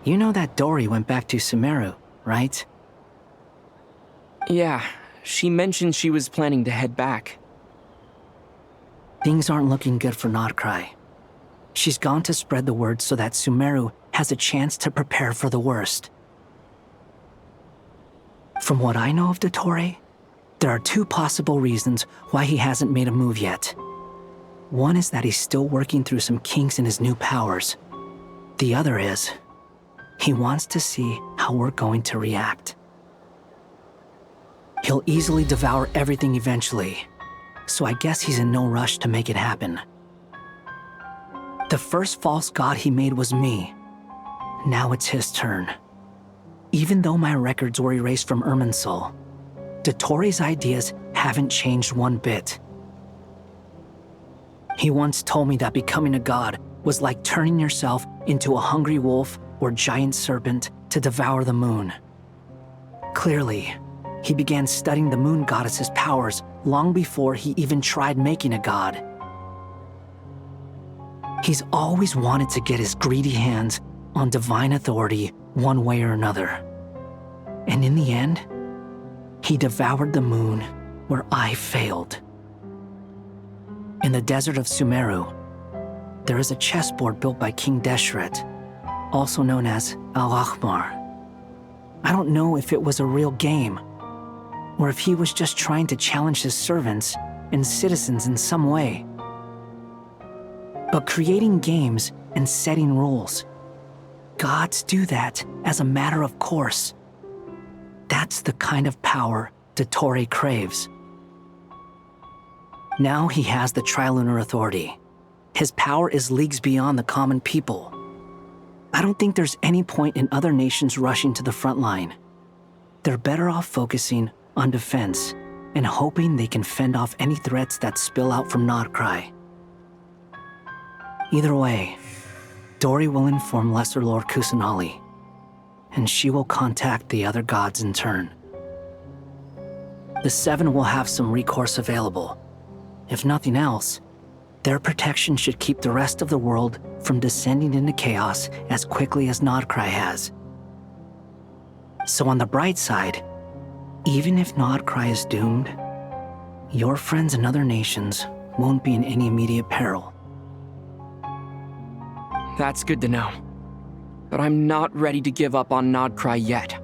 You know that Dory went back to Sumeru, right? Yeah, she mentioned she was planning to head back. Things aren't looking good for Nodcry. She's gone to spread the word so that Sumeru has a chance to prepare for the worst. From what I know of Dottore, there are two possible reasons why he hasn't made a move yet. One is that he's still working through some kinks in his new powers. The other is, he wants to see how we're going to react. He'll easily devour everything eventually, so I guess he's in no rush to make it happen. The first false god he made was me. Now it's his turn. Even though my records were erased from Irminsul, Dottore's ideas haven't changed one bit. He once told me that becoming a god was like turning yourself into a hungry wolf or giant serpent to devour the moon. Clearly, he began studying the moon goddess's powers long before he even tried making a god. He's always wanted to get his greedy hands on divine authority one way or another. And in the end, he devoured the moon where I failed. In the desert of Sumeru, there is a chessboard built by King Deshret, also known as Al-Ahmar. I don't know if it was a real game, or if he was just trying to challenge his servants and citizens in some way. But creating games and setting rules, gods do that as a matter of course. That's the kind of power Dottore craves. Now he has the Trilunar Authority. His power is leagues beyond the common people. I don't think there's any point in other nations rushing to the front line. They're better off focusing on defense and hoping they can fend off any threats that spill out from Nodcry. Either way, Dory will inform Lesser Lord Kusanali, and she will contact the other gods in turn. The Seven will have some recourse available. If nothing else, their protection should keep the rest of the world from descending into chaos as quickly as Nodcry has. So on the bright side, even if Nodcry is doomed, your friends in other nations won't be in any immediate peril. That's good to know. But I'm not ready to give up on Nodcry yet.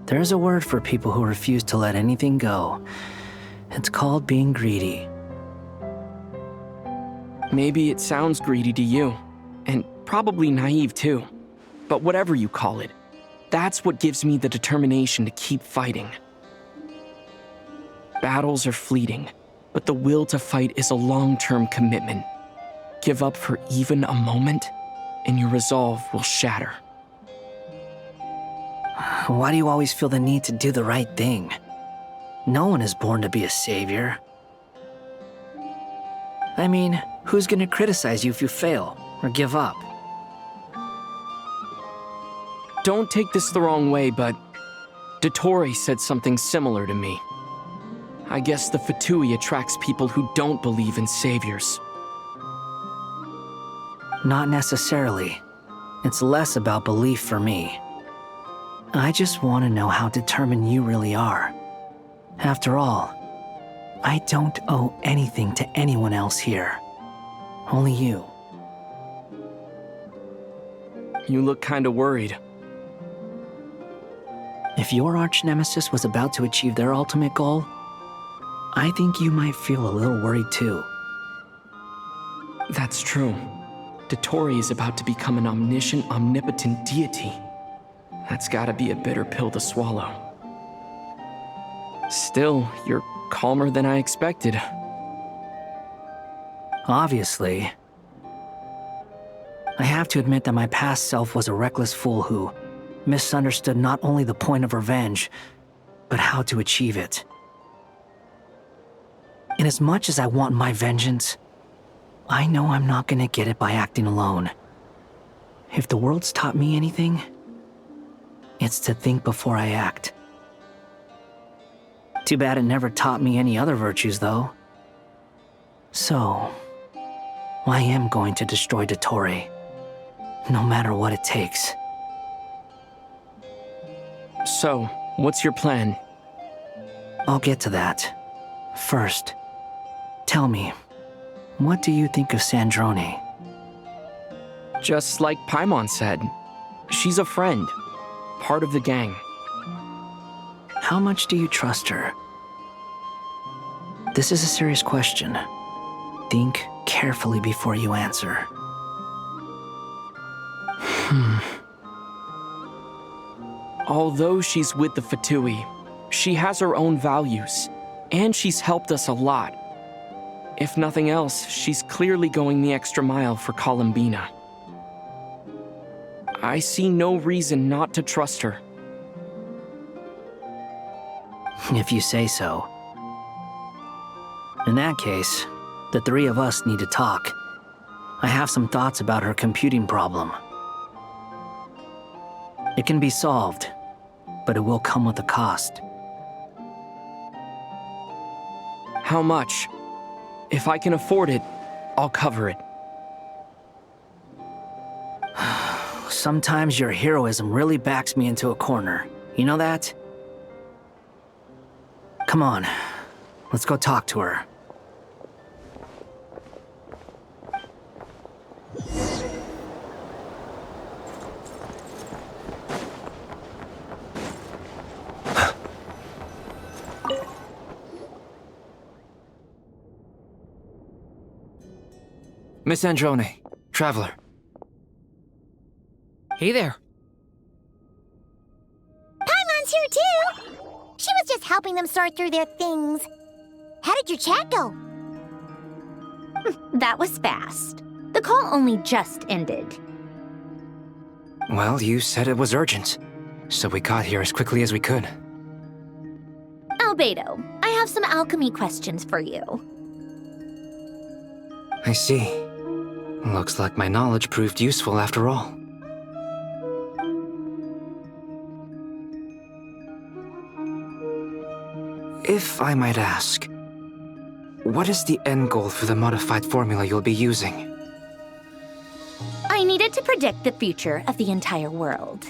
There's a word for people who refuse to let anything go. It's called being greedy. Maybe it sounds greedy to you, and probably naive too. But whatever you call it, that's what gives me the determination to keep fighting. Battles are fleeting, but the will to fight is a long-term commitment. Give up for even a moment, and your resolve will shatter. Why do you always feel the need to do the right thing? No one is born to be a savior. I mean, who's gonna criticize you if you fail or give up? Don't take this the wrong way, but Dottore said something similar to me. I guess the Fatui attracts people who don't believe in saviors. Not necessarily. It's less about belief for me. I just want to know how determined you really are. After all, I don't owe anything to anyone else here. Only you. You look kinda worried. If your arch-nemesis was about to achieve their ultimate goal, I think you might feel a little worried too. That's true. Dottore is about to become an omniscient, omnipotent deity. That's gotta be a bitter pill to swallow. Still, you're calmer than I expected. Obviously. I have to admit that my past self was a reckless fool who misunderstood not only the point of revenge, but how to achieve it. And as much as I want my vengeance, I know I'm not gonna get it by acting alone. If the world's taught me anything, it's to think before I act. Too bad it never taught me any other virtues, though. So, I am going to destroy Dottore, no matter what it takes. So, what's your plan? I'll get to that. First, tell me, what do you think of Sandrone? Just like Paimon said, she's a friend, part of the gang. How much do you trust her? This is a serious question. Think carefully before you answer. Although she's with the Fatui, she has her own values, and she's helped us a lot. If nothing else, she's clearly going the extra mile for Columbina. I see no reason not to trust her. If you say so. In that case, the three of us need to talk. I have some thoughts about her computing problem. It can be solved, but it will come with a cost. How much? If I can afford it, I'll cover it. Sometimes your heroism really backs me into a corner. You know that? Come on, let's go talk to her. Miss Androne, Traveler. Hey there. Paimon's here too! She was just helping them sort through their things. How did your chat go? That was fast. The call only just ended. Well, you said it was urgent, so we got here as quickly as we could. Albedo, I have some alchemy questions for you. I see. Looks like my knowledge proved useful after all. If I might ask, what is the end goal for the modified formula you'll be using? I needed to predict the future of the entire world.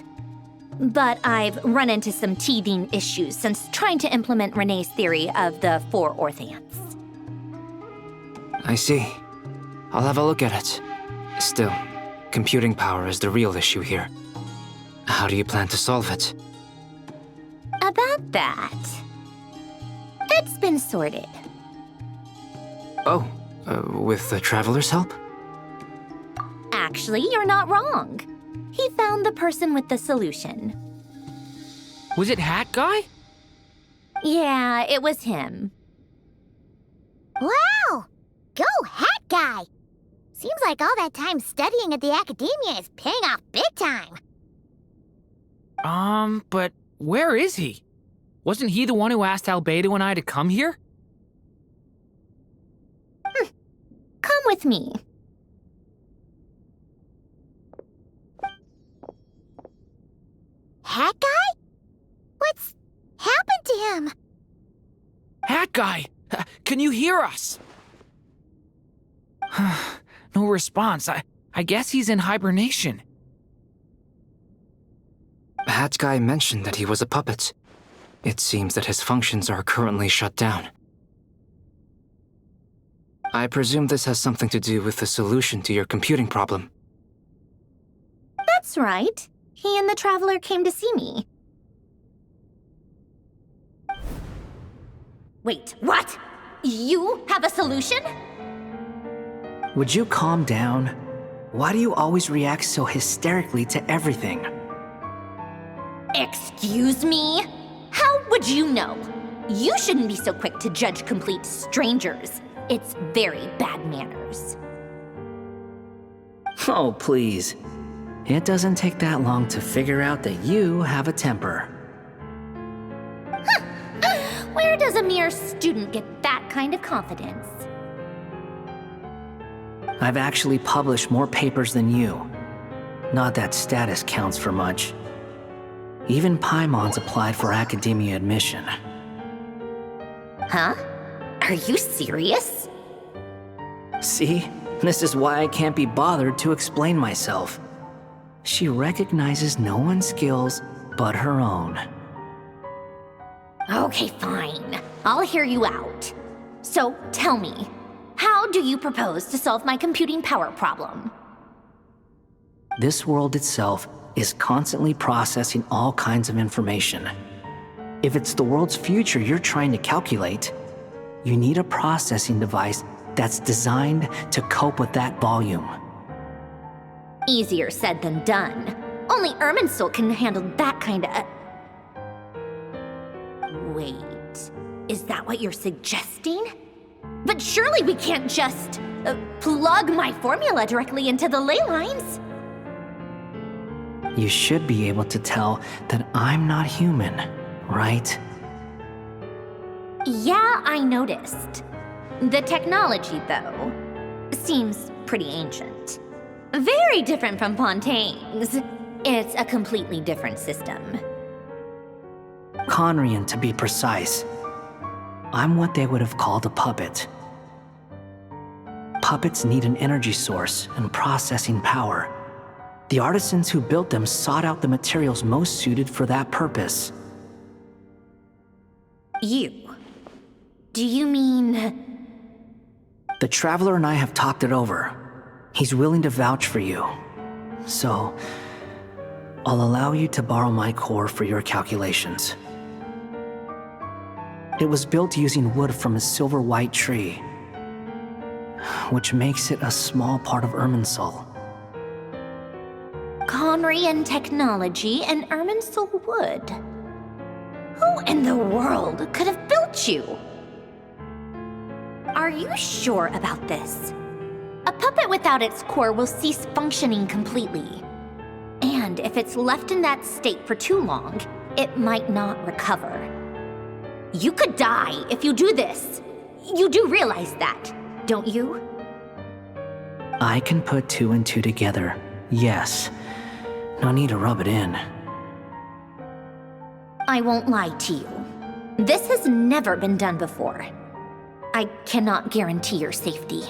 But I've run into some teething issues since trying to implement Renee's theory of the four Orthants. I see. I'll have a look at it. Still, computing power is the real issue here. How do you plan to solve it? About that, it's been sorted. Oh, with the Traveler's help? Actually, you're not wrong. He found the person with the solution. Was it Hat Guy? Yeah, it was him. Wow! Go Hat Guy! Seems like all that time studying at the academia is paying off big time. But where is he? Wasn't he the one who asked Albedo and I to come here? Come with me. Hat Guy? What's happened to him? Hat Guy! Can you hear us? No response. I guess he's in hibernation. Hat Guy mentioned that he was a puppet. It seems that his functions are currently shut down. I presume this has something to do with the solution to your computing problem. That's right. He and the Traveler came to see me. Wait, what? You have a solution? Would you calm down? Why do you always react so hysterically to everything? Excuse me? How would you know? You shouldn't be so quick to judge complete strangers. It's very bad manners. Oh, please. It doesn't take that long to figure out that you have a temper. Where does a mere student get that kind of confidence? I've actually published more papers than you. Not that status counts for much. Even Paimon's applied for academia admission. Huh? Are you serious? See? This is why I can't be bothered to explain myself. She recognizes no one's skills but her own. Okay, fine. I'll hear you out. So, tell me, how do you propose to solve my computing power problem? This world itself is constantly processing all kinds of information. If it's the world's future you're trying to calculate, you need a processing device that's designed to cope with that volume. Easier said than done. Only Irminsul can handle that kind of... Wait, is that what you're suggesting? But surely we can't just plug my formula directly into the ley lines. You should be able to tell that I'm not human, right? Yeah, I noticed. The technology, though, seems pretty ancient. Very different from Fontaine's. It's a completely different system. Conrian, to be precise. I'm what they would have called a puppet. Puppets need an energy source and processing power. The artisans who built them sought out the materials most suited for that purpose. You? Do you mean... The Traveler and I have talked it over. He's willing to vouch for you. So, I'll allow you to borrow my core for your calculations. It was built using wood from a silver white tree, which makes it a small part of Irminsul. Conrian technology and Irminsul wood. Who in the world could have built you? Are you sure about this? A puppet without its core will cease functioning completely. And if it's left in that state for too long, it might not recover. You could die if you do this. You do realize that, don't you? I can put two and two together, yes. No need to rub it in. I won't lie to you. This has never been done before. I cannot guarantee your safety.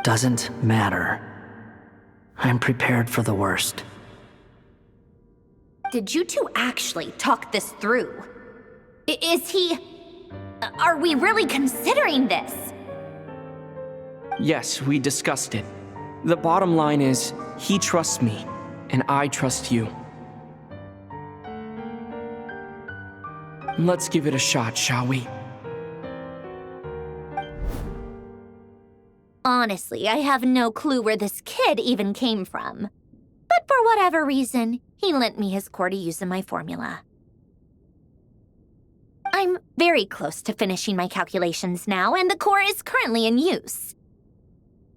Doesn't matter. I'm prepared for the worst. Did you two actually talk this through? Is he... Are we really considering this? Yes, we discussed it. The bottom line is, he trusts me, and I trust you. Let's give it a shot, shall we? Honestly, I have no clue where this kid even came from. But for whatever reason, he lent me his core to use in my formula. I'm very close to finishing my calculations now, and the core is currently in use.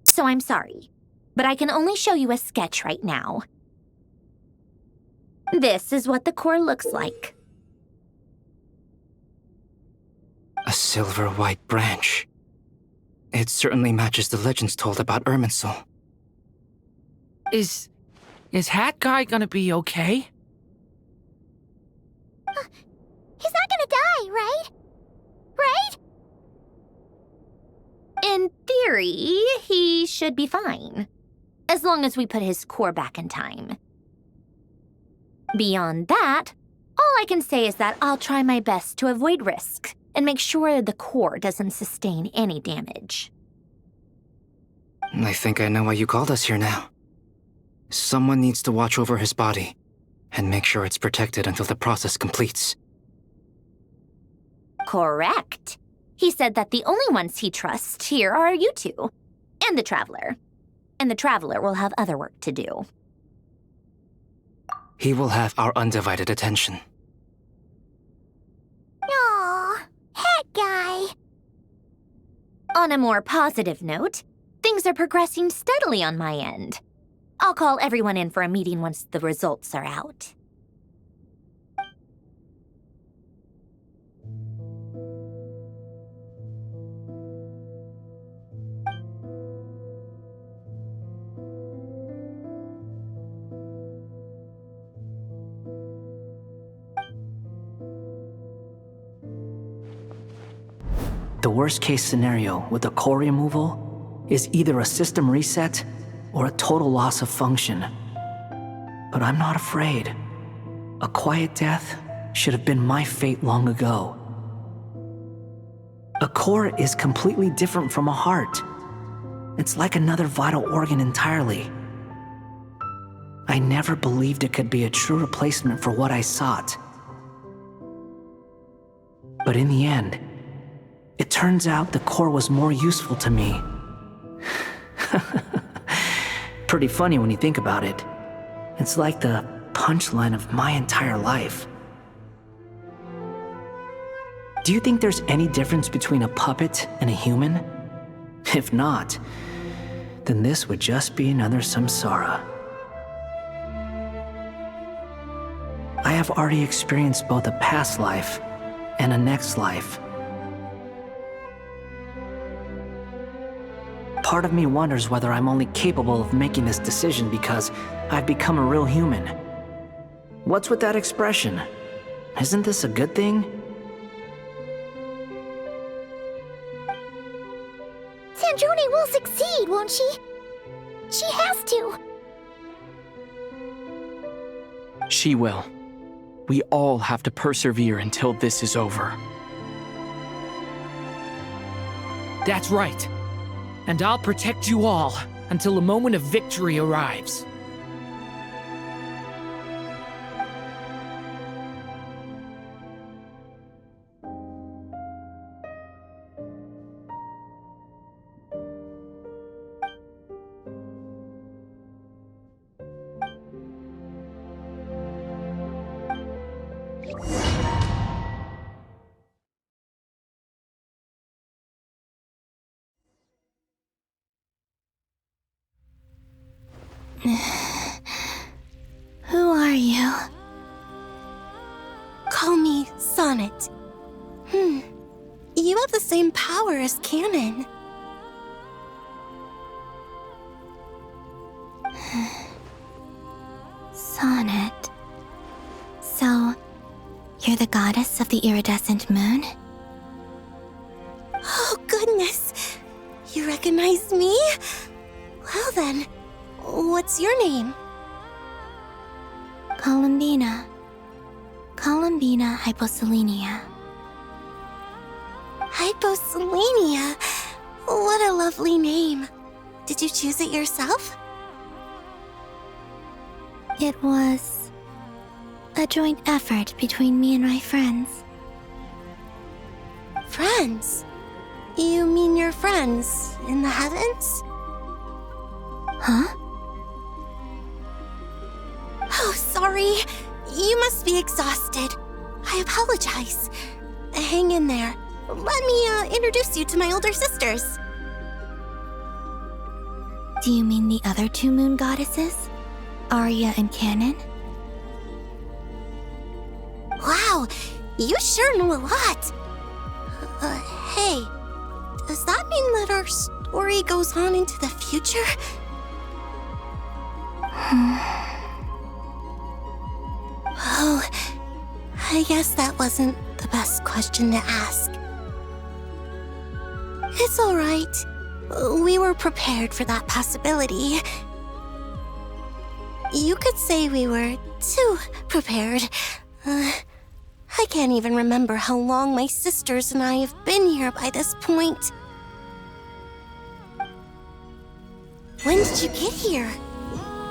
So I'm sorry, but I can only show you a sketch right now. This is what the core looks like. A silver white branch. It certainly matches the legends told about Irminsul. Is Hat Guy gonna be okay? He's not gonna die, right? Right? In theory, he should be fine. As long as we put his core back in time. Beyond that, all I can say is that I'll try my best to avoid risk and make sure the core doesn't sustain any damage. I think I know why you called us here now. Someone needs to watch over his body and make sure it's protected until the process completes. Correct. He said that the only ones he trusts here are you two, and the Traveler. And the Traveler will have other work to do. He will have our undivided attention. Aw, Hat Guy. On a more positive note, things are progressing steadily on my end. I'll call everyone in for a meeting once the results are out. The worst case scenario with the core removal is either a system reset or a total loss of function. But I'm not afraid. A quiet death should have been my fate long ago. A core is completely different from a heart. It's like another vital organ entirely. I never believed it could be a true replacement for what I sought. But in the end, it turns out the core was more useful to me. Pretty funny when you think about it. It's like the punchline of my entire life. Do you think there's any difference between a puppet and a human? If not, then this would just be another samsara. I have already experienced both a past life and a next life. Part of me wonders whether I'm only capable of making this decision because I've become a real human. What's with that expression? Isn't this a good thing? Sandrone will succeed, won't she? She has to. She will. We all have to persevere until this is over. That's right. And I'll protect you all until a moment of victory arrives. Who are you? Call me Sonnet. You have the same power as Canon. Sonnet. So, you're the goddess of the iridescent moon? Oh, goodness. You recognize me? Well then, what's your name? Columbina. Columbina Hyposelenia. Hyposelenia? What a lovely name. Did you choose it yourself? It was a joint effort between me and my friends. Friends? You mean your friends in the heavens? Huh? Oh, sorry. You must be exhausted. I apologize. Hang in there. Let me introduce you to my older sisters. Do you mean the other two moon goddesses? Arya and Canon? Wow, you sure know a lot. Hey, does that mean that our story goes on into the future? Oh, I guess that wasn't the best question to ask. It's all right. We were prepared for that possibility. You could say we were too prepared. I can't even remember how long my sisters and I have been here by this point. When did you get here?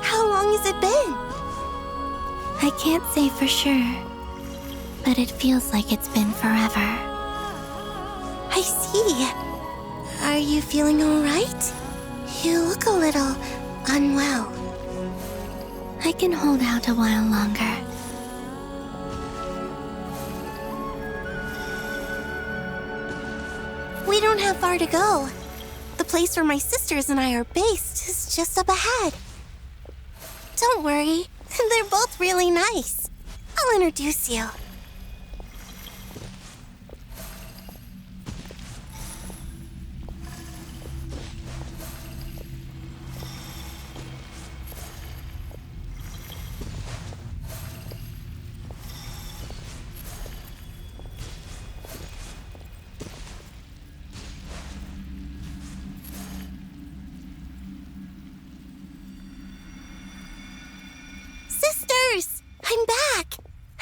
How long has it been? I can't say for sure, but it feels like it's been forever. I see. Are you feeling all right? You look a little unwell. I can hold out a while longer. We don't have far to go. The place where my sisters and I are based is just up ahead. Don't worry, they're both really nice. I'll introduce you.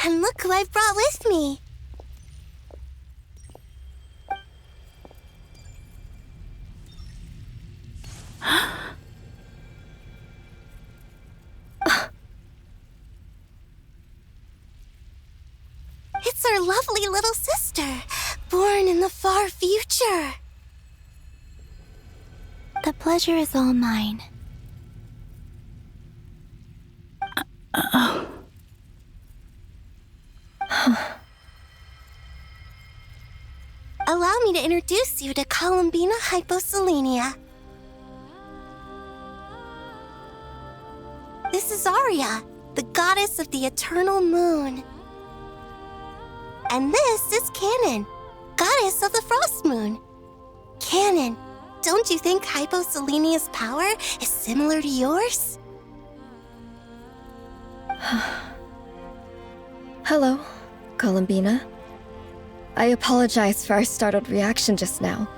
And look who I've brought with me. It's our lovely little sister, born in the far future. The pleasure is all mine. Allow me to introduce you to Columbina Hyposelenia. This is Arya, the goddess of the eternal moon. And this is Canon, goddess of the frost moon. Canon, don't you think Hyposelenia's power is similar to yours? Hello, Columbina. I apologize for our startled reaction just now.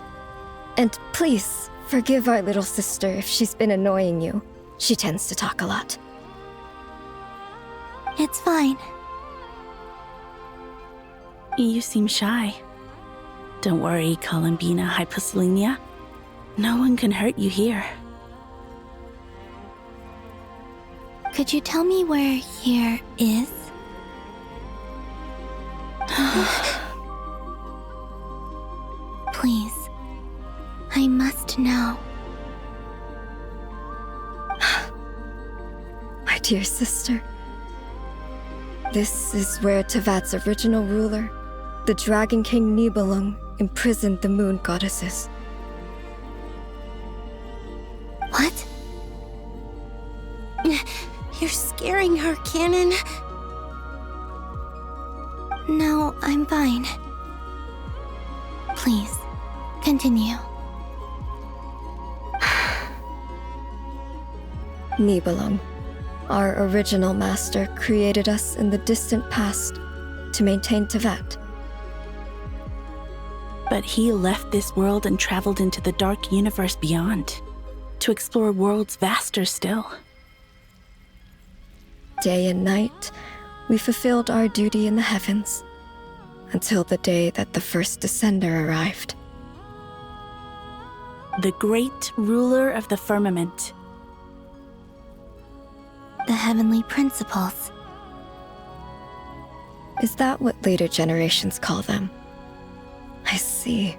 And please, forgive our little sister if she's been annoying you. She tends to talk a lot. It's fine. You seem shy. Don't worry, Columbina Hyposelenia. No one can hurt you here. Could you tell me where here is? Please. I must know. My dear sister. This is where Tevat's original ruler, the Dragon King Nibelung, imprisoned the moon goddesses. What? You're scaring her, Canon. No, I'm fine. Please, continue. Nibelung, our original master, created us in the distant past to maintain Tevat. But he left this world and traveled into the dark universe beyond, to explore worlds vaster still. Day and night, we fulfilled our duty in the heavens, until the day that the first descender arrived. The great ruler of the firmament. The heavenly principles. Is that what later generations call them? I see.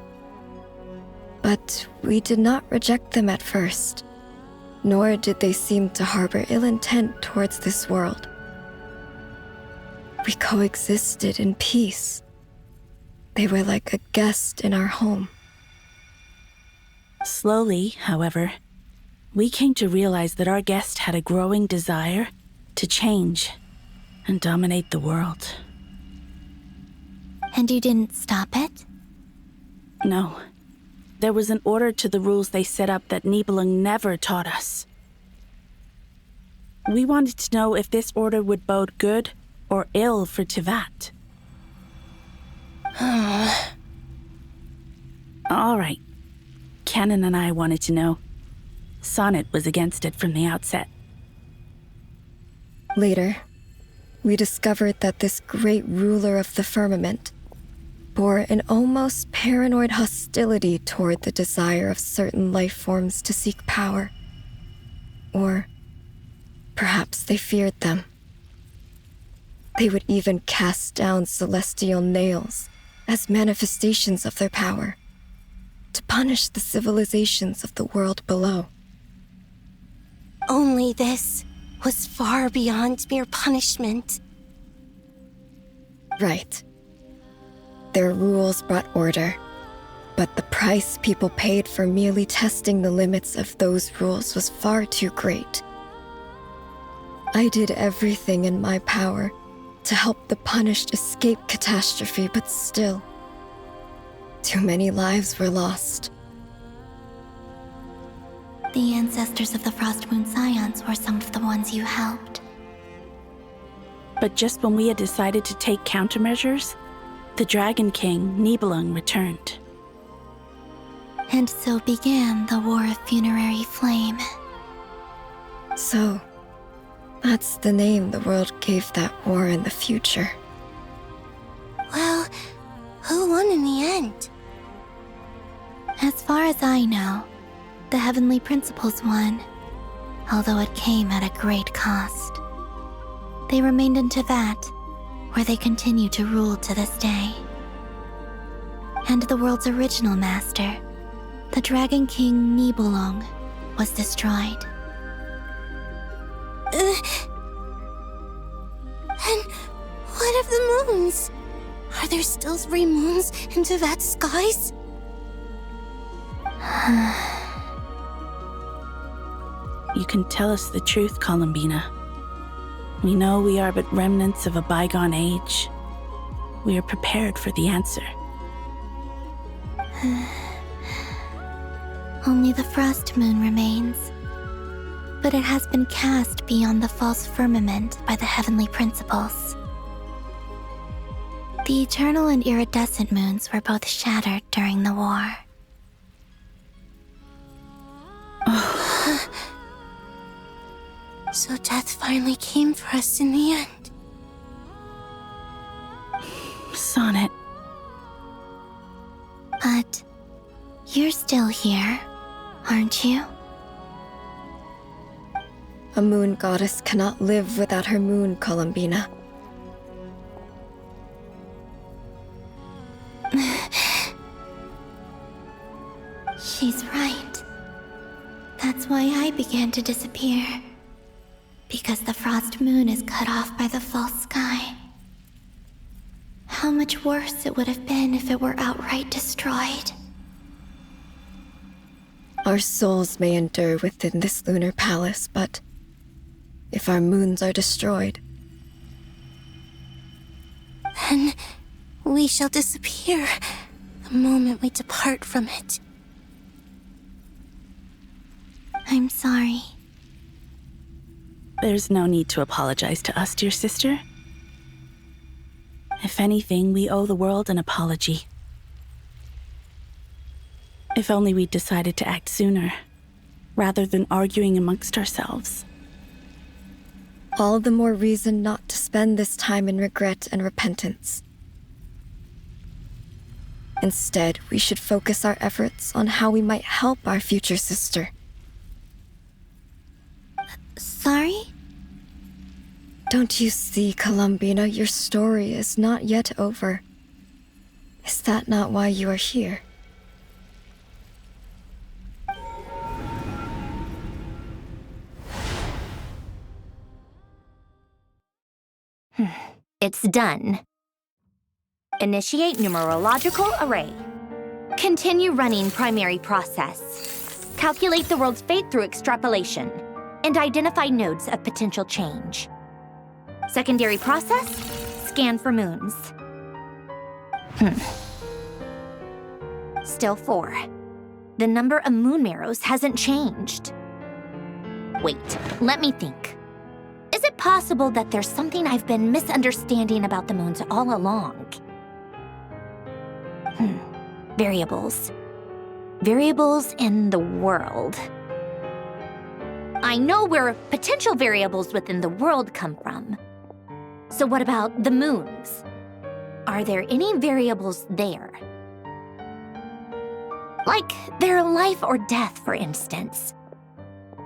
But we did not reject them at first, nor did they seem to harbor ill intent towards this world. We coexisted in peace. They were like a guest in our home. Slowly, however, we came to realize that our guest had a growing desire to change and dominate the world. And you didn't stop it? No. There was an order to the rules they set up that Nibelung never taught us. We wanted to know if this order would bode good or ill for Tevat. All right. Canon and I wanted to know. Sonnet was against it from the outset. Later, we discovered that this great ruler of the firmament bore an almost paranoid hostility toward the desire of certain life forms to seek power. Or perhaps they feared them. They would even cast down celestial nails as manifestations of their power, to punish the civilizations of the world below. Only this was far beyond mere punishment. Right. Their rules brought order, but the price people paid for merely testing the limits of those rules was far too great. I did everything in my power to help the punished escape catastrophe, but still, too many lives were lost. The ancestors of the Frost Moon Scions were some of the ones you helped. But just when we had decided to take countermeasures, the Dragon King, Nibelung, returned. And so began the War of Funerary Flame. So, that's the name the world gave that war in the future. Well, who won in the end? As far as I know, the Heavenly Principles won, although it came at a great cost. They remained in Teyvat, where they continue to rule to this day. And the world's original master, the Dragon King Nibelung, was destroyed. And what of the moons? Are there still 3 moons in Teyvat's skies? You can tell us the truth, Columbina. We know we are but remnants of a bygone age. We are prepared for the answer. Only the frost moon remains, but it has been cast beyond the false firmament by the Heavenly Principles. The eternal and iridescent moons were both shattered during the war. So death finally came for us in the end. Sonnet. But you're still here, aren't you? A moon goddess cannot live without her moon, Columbina. She's right. That's why I began to disappear. Because the frost moon is cut off by the false sky. How much worse it would have been if it were outright destroyed. Our souls may endure within this lunar palace, but if our moons are destroyed, Then we shall disappear the moment we depart from it. I'm sorry. There's no need to apologize to us, dear sister. If anything, we owe the world an apology. If only we'd decided to act sooner, rather than arguing amongst ourselves. all the more reason not to spend this time in regret and repentance. Instead, we should focus our efforts on how we might help our future sister. Sorry? Don't you see, Columbina, your story is not yet over. Is that not why you are here? It's done. Initiate numerological array. Continue running primary process. Calculate the world's fate through extrapolation. And identify nodes of potential change. Secondary process, scan for moons. Still 4. The number of moon marrows hasn't changed. Wait, let me think. Is it possible that there's something I've been misunderstanding about the moons all along? Variables. Variables in the world. I know where potential variables within the world come from. So what about the moons? Are there any variables there? Like their life or death, for instance.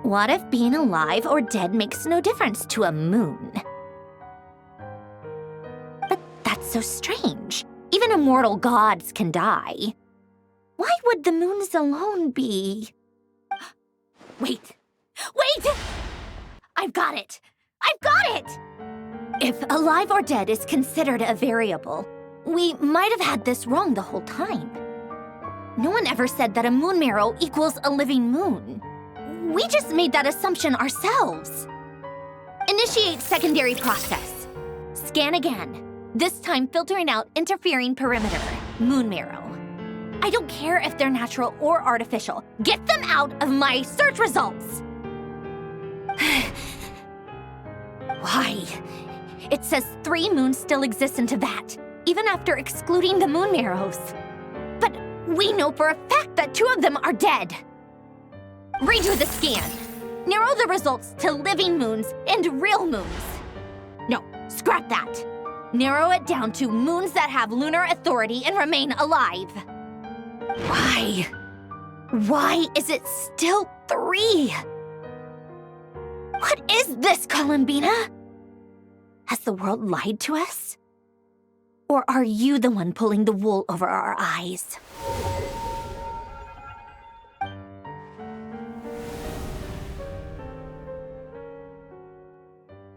What if being alive or dead makes no difference to a moon? But that's so strange. Even immortal gods can die. Why would the moons alone be... Wait! I've got it! If alive or dead is considered a variable, we might have had this wrong the whole time. No one ever said that a moon marrow equals a living moon. We just made that assumption ourselves. Initiate secondary process. Scan again. This time filtering out interfering perimeter, moon marrow. I don't care if they're natural or artificial. Get them out of my search results! Why? It says 3 moons still exist in Teyvat, even after excluding the moon marrows. But we know for a fact that 2 of them are dead. Redo the scan. Narrow the results to living moons and real moons. No, scrap that. Narrow it down to moons that have lunar authority and remain alive. Why? Why is it still 3? What is this, Columbina? Has the world lied to us? Or are you the one pulling the wool over our eyes?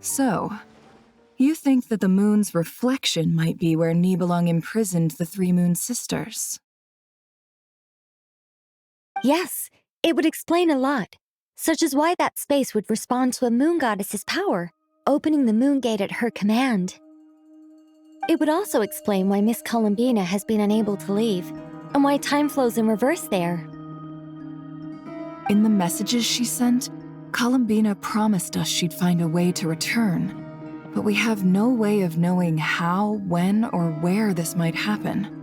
So, you think that the moon's reflection might be where Nibelung imprisoned the 3 moon sisters? Yes, it would explain a lot, such as why that space would respond to a moon goddess's power, opening the moon gate at her command. It would also explain why Miss Columbina has been unable to leave, and why time flows in reverse there. In the messages she sent, Columbina promised us she'd find a way to return, but we have no way of knowing how, when, or where this might happen.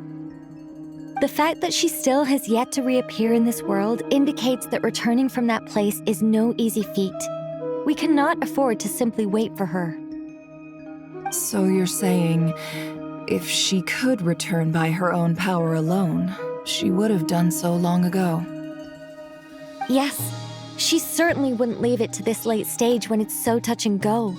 The fact that she still has yet to reappear in this world indicates that returning from that place is no easy feat. We cannot afford to simply wait for her. So you're saying, if she could return by her own power alone, she would have done so long ago? Yes, she certainly wouldn't leave it to this late stage when it's so touch and go.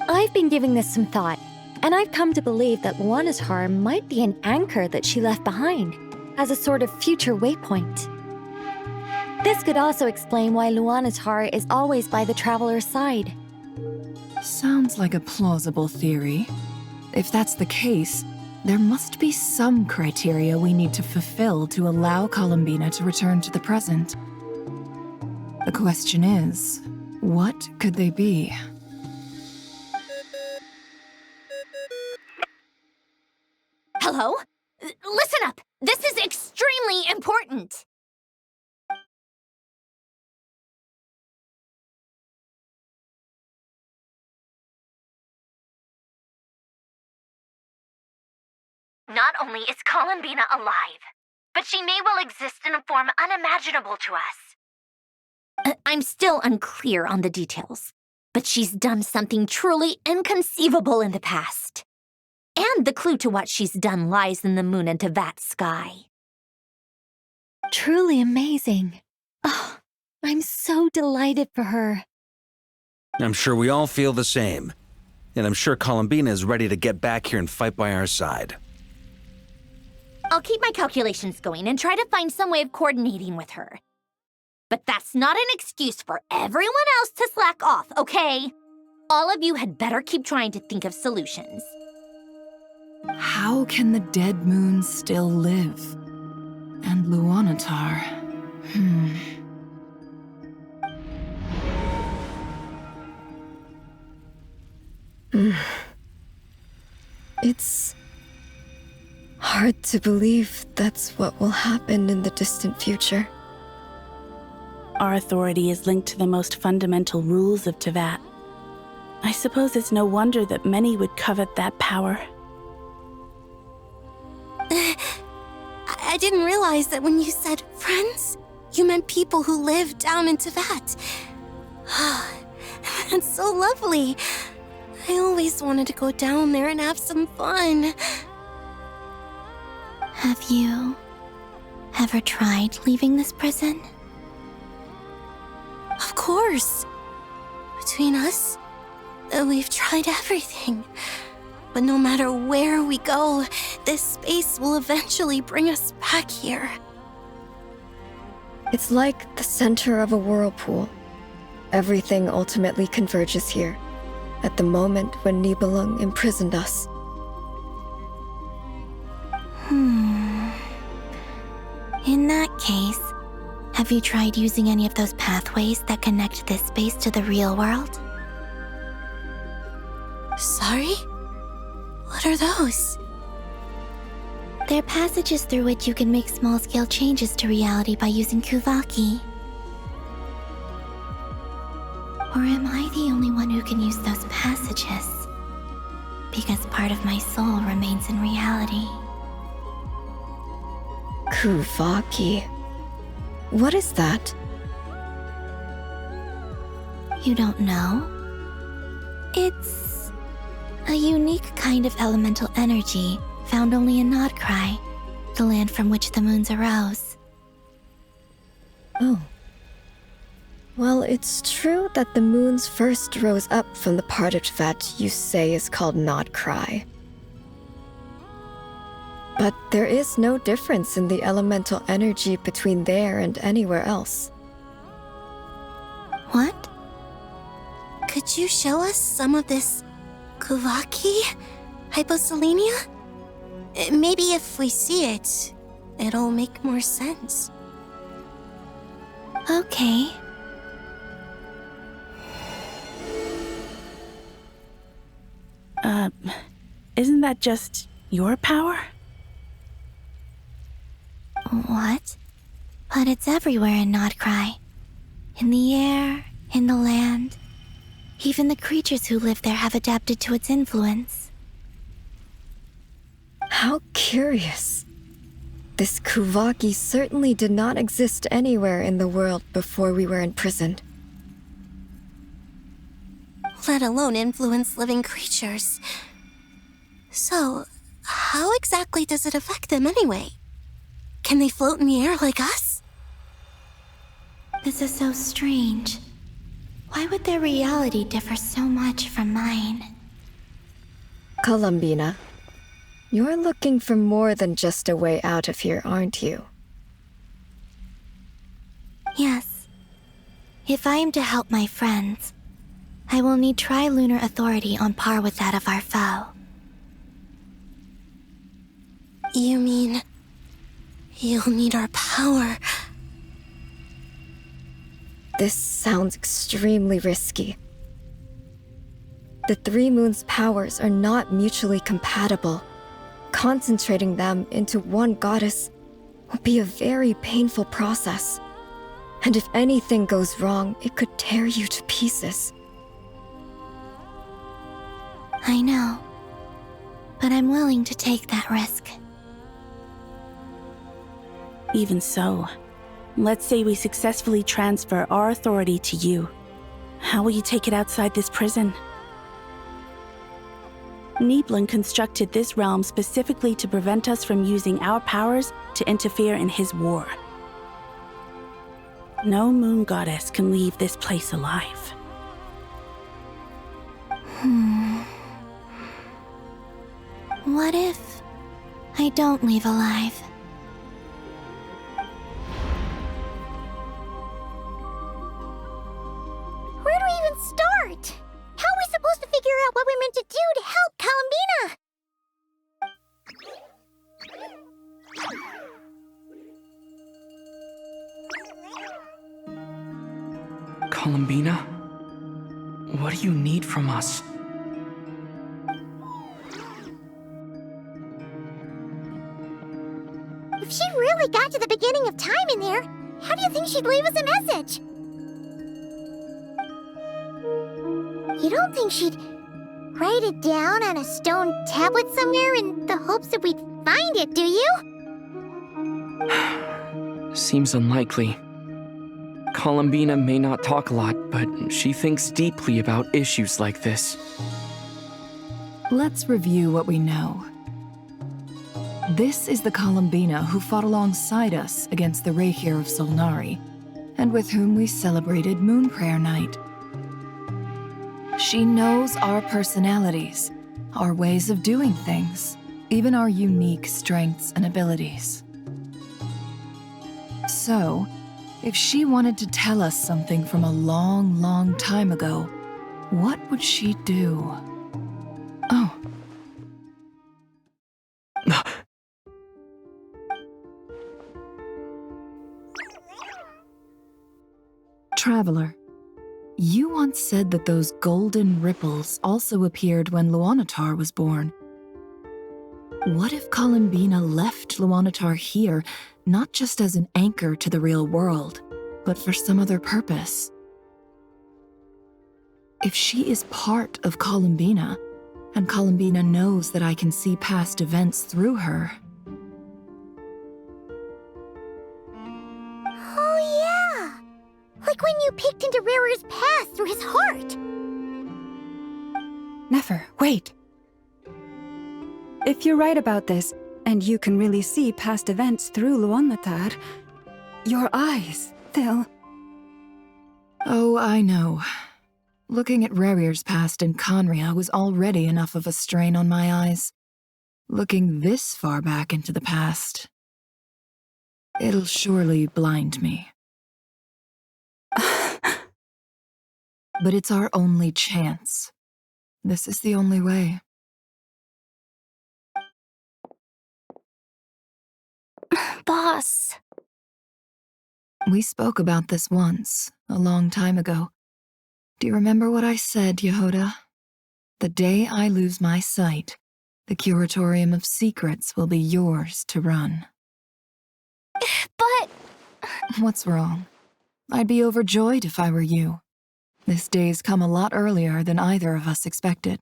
I've been giving this some thought, and I've come to believe that Luanatar might be an anchor that she left behind, as a sort of future waypoint. This could also explain why Luanatar is always by the traveler's side. Sounds like a plausible theory. If that's the case, there must be some criteria we need to fulfill to allow Columbina to return to the present. The question is, what could they be? Hello? Listen up! This is extremely important! Not only is Columbina alive, but she may well exist in a form unimaginable to us. I'm still unclear on the details, but she's done something truly inconceivable in the past. And the clue to what she's done lies in the moon and Tevat sky. Truly amazing. Oh, I'm so delighted for her. I'm sure we all feel the same. And I'm sure Columbina is ready to get back here and fight by our side. I'll keep my calculations going and try to find some way of coordinating with her. But that's not an excuse for everyone else to slack off, okay? All of you had better keep trying to think of solutions. How can the dead moon still live? And Luanatar? It's hard to believe that's what will happen in the distant future. Our authority is linked to the most fundamental rules of Tevat. I suppose it's no wonder that many would covet that power. I didn't realize that when you said friends, you meant people who live down in Tevat. That's so lovely. I always wanted to go down there and have some fun. Have you ever tried leaving this prison? Of course. Between us, we've tried everything. But no matter where we go, this space will eventually bring us back here. It's like the center of a whirlpool. Everything ultimately converges here, at the moment when Nibelung imprisoned us. In that case, have you tried using any of those pathways that connect this space to the real world? Sorry? What are those? They're passages through which you can make small-scale changes to reality by using Kuvaki. Or am I the only one who can use those passages? Because part of my soul remains in reality. Kuvaki. What is that? You don't know? It's A unique kind of elemental energy found only in Nodcry, the land from which the moons arose. Oh. Well, it's true that the moons first rose up from the part of Tvet you say is called Nodcry. But there is no difference in the elemental energy between there and anywhere else. What? Could you show us some of this Kuvaki hyposelenia? Maybe if we see it, it'll make more sense. Okay. Isn't that just your power? What? But it's everywhere in Nodcry. In the air, in the land. Even the creatures who live there have adapted to its influence. How curious. This Kuvaki certainly did not exist anywhere in the world before we were imprisoned. Let alone influence living creatures. So, how exactly does it affect them anyway? Can they float in the air like us? This is so strange. Why would their reality differ so much from mine? Columbina, you're looking for more than just a way out of here, aren't you? Yes. If I am to help my friends, I will need tri-lunar authority on par with that of our foe. You mean... you'll need our power? This sounds extremely risky. The Three Moons' powers are not mutually compatible. Concentrating them into one goddess will be a very painful process. And if anything goes wrong, it could tear you to pieces. I know. But I'm willing to take that risk. Even so, let's say we successfully transfer our authority to you. How will you take it outside this prison? Niblin constructed this realm specifically to prevent us from using our powers to interfere in his war. No moon goddess can leave this place alive. What if I don't leave alive? Where do we even start? How are we supposed to figure out what we're meant to do to help Columbina? Columbina? What do you need from us? If she really got to the beginning of time in there, how do you think she'd leave us a message? You don't think she'd write it down on a stone tablet somewhere in the hopes that we'd find it, do you? Seems unlikely. Columbina may not talk a lot, but she thinks deeply about issues like this. Let's review what we know. This is the Columbina who fought alongside us against the Reikir of Solnari, and with whom we celebrated Moon Prayer Night. She knows our personalities, our ways of doing things, even our unique strengths and abilities. So, if she wanted to tell us something from a long, long time ago, what would she do? Oh. Traveler, you once said that those golden ripples also appeared when Luanatar was born. What if Columbina left Luanatar here, not just as an anchor to the real world, but for some other purpose? If she is part of Columbina, and Columbina knows that I can see past events through her... Oh yeah! Like when you peeked into Rarer's past through his heart! Nefer, wait! If you're right about this, and you can really see past events through Luonlatar, your eyes, they'll... Oh, I know. Looking at Rerir's past in Conria was already enough of a strain on my eyes. Looking this far back into the past, it'll surely blind me. But it's our only chance. This is the only way. Boss. We spoke about this once, a long time ago. Do you remember what I said, Yehoda? The day I lose my sight, the Curatorium of Secrets will be yours to run. But... What's wrong? I'd be overjoyed if I were you. This day's come a lot earlier than either of us expected.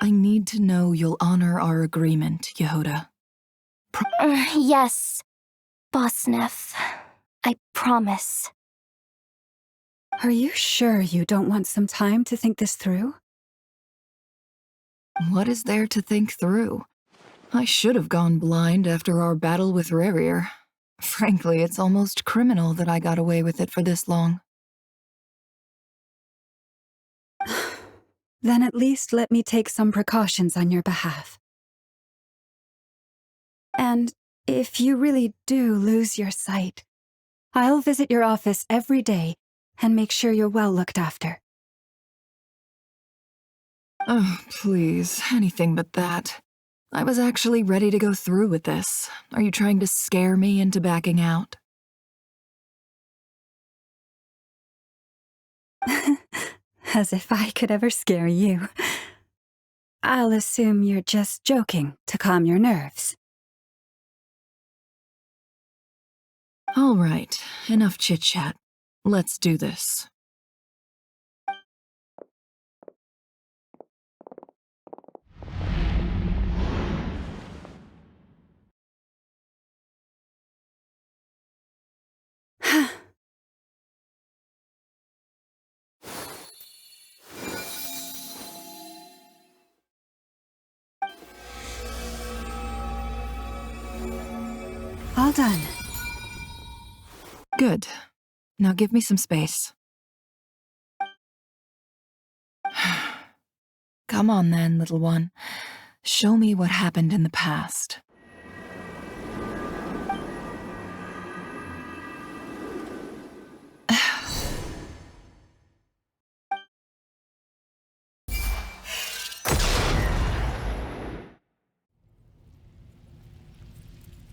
I need to know you'll honor our agreement, Yehoda. Yes, Boss Neff. I promise. Are you sure you don't want some time to think this through? What is there to think through? I should have gone blind after our battle with Rerir. Frankly, it's almost criminal that I got away with it for this long. Then at least let me take some precautions on your behalf. And if you really do lose your sight, I'll visit your office every day and make sure you're well looked after. Oh, please, anything but that. I was actually ready to go through with this. Are you trying to scare me into backing out? As if I could ever scare you. I'll assume you're just joking to calm your nerves. All right, enough chit-chat. Let's do this. All done. Good. Now give me some space. Come on then, little one. Show me what happened in the past.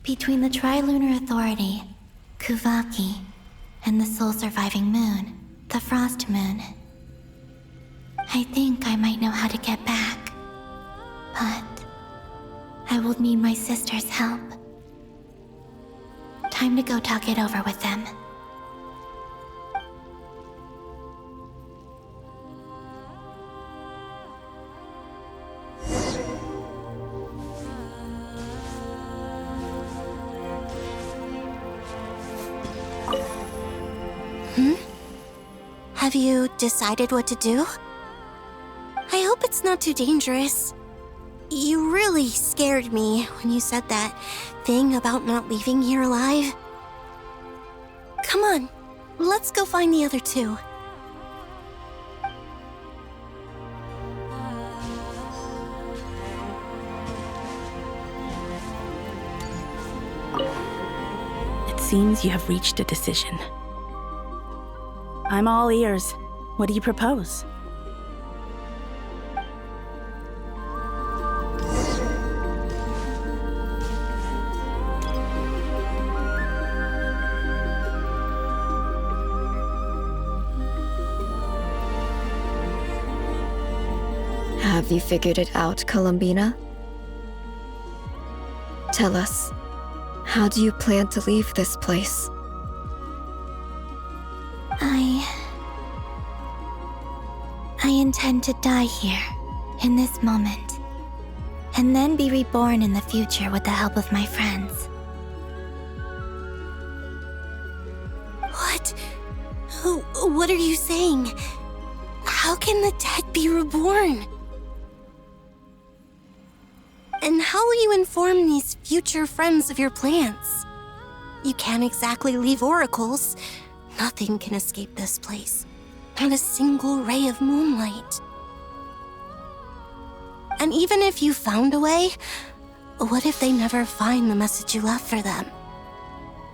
Between the Trilunar Authority, Kuvaki, and the sole-surviving moon, the Frost Moon, I think I might know how to get back. But I will need my sister's help. Time to go talk it over with them. Have you decided what to do? I hope it's not too dangerous. You really scared me when you said that thing about not leaving here alive. Come on, let's go find the other two. It seems you have reached a decision. I'm all ears. What do you propose? Have you figured it out, Columbina? Tell us, how do you plan to leave this place? I intend to die here, in this moment, and then be reborn in the future with the help of my friends. What? What are you saying? How can the dead be reborn? And how will you inform these future friends of your plans? You can't exactly leave oracles. Nothing can escape this place. Not a single ray of moonlight. And even if you found a way, what if they never find the message you left for them?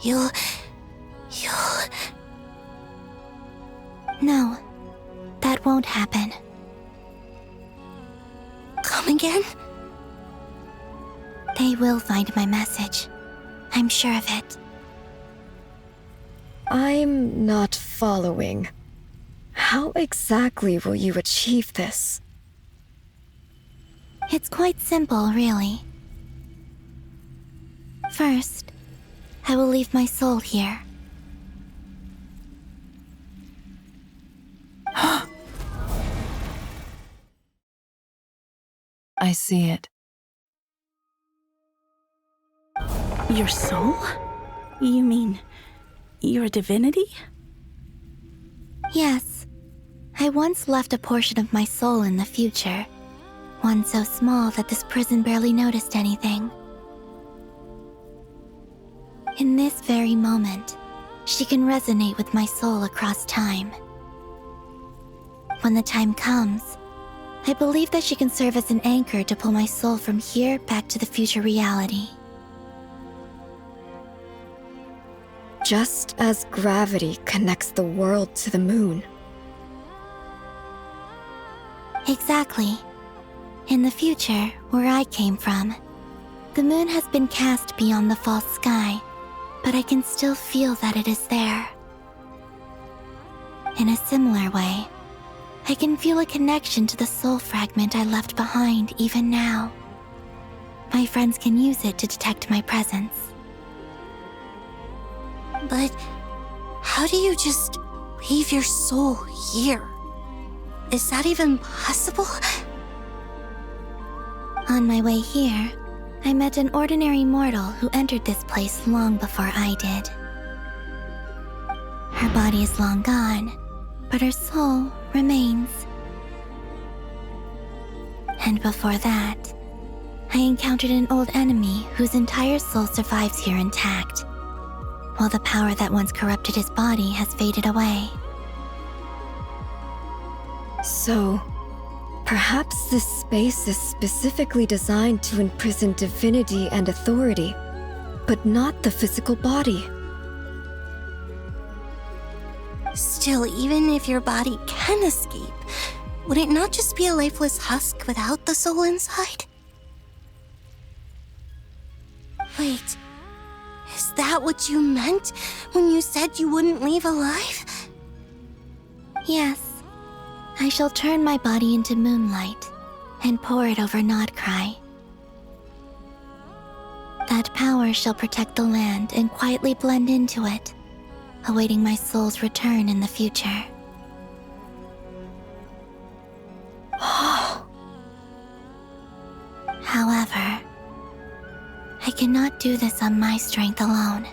You'll... No, that won't happen. Come again? They will find my message. I'm sure of it. I'm not following. How exactly will you achieve this? It's quite simple, really. First, I will leave my soul here. I see it. Your soul? You mean you're a divinity? Yes. I once left a portion of my soul in the future. One so small that this prison barely noticed anything. In this very moment, she can resonate with my soul across time. When the time comes, I believe that she can serve as an anchor to pull my soul from here back to the future reality. Just as gravity connects the world to the moon. Exactly. In the future, where I came from, the moon has been cast beyond the false sky, but I can still feel that it is there. In a similar way, I can feel a connection to the soul fragment I left behind even now. My friends can use it to detect my presence. But how do you just leave your soul here? Is that even possible? On my way here, I met an ordinary mortal who entered this place long before I did. Her body is long gone, but her soul remains. And before that, I encountered an old enemy whose entire soul survives here intact, while the power that once corrupted his body has faded away. So, perhaps this space is specifically designed to imprison divinity and authority, but not the physical body. Still, even if your body can escape, would it not just be a lifeless husk without the soul inside? Wait, is that what you meant when you said you wouldn't leave alive? Yes. I shall turn my body into moonlight and pour it over Nodcry. That power shall protect the land and quietly blend into it, awaiting my soul's return in the future. However, I cannot do this on my strength alone.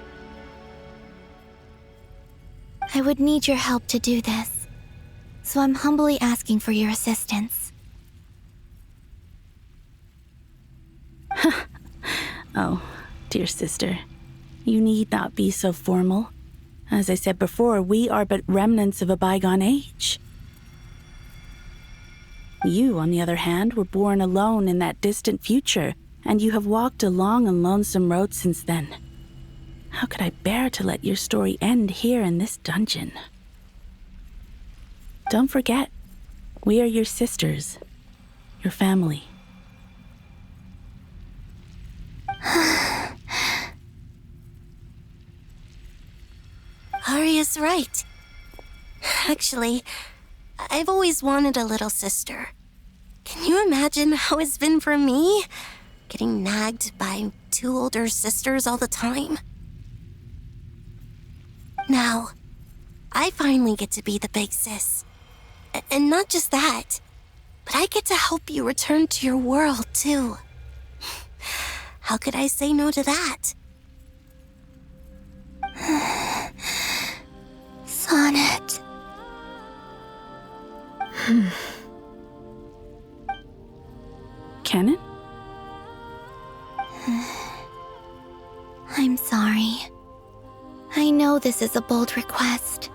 I would need your help to do this, so I'm humbly asking for your assistance. Oh, dear sister, you need not be so formal. As I said before, we are but remnants of a bygone age. You, on the other hand, were born alone in that distant future, and you have walked a long and lonesome road since then. How could I bear to let your story end here in this dungeon? Don't forget, we are your sisters, your family. Arya's right. Actually, I've always wanted a little sister. Can you imagine how it's been for me? Getting nagged by two older sisters all the time. Now, I finally get to be the big sis. And not just that, but I get to help you return to your world, too. How could I say no to that? Sonnet. Kennen? I'm sorry. I know this is a bold request.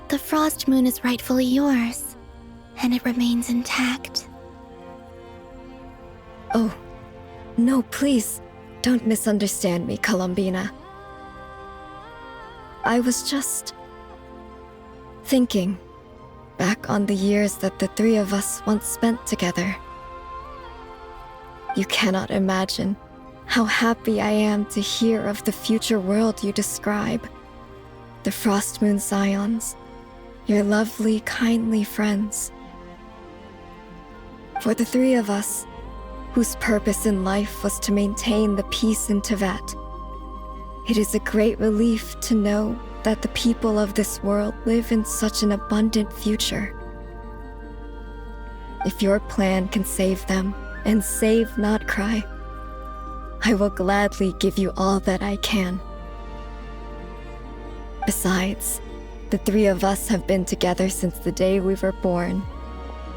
The Frost Moon is rightfully yours, and it remains intact. Oh, no, please, don't misunderstand me, Columbina. I was just thinking back on the years that the three of us once spent together. You cannot imagine how happy I am to hear of the future world you describe. The Frost Moon Scions, your lovely, kindly friends. For the three of us, whose purpose in life was to maintain the peace in Teyvat, it is a great relief to know that the people of this world live in such an abundant future. If your plan can save them, and save, not cry, I will gladly give you all that I can. Besides, the three of us have been together since the day we were born.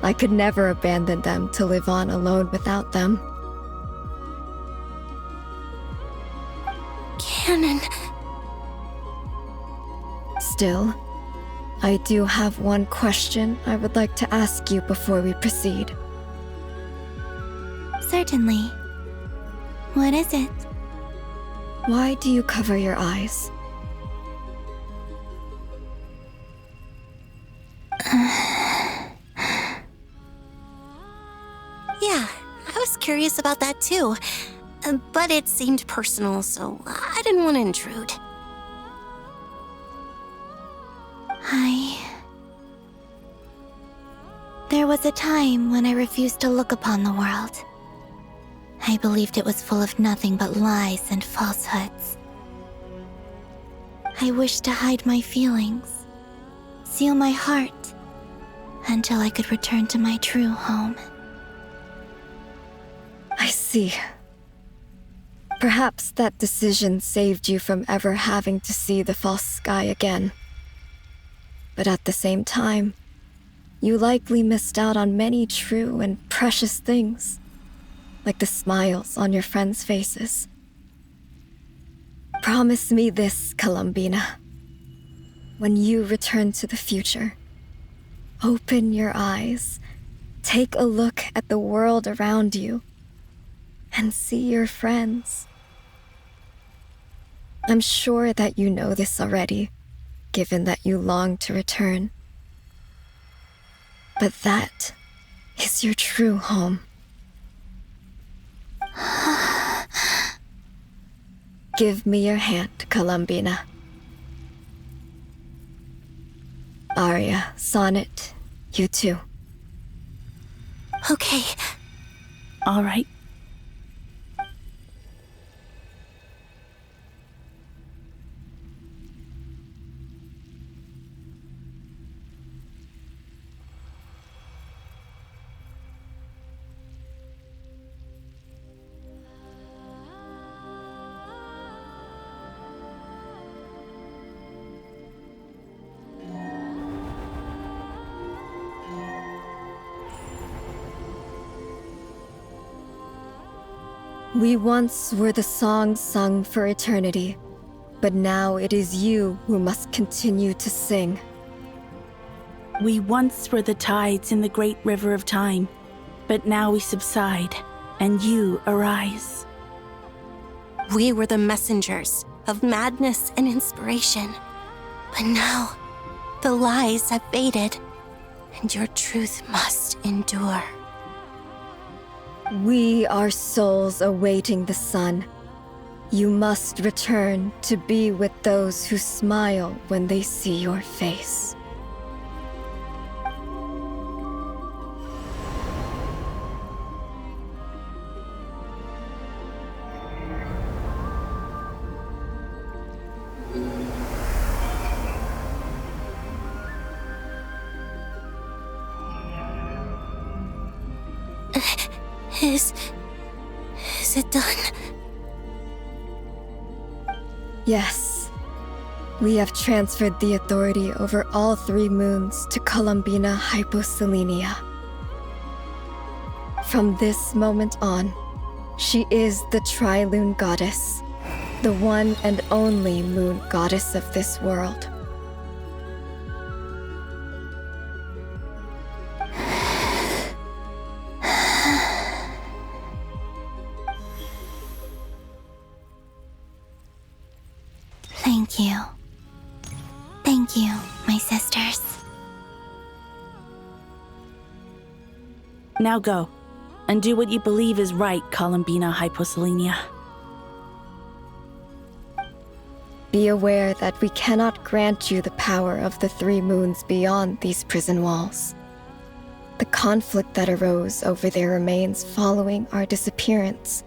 I could never abandon them to live on alone without them. Canon. Still, I do have one question I would like to ask you before we proceed. Certainly. What is it? Why do you cover your eyes? Yeah, I was curious about that too. But it seemed personal, so I didn't want to intrude. There was a time when I refused to look upon the world. I believed it was full of nothing but lies and falsehoods. I wished to hide my feelings, seal my heart, until I could return to my true home. I see. Perhaps that decision saved you from ever having to see the false sky again. But at the same time, you likely missed out on many true and precious things, like the smiles on your friends' faces. Promise me this, Columbina. When you return to the future, open your eyes, take a look at the world around you, and see your friends. I'm sure that you know this already, given that you long to return. But that is your true home. Give me your hand, Columbina. Aria, Sonnet, you too. Okay. All right. We once were the songs sung for eternity, but now it is you who must continue to sing. We once were the tides in the great river of time, but now we subside, and you arise. We were the messengers of madness and inspiration, but now the lies have faded, and your truth must endure. We are souls awaiting the sun. You must return to be with those who smile when they see your face. Is it done? Yes. We have transferred the authority over all 3 moons to Columbina Hyposelenia. From this moment on, She is the Tri-Lune Goddess, the one and only moon goddess of this world. Thank you. Thank you, my sisters. Now go, and do what you believe is right, Columbina Hyposelenia. Be aware that we cannot grant you the power of the three moons beyond these prison walls. The conflict that arose over their remains following our disappearance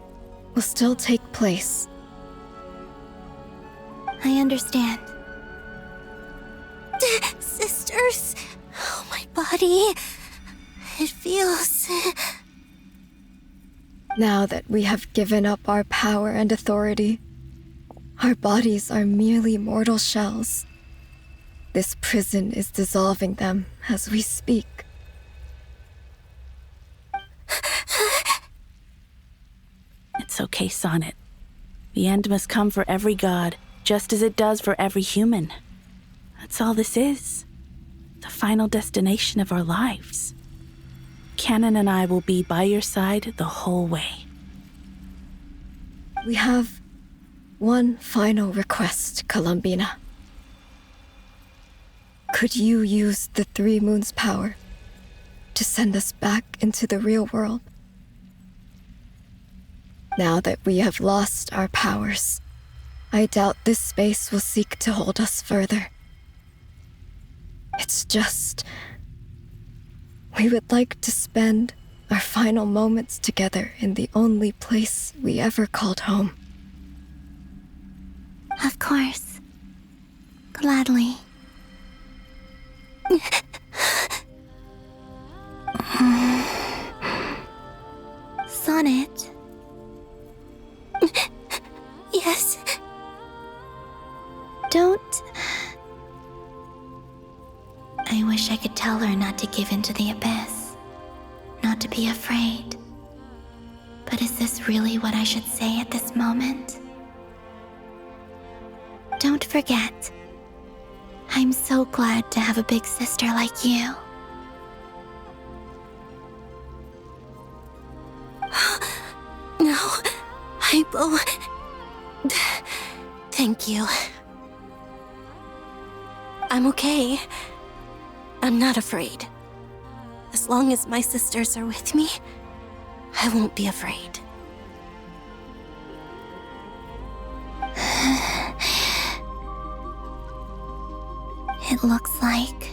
will still take place. I understand. Sisters, oh, my body. It feels... Now that we have given up our power and authority, our bodies are merely mortal shells. This prison is dissolving them as we speak. It's okay, Sonnet. The end must come for every god, just as it does for every human. That's all this is. The final destination of our lives. Canon and I will be by your side the whole way. We have one final request, Columbina. Could you use the Three Moons' power to send us back into the real world? Now that we have lost our powers, I doubt this space will seek to hold us further. It's just... we would like to spend our final moments together in the only place we ever called home. Of course. Gladly. Sonnet? Yes? Don't... I wish I could tell her not to give in to the abyss. Not to be afraid. But is this really what I should say at this moment? Don't forget. I'm so glad to have a big sister like you. No, Hypo. Thank you. I'm okay. I'm not afraid. As long as my sisters are with me, I won't be afraid. It looks like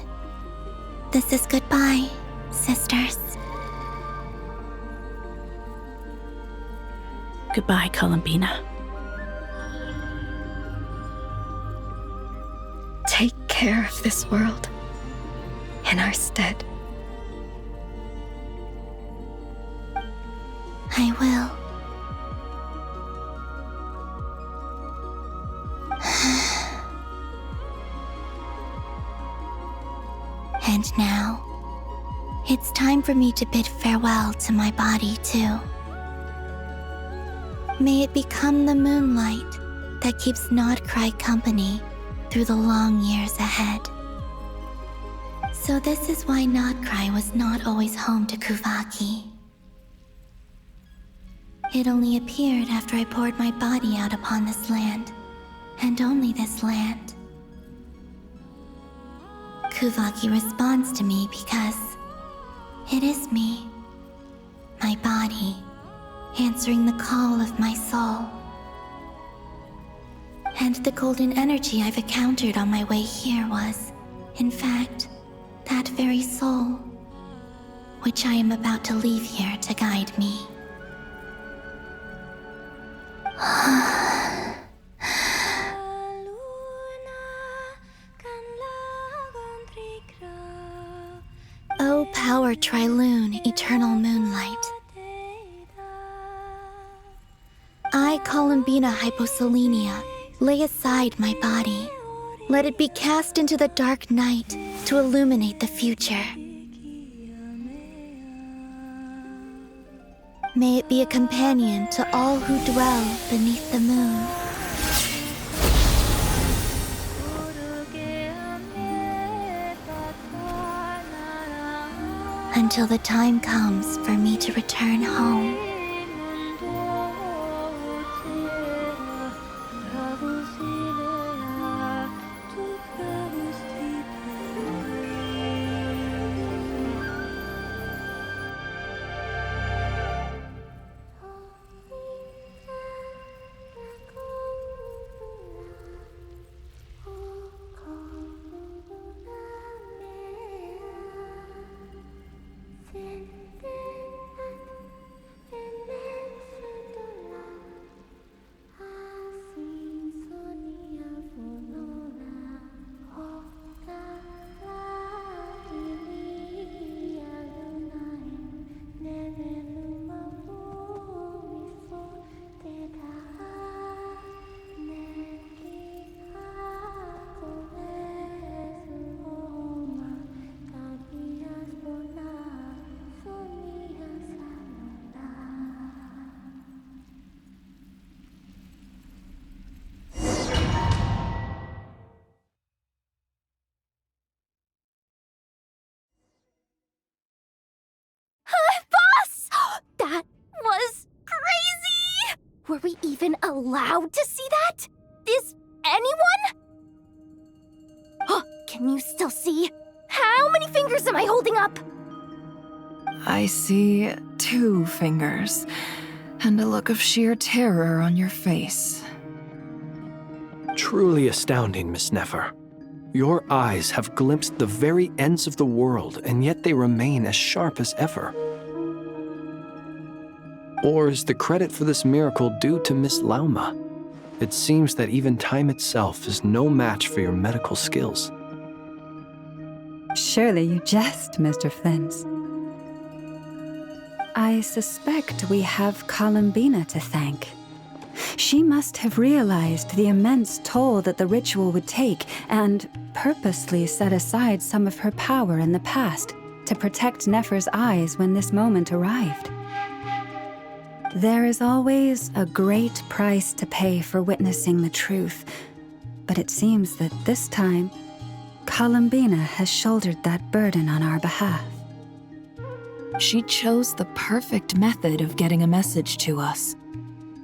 this is goodbye, sisters. Goodbye, Columbina. Take care of this world in our stead. I will. And now, it's time for me to bid farewell to my body, too. May it become the moonlight that keeps Nodcry company through the long years ahead. So this is why Nodcry was not always home to Kuvaki. It only appeared after I poured my body out upon this land, and only this land. Kuvaki responds to me because it is me, my body, answering the call of my soul. And the golden energy I've encountered on my way here was, in fact, that very soul, which I am about to leave here to guide me. O power Tri-Lune, eternal moonlight. I, Columbina Hyposelenia, lay aside my body. Let it be cast into the dark night to illuminate the future. May it be a companion to all who dwell beneath the moon. Until the time comes for me to return home. That was crazy! Were we even allowed to see that? Is anyone? Oh, can you still see? How many fingers am I holding up? I see 2 fingers, and a look of sheer terror on your face. Truly astounding, Miss Nefer. Your eyes have glimpsed the very ends of the world, and yet they remain as sharp as ever. Or is the credit for this miracle due to Miss Lauma? It seems that even time itself is no match for your medical skills. Surely you jest, Mr. Flint. I suspect we have Columbina to thank. She must have realized the immense toll that the ritual would take and purposely set aside some of her power in the past to protect Nefer's eyes when this moment arrived. There is always a great price to pay for witnessing the truth, but it seems that this time, Columbina has shouldered that burden on our behalf. She chose the perfect method of getting a message to us.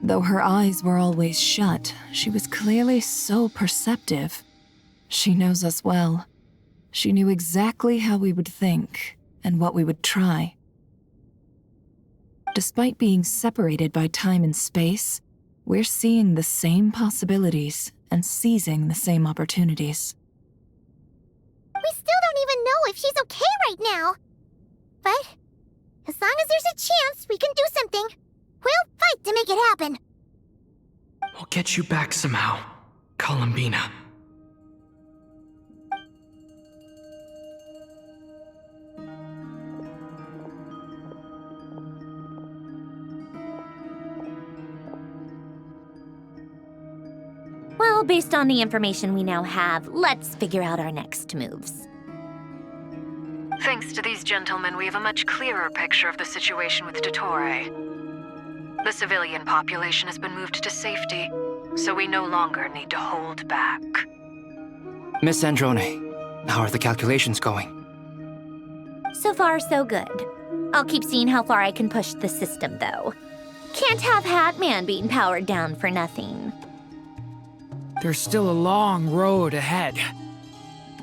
Though her eyes were always shut, she was clearly so perceptive. She knows us well. She knew exactly how we would think and what we would try. Despite being separated by time and space, we're seeing the same possibilities and seizing the same opportunities. We still don't even know if she's okay right now. But as long as there's a chance we can do something, we'll fight to make it happen. We'll get you back somehow, Columbina. Well, based on the information we now have, let's figure out our next moves. Thanks to these gentlemen, we have a much clearer picture of the situation with Dottore. The civilian population has been moved to safety, so we no longer need to hold back. Miss Androne, how are the calculations going? So far, so good. I'll keep seeing how far I can push the system, though. Can't have Hatman being powered down for nothing. There's still a long road ahead.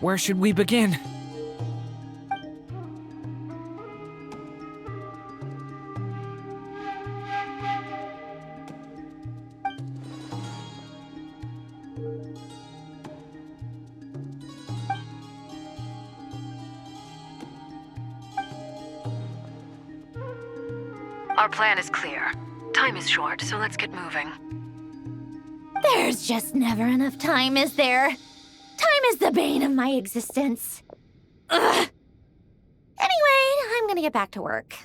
Where should we begin? Our plan is clear. Time is short, so let's get moving. There's just never enough time, is there? Time is the bane of my existence. Ugh. Anyway, I'm gonna get back to work.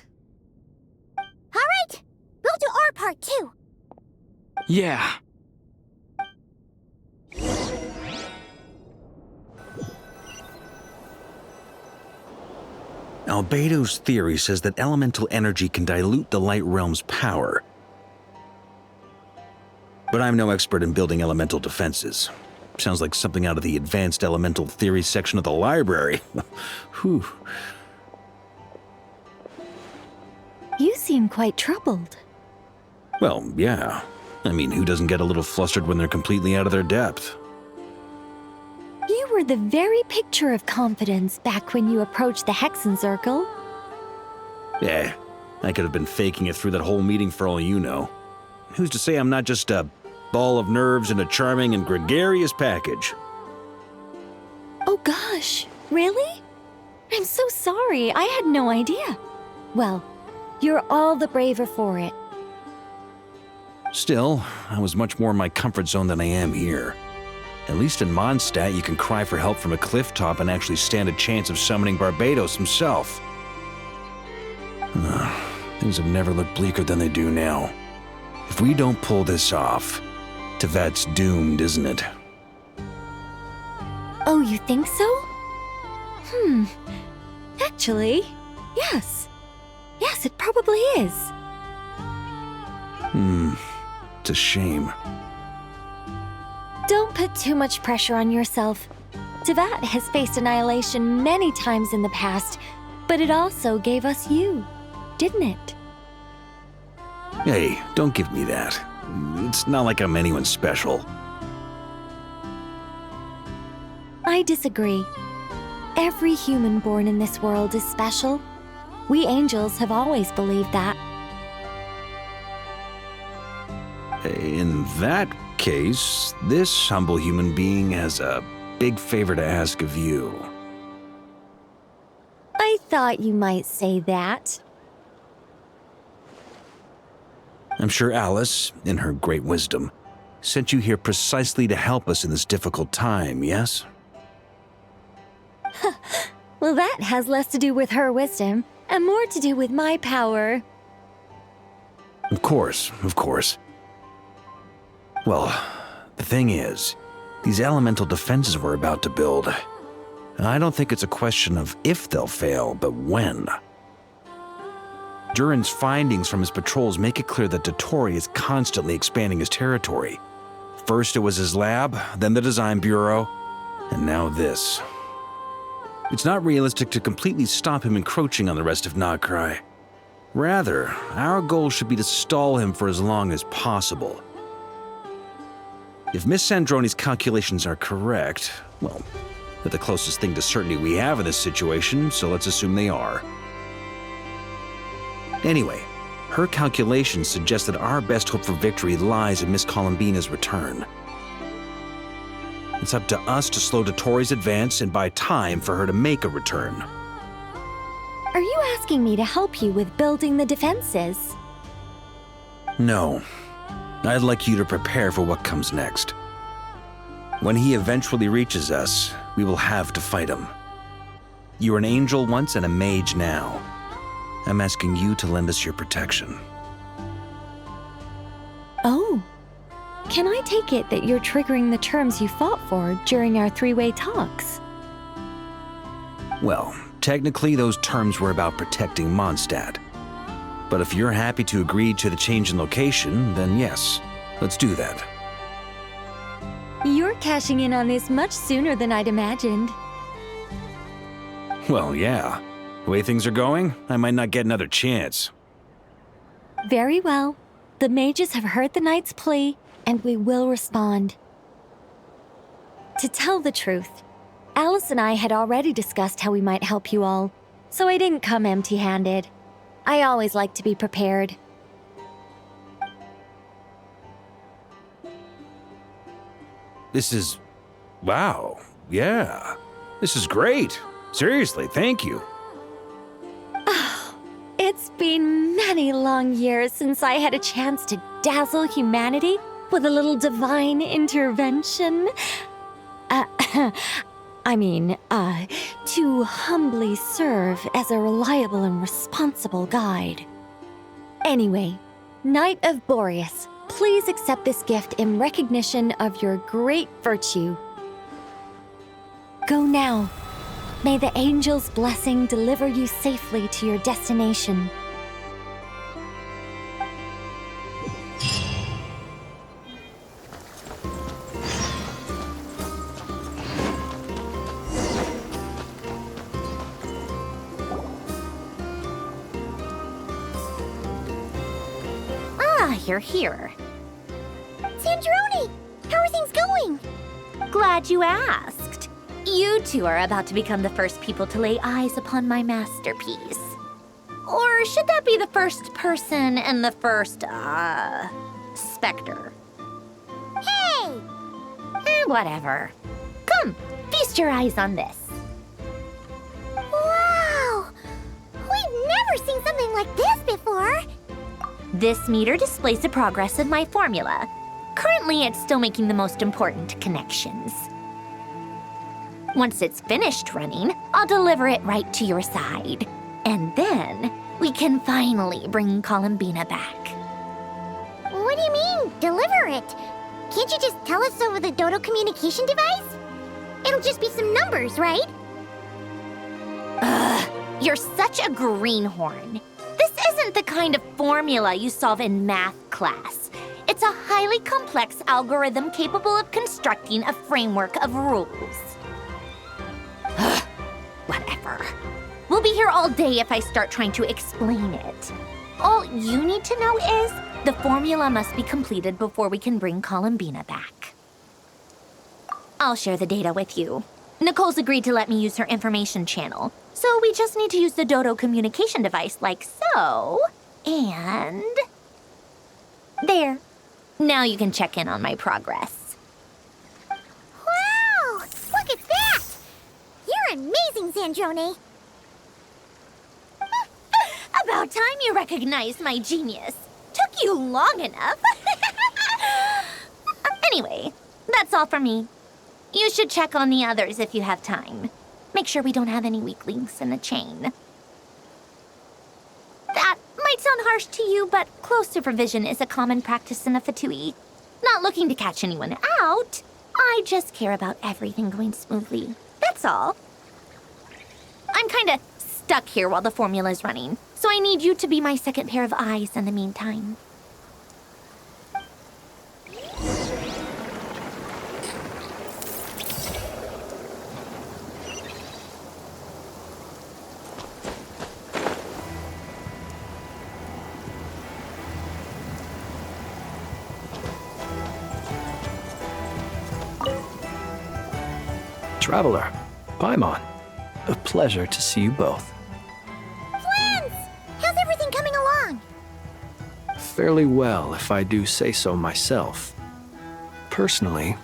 All right, we'll do our part too. Yeah. Albedo's theory says that elemental energy can dilute the light realm's power. But I'm no expert in building elemental defenses. Sounds like something out of the advanced elemental theory section of the library. Whew. You seem quite troubled. Well, yeah. I mean, who doesn't get a little flustered when they're completely out of their depth? You were the very picture of confidence back when you approached the Hexen Circle. Yeah, I could have been faking it through that whole meeting for all you know. Who's to say I'm not just a ball of nerves in a charming and gregarious package? Oh gosh, really? I'm so sorry, I had no idea. Well, you're all the braver for it. Still, I was much more in my comfort zone than I am here. At least in Mondstadt, you can cry for help from a cliff top and actually stand a chance of summoning Barbados himself. Things have never looked bleaker than they do now. If we don't pull this off, Tevat's doomed, isn't it? Oh, you think so? Actually, yes. Yes, it probably is. It's a shame. Don't put too much pressure on yourself. Tevat has faced annihilation many times in the past, but it also gave us you, didn't it? Hey, don't give me that. It's not like I'm anyone special. I disagree. Every human born in this world is special. We angels have always believed that. In that case, this humble human being has a big favor to ask of you. I thought you might say that. I'm sure Alice, in her great wisdom, sent you here precisely to help us in this difficult time, yes? Well, that has less to do with her wisdom and more to do with my power. Of course, of course. Well, the thing is, these elemental defenses we're about to build, I don't think it's a question of if they'll fail, but when. Durin's findings from his patrols make it clear that Dottore is constantly expanding his territory. First it was his lab, then the design bureau, and now this. It's not realistic to completely stop him encroaching on the rest of Nagrai. Rather, our goal should be to stall him for as long as possible. If Miss Sandroni's calculations are correct, well, they're the closest thing to certainty we have in this situation, so let's assume they are. Anyway, her calculations suggest that our best hope for victory lies in Miss Columbina's return. It's up to us to slow Dottore's advance and buy time for her to make a return. Are you asking me to help you with building the defenses? No. I'd like you to prepare for what comes next. When he eventually reaches us, we will have to fight him. You were an angel once and a mage now. I'm asking you to lend us your protection. Oh. Can I take it that you're triggering the terms you fought for during our three-way talks? Well, technically those terms were about protecting Mondstadt. But if you're happy to agree to the change in location, then yes, let's do that. You're cashing in on this much sooner than I'd imagined. Well, yeah. The way things are going, I might not get another chance. Very well. The mages have heard the knight's plea, and we will respond. To tell the truth, Alice and I had already discussed how we might help you all, so I didn't come empty-handed. I always like to be prepared. This is... wow. Yeah. This is great. Seriously, thank you. It's been many long years since I had a chance to dazzle humanity with a little divine intervention. To humbly serve as a reliable and responsible guide. Anyway, Knight of Boreas, please accept this gift in recognition of your great virtue. Go now. May the angel's blessing deliver you safely to your destination. You're here. Sandrone! How are things going? Glad you asked. You two are about to become the first people to lay eyes upon my masterpiece. Or should that be the first person and the first, specter? Hey! Whatever. Come, feast your eyes on this. Wow! We've never seen something like this before! This meter displays the progress of my formula. Currently, it's still making the most important connections. Once it's finished running, I'll deliver it right to your side. And then, we can finally bring Columbina back. What do you mean, deliver it? Can't you just tell us over the Dodo communication device? It'll just be some numbers, right? Ugh, you're such a greenhorn. This isn't the kind of formula you solve in math class. It's a highly complex algorithm capable of constructing a framework of rules. Ugh, whatever. We'll be here all day if I start trying to explain it. All you need to know is the formula must be completed before we can bring Columbina back. I'll share the data with you. Nicole's agreed to let me use her information channel, so we just need to use the Dodo communication device like so, and... there. Now you can check in on my progress. Wow! Look at that! You're amazing, Sandrone! About time you recognized my genius. Took you long enough. Anyway, that's all for me. You should check on the others if you have time. Make sure we don't have any weak links in the chain. That might sound harsh to you, but close supervision is a common practice in a Fatui. Not looking to catch anyone out. I just care about everything going smoothly. That's all. I'm kinda stuck here while the formula's running, so I need you to be my second pair of eyes in the meantime. Traveler, Paimon, a pleasure to see you both. Twins! How's everything coming along? Fairly well, if I do say so myself. Personally,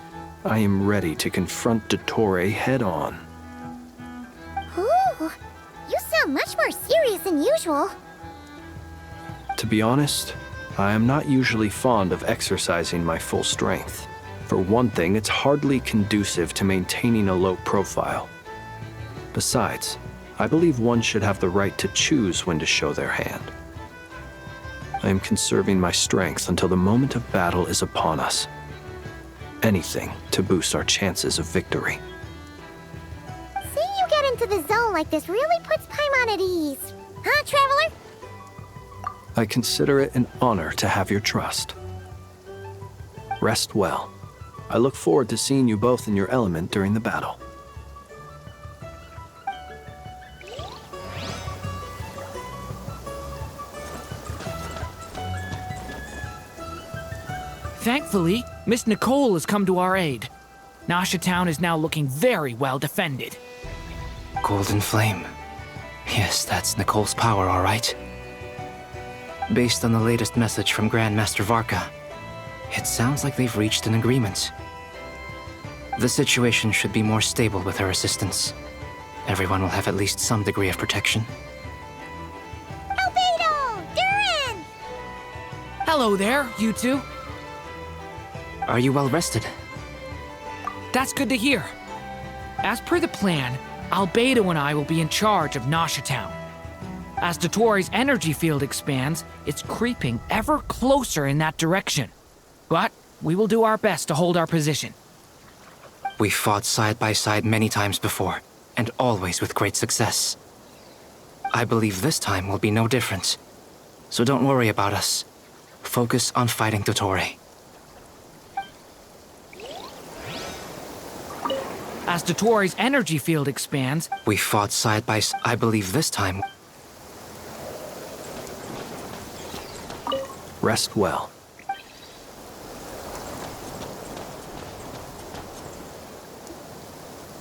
I am ready to confront Dottore head-on. Ooh, you sound much more serious than usual. To be honest, I am not usually fond of exercising my full strength. For one thing, it's hardly conducive to maintaining a low profile. Besides, I believe one should have the right to choose when to show their hand. I am conserving my strength until the moment of battle is upon us. Anything to boost our chances of victory. Seeing you get into the zone like this really puts Paimon at ease. Huh, Traveler? I consider it an honor to have your trust. Rest well. I look forward to seeing you both in your element during the battle. Thankfully, Miss Nicole has come to our aid. Nasha Town is now looking very well defended. Golden Flame. Yes, that's Nicole's power, all right. Based on the latest message from Grandmaster Varka, it sounds like they've reached an agreement. The situation should be more stable with her assistance. Everyone will have at least some degree of protection. Albedo! Durin! Hello there, you two. Are you well rested? That's good to hear. As per the plan, Albedo and I will be in charge of Nasha Town. As Dottore's energy field expands, it's creeping ever closer in that direction. But we will do our best to hold our position. We've fought side by side many times before. and always with great success. I believe this time will be no different. So don't worry about us. Focus on fighting Dottore. As Dottore's energy field expands, we fought side by side. I believe this time. Rest well.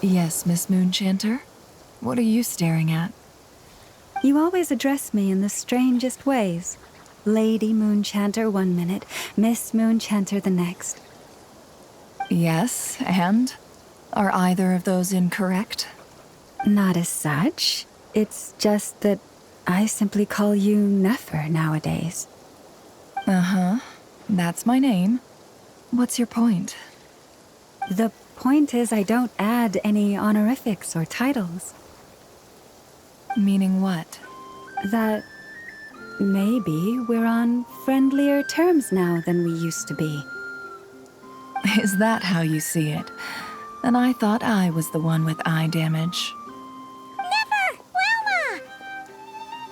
Yes, Miss Moonchanter? What are you staring at? You always address me in the strangest ways. Lady Moonchanter 1 minute, Miss Moonchanter the next. Yes, and? Are either of those incorrect? Not as such. It's just that I simply call you Nefer nowadays. Uh-huh. That's my name. What's your point? The point is I don't add any honorifics or titles. Meaning what? That maybe we're on friendlier terms now than we used to be. Is that how you see it? And I thought I was the one with eye damage. Never! Wilma!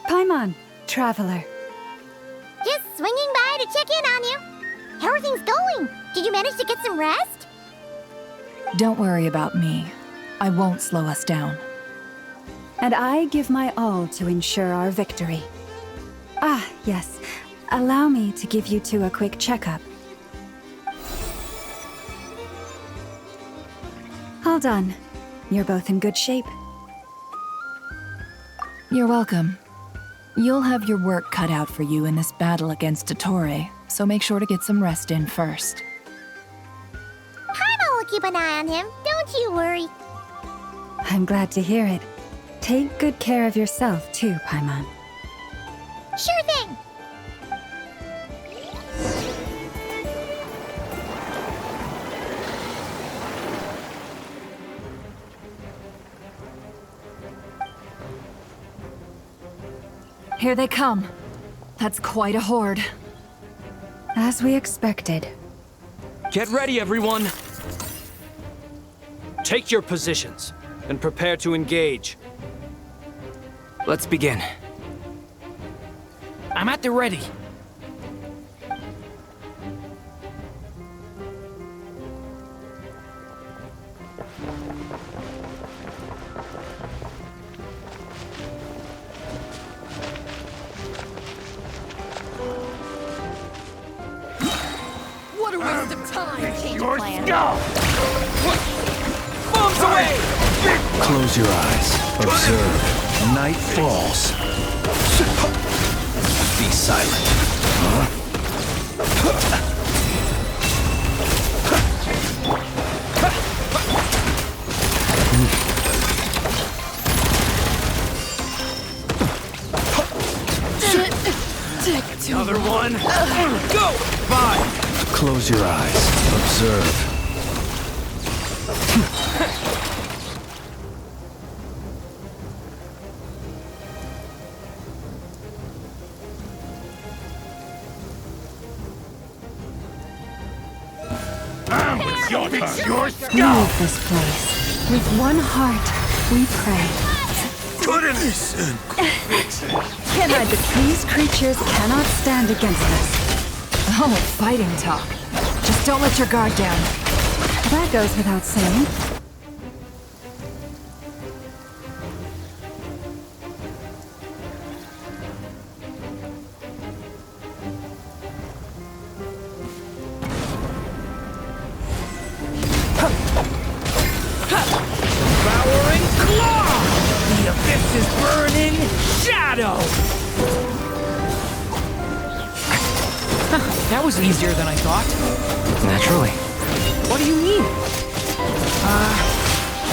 Paimon, traveler. Just swinging by to check in on you. How are things going? Did you manage to get some rest? Don't worry about me. I won't slow us down. And I give my all to ensure our victory. Ah, yes. Allow me to give you two a quick checkup. All done. You're both in good shape. You're welcome. You'll have your work cut out for you in this battle against Dottore, so make sure to get some rest in first. Paimon will keep an eye on him, don't you worry. I'm glad to hear it. Take good care of yourself, too, Paimon. Sure thing! Here they come. That's quite a horde. As we expected. Get ready, everyone! Take your positions and prepare to engage. Let's begin. I'm at the ready. What a waste of time! Change your skull! Bombs away! Close your eyes. Observe. Night falls. Be silent. Another one. Go! 5. Close your eyes. Observe. Leave this place. With one heart, we pray. These creatures cannot stand against us. Oh, fighting talk. Just don't let your guard down. That goes without saying. Devouring claw! The abyss's burning shadow! That was easier than I thought. Naturally. What do you mean?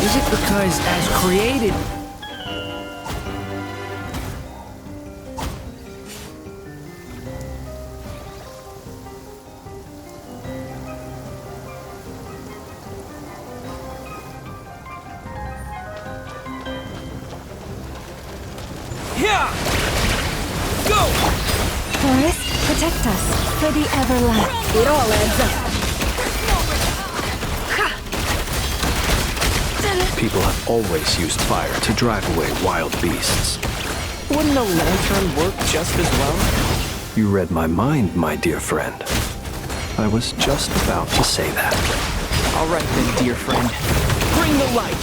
Is it because as created... Go! Forest, protect us for the everlasting. It all adds up. People have always used fire to drive away wild beasts. Wouldn't a lantern work just as well? You read my mind, my dear friend. I was just about to say that. All right then, dear friend. Bring the light!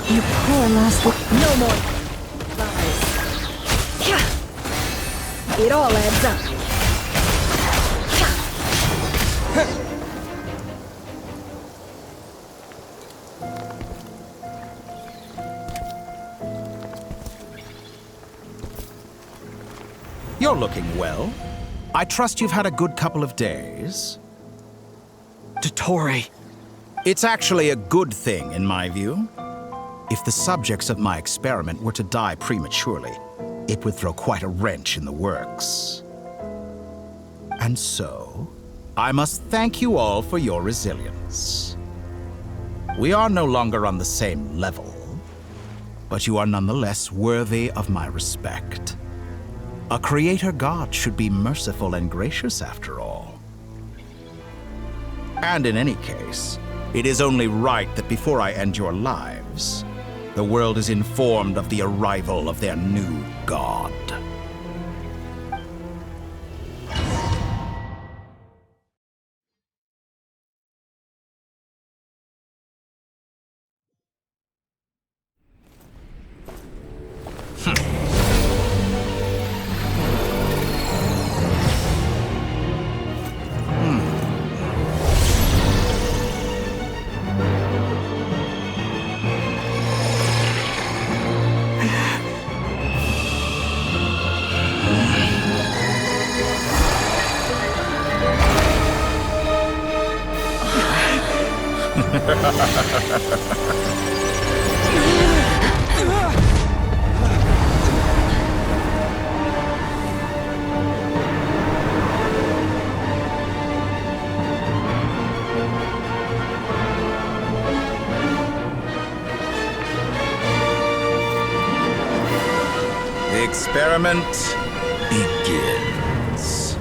You poor last... No more lies. It all adds up. You're looking well. I trust you've had a good couple of days. Dottore. It's actually a good thing, in my view. If the subjects of my experiment were to die prematurely, it would throw quite a wrench in the works. And so, I must thank you all for your resilience. We are no longer on the same level, but you are nonetheless worthy of my respect. A creator god should be merciful and gracious after all. And in any case, it is only right that before I end your lives, the world is informed of the arrival of their new god. The experiment begins.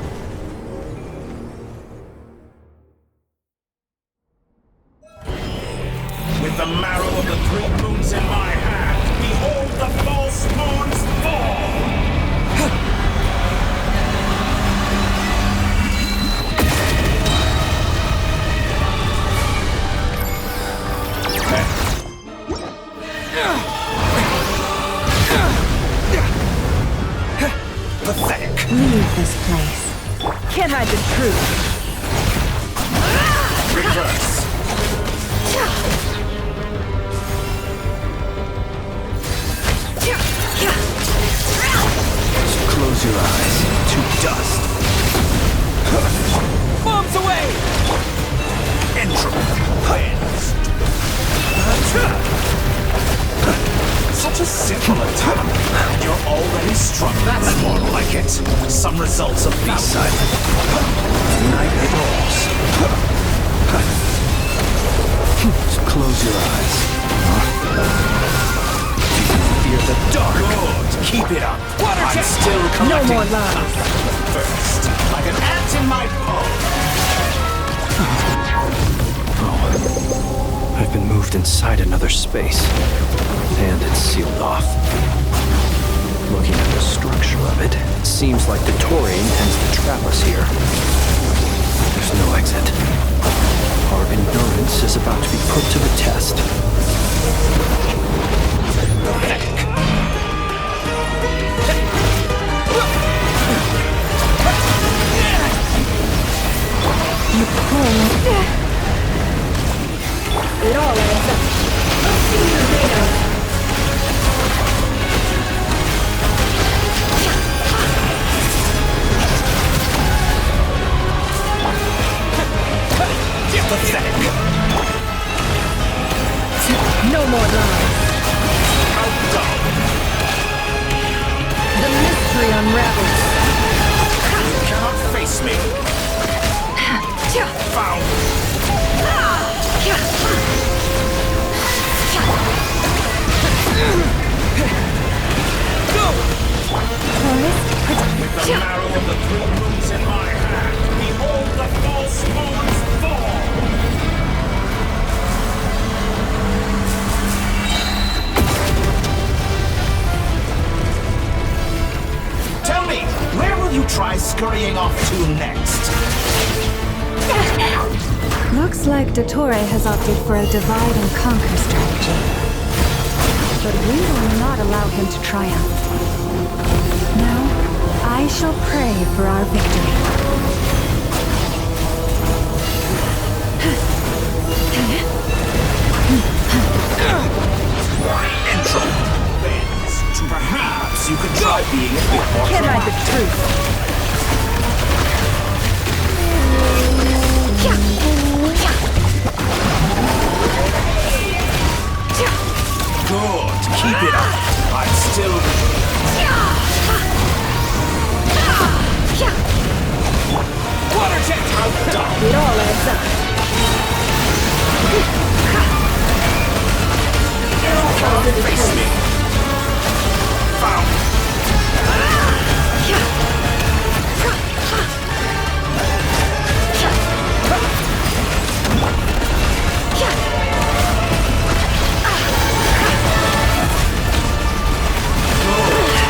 With the marrow of the 3 moons in my hand, behold the false moons fall! Pathetic. Leave this place. Can't hide the truth. Reverse. Close your eyes to dust. Bombs away! Entropy cleansed. Such a simple attack, and you're already struck. That's more like it. Some results of B-side. Night rolls. Just close your eyes. Fear the dark. Good. Keep it up. I'm still collecting. No more lies. First, like an ant in my paw. I've been moved inside another space, and it's sealed off. Looking at the structure of it, it seems like Dottore intends to trap us here. There's no exit. Our endurance is about to be put to the test. You poor... It all adds up. Let's see what you're made of. Pathetic. No more lies. How dull. The mystery unravels. You cannot face me. Found. Go! With the marrow of the 3 moons in my hand. false moons fall! Tell me, where will you try scurrying off to next? Looks like Dottore has opted for a divide and conquer strategy. But we will not allow him to triumph. Now, I shall pray for our victory. Intro. Perhaps you could try being a bit more Can I the truth? Good. Keep it up. I'm still... Water jet! Outdone. It all adds up. Face me. Found.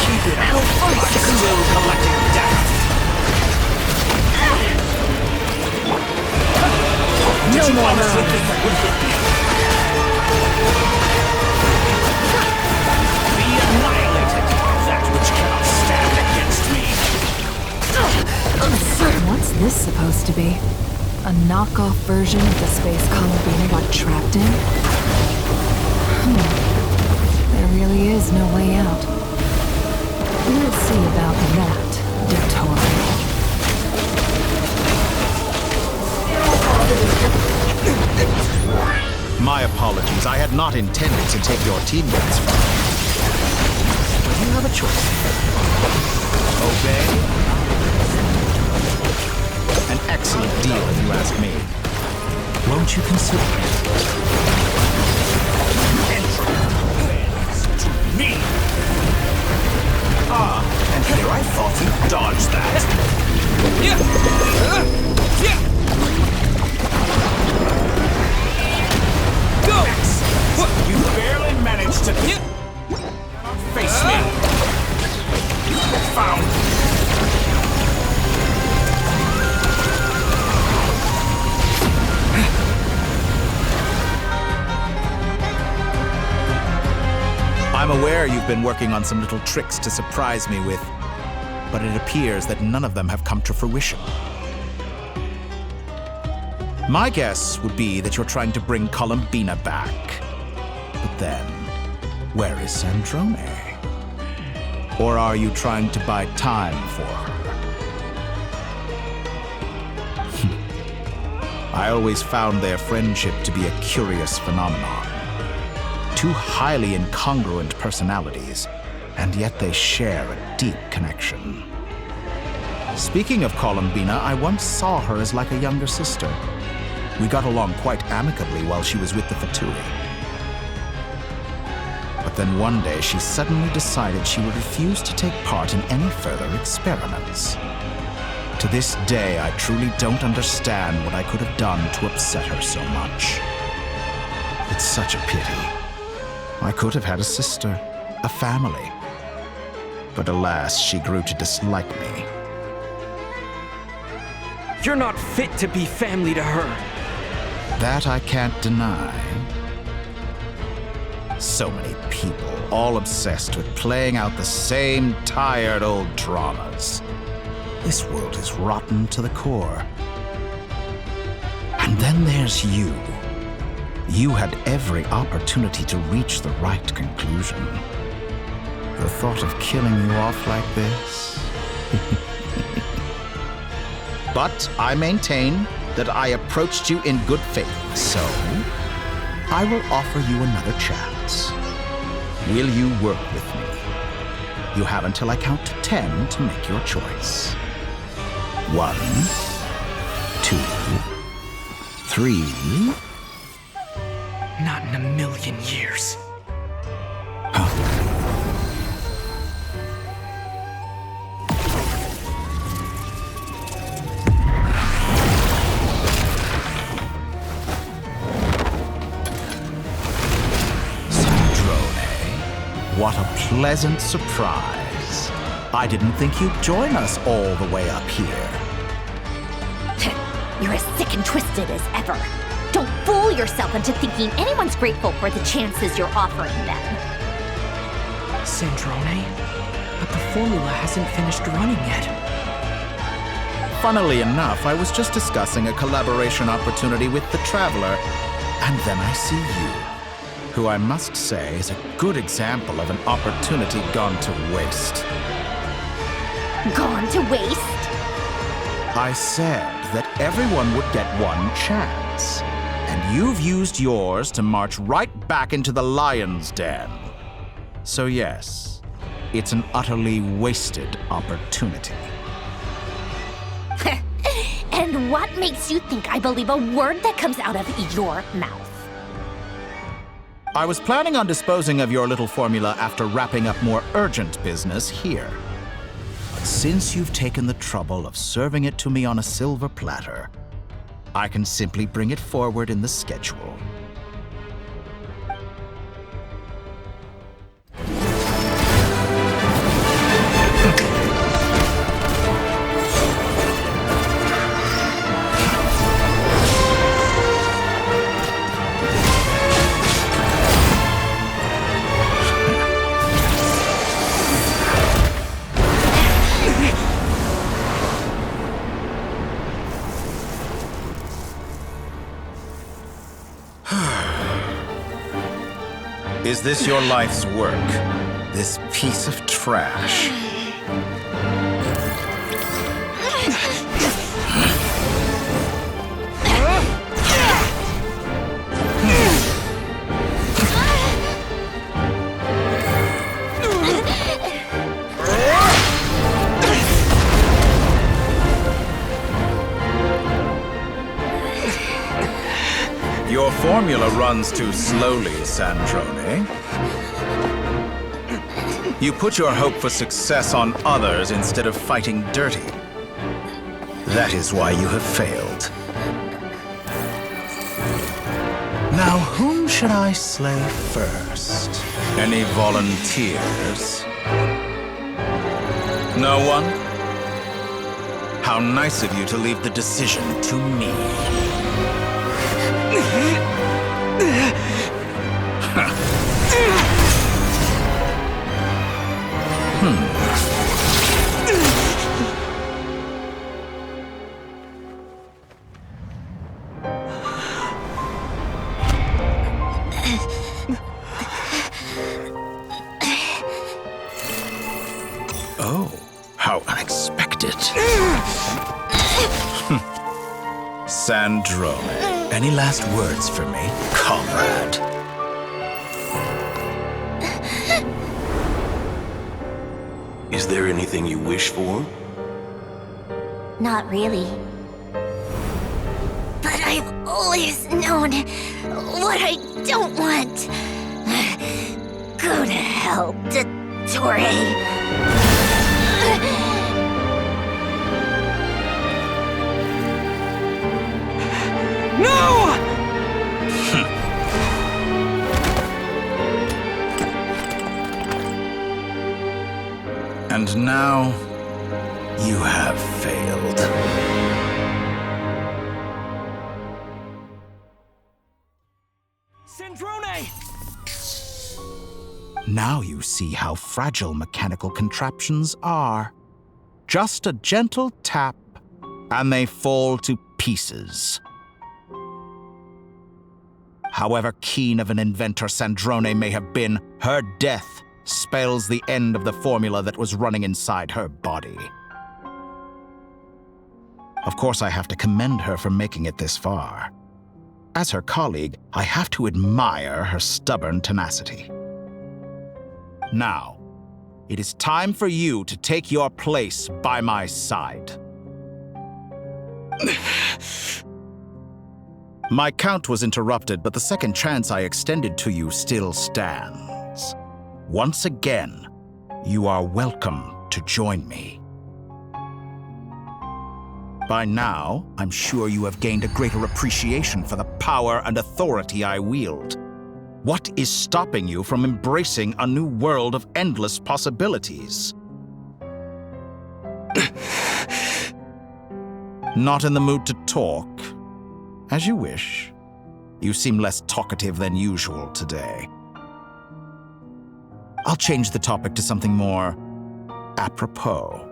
Keep it up. I'm still collecting data. No more honestly think that would hit me? Be annihilated, that which cannot stand against me. What's this supposed to be? A knockoff version of the space Columbina got trapped in? There really is no way out. We'll see about that, Dottore. My apologies. I had not intended to take your teammates from you. But you have a choice. Obey? An excellent deal, if you ask me. Won't you consider it? To me! Ah, and here I thought you dodged that. Go! You barely managed to face me. Found. I'm aware you've been working on some little tricks to surprise me with, but it appears that none of them have come to fruition. My guess would be that you're trying to bring Columbina back. But then, where is Sandrone? Or are you trying to buy time for her? I always found their friendship to be a curious phenomenon. Two highly incongruent personalities, and yet they share a deep connection. Speaking of Columbina, I once saw her as like a younger sister. We got along quite amicably while she was with the Fatui. But then one day she suddenly decided she would refuse to take part in any further experiments. To this day, I truly don't understand what I could have done to upset her so much. It's such a pity. I could have had a sister, a family. But alas, she grew to dislike me. You're not fit to be family to her. That I can't deny. So many people, all obsessed with playing out the same tired old dramas. This world is rotten to the core. And then there's you. You had every opportunity to reach the right conclusion. The thought of killing you off like this? But I maintain that I approached you in good faith, so I will offer you another chance. Will you work with me? You have until I count to 10 to make your choice. 1, 2, 3... Not in a million years. What a pleasant surprise. I didn't think you'd join us all the way up here. You're as sick and twisted as ever. Don't fool yourself into thinking anyone's grateful for the chances you're offering them. Sandrone? But the formula hasn't finished running yet. Funnily enough, I was just discussing a collaboration opportunity with the Traveler, and then I see you, who I must say is a good example of an opportunity gone to waste. Gone to waste? I said that everyone would get one chance, and you've used yours to march right back into the lion's den. So yes, it's an utterly wasted opportunity. And what makes you think I believe a word that comes out of your mouth? I was planning on disposing of your little formula after wrapping up more urgent business here. But since you've taken the trouble of serving it to me on a silver platter, I can simply bring it forward in the schedule. Is this your life's work? This piece of trash? Your formula runs too slowly, Sandrone. You put your hope for success on others instead of fighting dirty. That is why you have failed. Now, whom should I slay first? Any volunteers? No one? How nice of you to leave the decision to me. Oh, how unexpected. Sandrone, any last words for me, comrade? Is there anything you wish for? Not really. But I've always known what I don't want. Go to hell, Dottore. No! And now, you have failed. Sandrone! Now you see how fragile mechanical contraptions are. Just a gentle tap, and they fall to pieces. However keen of an inventor Sandrone may have been, her death spells the end of the formula that was running inside her body. Of course, I have to commend her for making it this far. As her colleague, I have to admire her stubborn tenacity. Now, it is time for you to take your place by my side. My count was interrupted, but the second chance I extended to you still stands. Once again, you are welcome to join me. By now, I'm sure you have gained a greater appreciation for the power and authority I wield. What is stopping you from embracing a new world of endless possibilities? Not in the mood to talk? As you wish. You seem less talkative than usual today. I'll change the topic to something more apropos.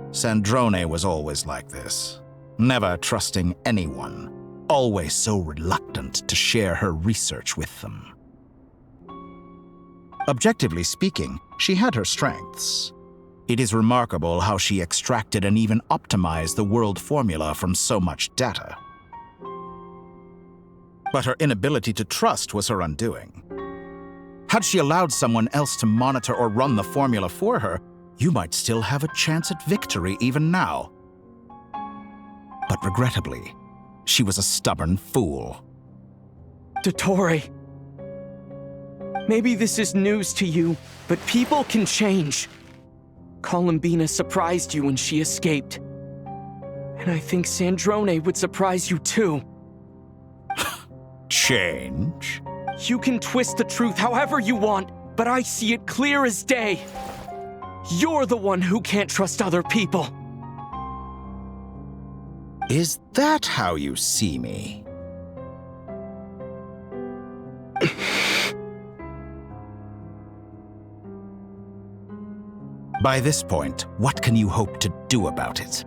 Sandrone was always like this, never trusting anyone, always so reluctant to share her research with them. Objectively speaking, she had her strengths. It is remarkable how she extracted and even optimized the world formula from so much data. But her inability to trust was her undoing. Had she allowed someone else to monitor or run the formula for her, you might still have a chance at victory even now. But regrettably, she was a stubborn fool. Dottore. Maybe this is news to you, but people can change. Columbina surprised you when she escaped. And I think Sandrone would surprise you too. Change? You can twist the truth however you want, but I see it clear as day. You're the one who can't trust other people. Is that how you see me? By this point, what can you hope to do about it?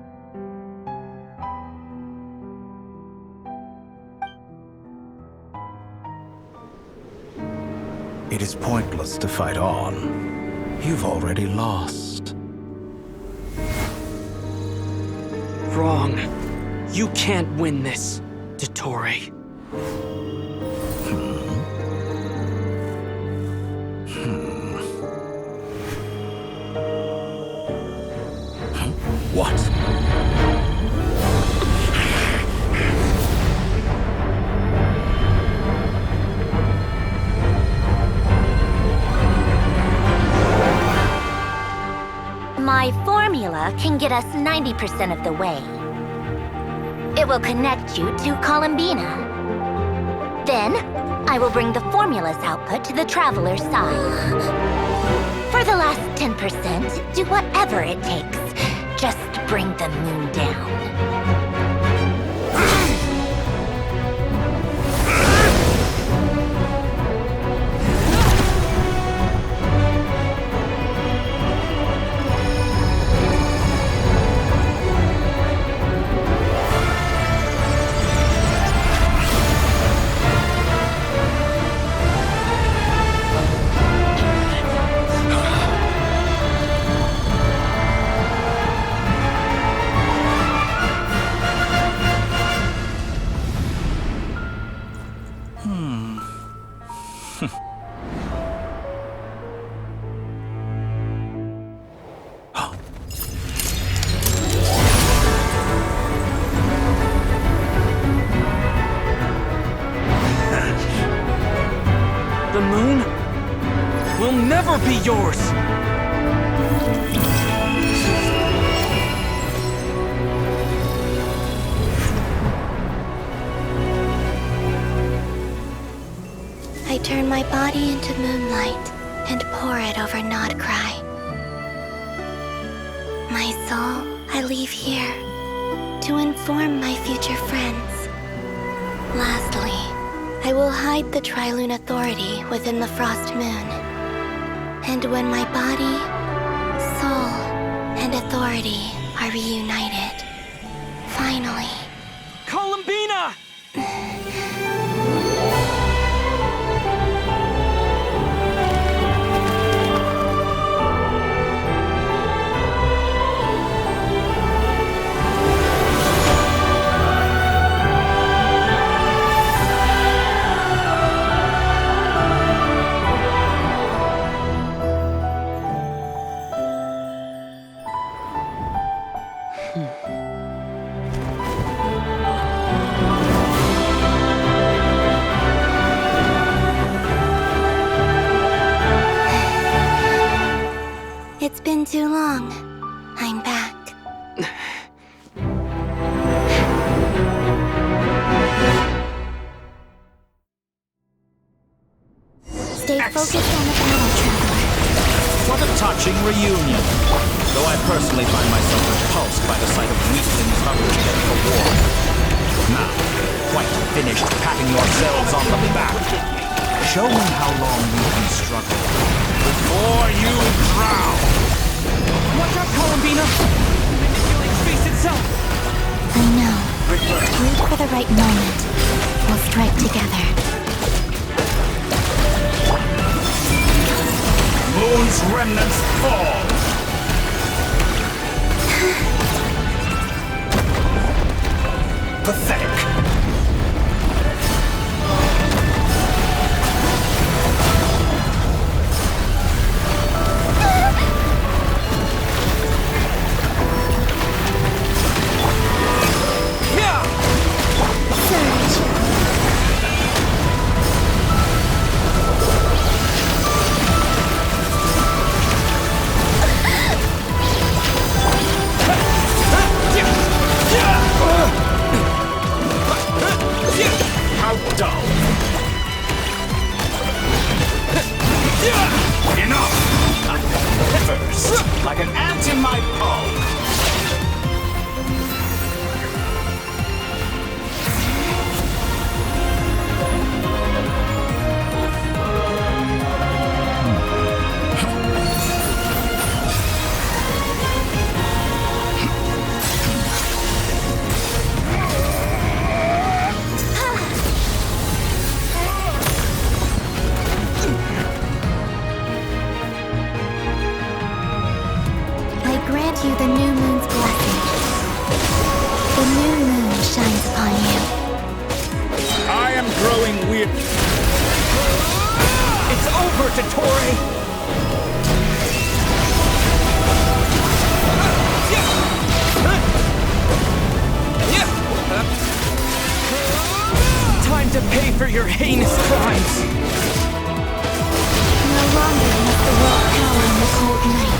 It is pointless to fight on. You've already lost. Wrong. You can't win this, Dottore. What? My formula can get us 90% of the way. It will connect you to Columbina. Then, I will bring the formula's output to the Traveler's side. For the last 10%, do whatever it takes. Just bring the moon down. The moon will never be yours! I turn my body into moonlight and pour it over Nodcry. My soul I leave here to inform my future friends. Lastly, I will hide the Trilune Authority within the Frost Moon. And when my body, soul, and authority are reunited, finally... Columbina! It's been too long. I'm back. next? Focus on the battle, traveler. What a touching reunion. Though I personally find myself repulsed by the sight of weaklings hungry for war. Now, quite finished patting yourselves on the back. Show me how long you can struggle before you drown. Watch out, Columbina! The manipulating space itself! I know. Wait for the right moment. We'll strike together. Moon's remnants fall. Pathetic. How dull. Enough! First, like an ant in my palm. Grant you the new moon's blessing. The new moon shines upon you. I am growing weird. It's over, Dottore! Time to pay for your heinous crimes! No longer must the world cower in the cold night.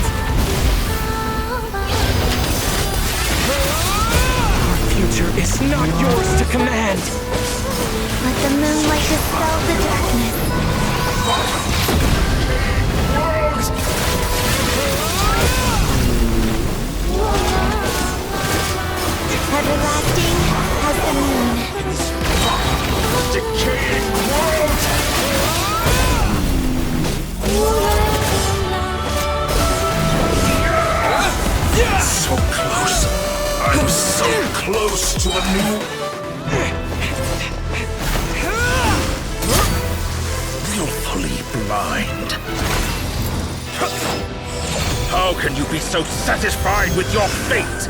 Future is not yours to command. Let the moonlight dispel the darkness. Everlasting as the moon. Decaying world! So close. I'm so close to the new... Willfully blind. How can you be so satisfied with your fate?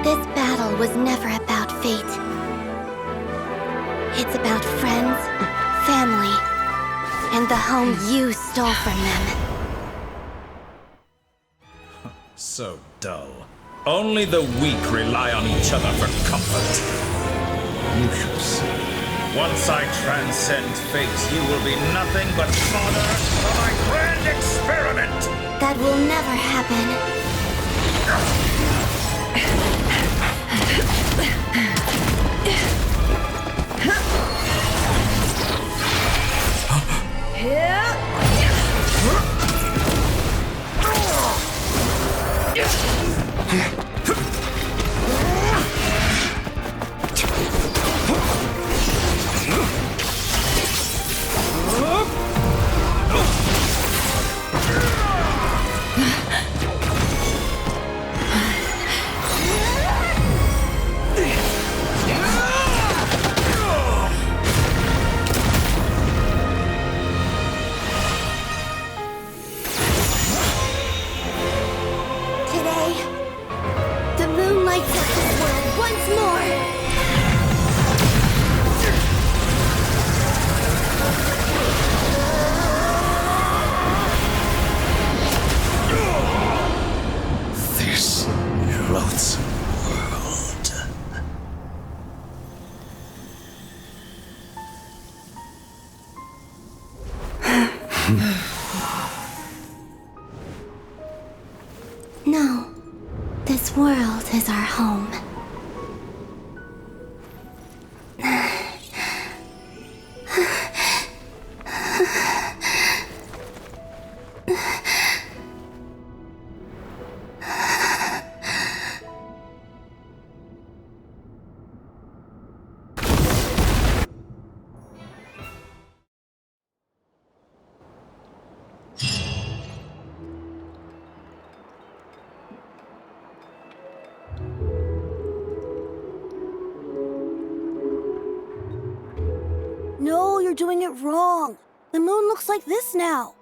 This battle was never about fate. It's about friends, family, and the home you stole from them. So dull. Only the weak rely on each other for comfort. You shall see. Once I transcend fate, you will be nothing but fodder for my grand experiment! That will never happen. No. This world is our home. No, you're doing it wrong. The moon looks like this now.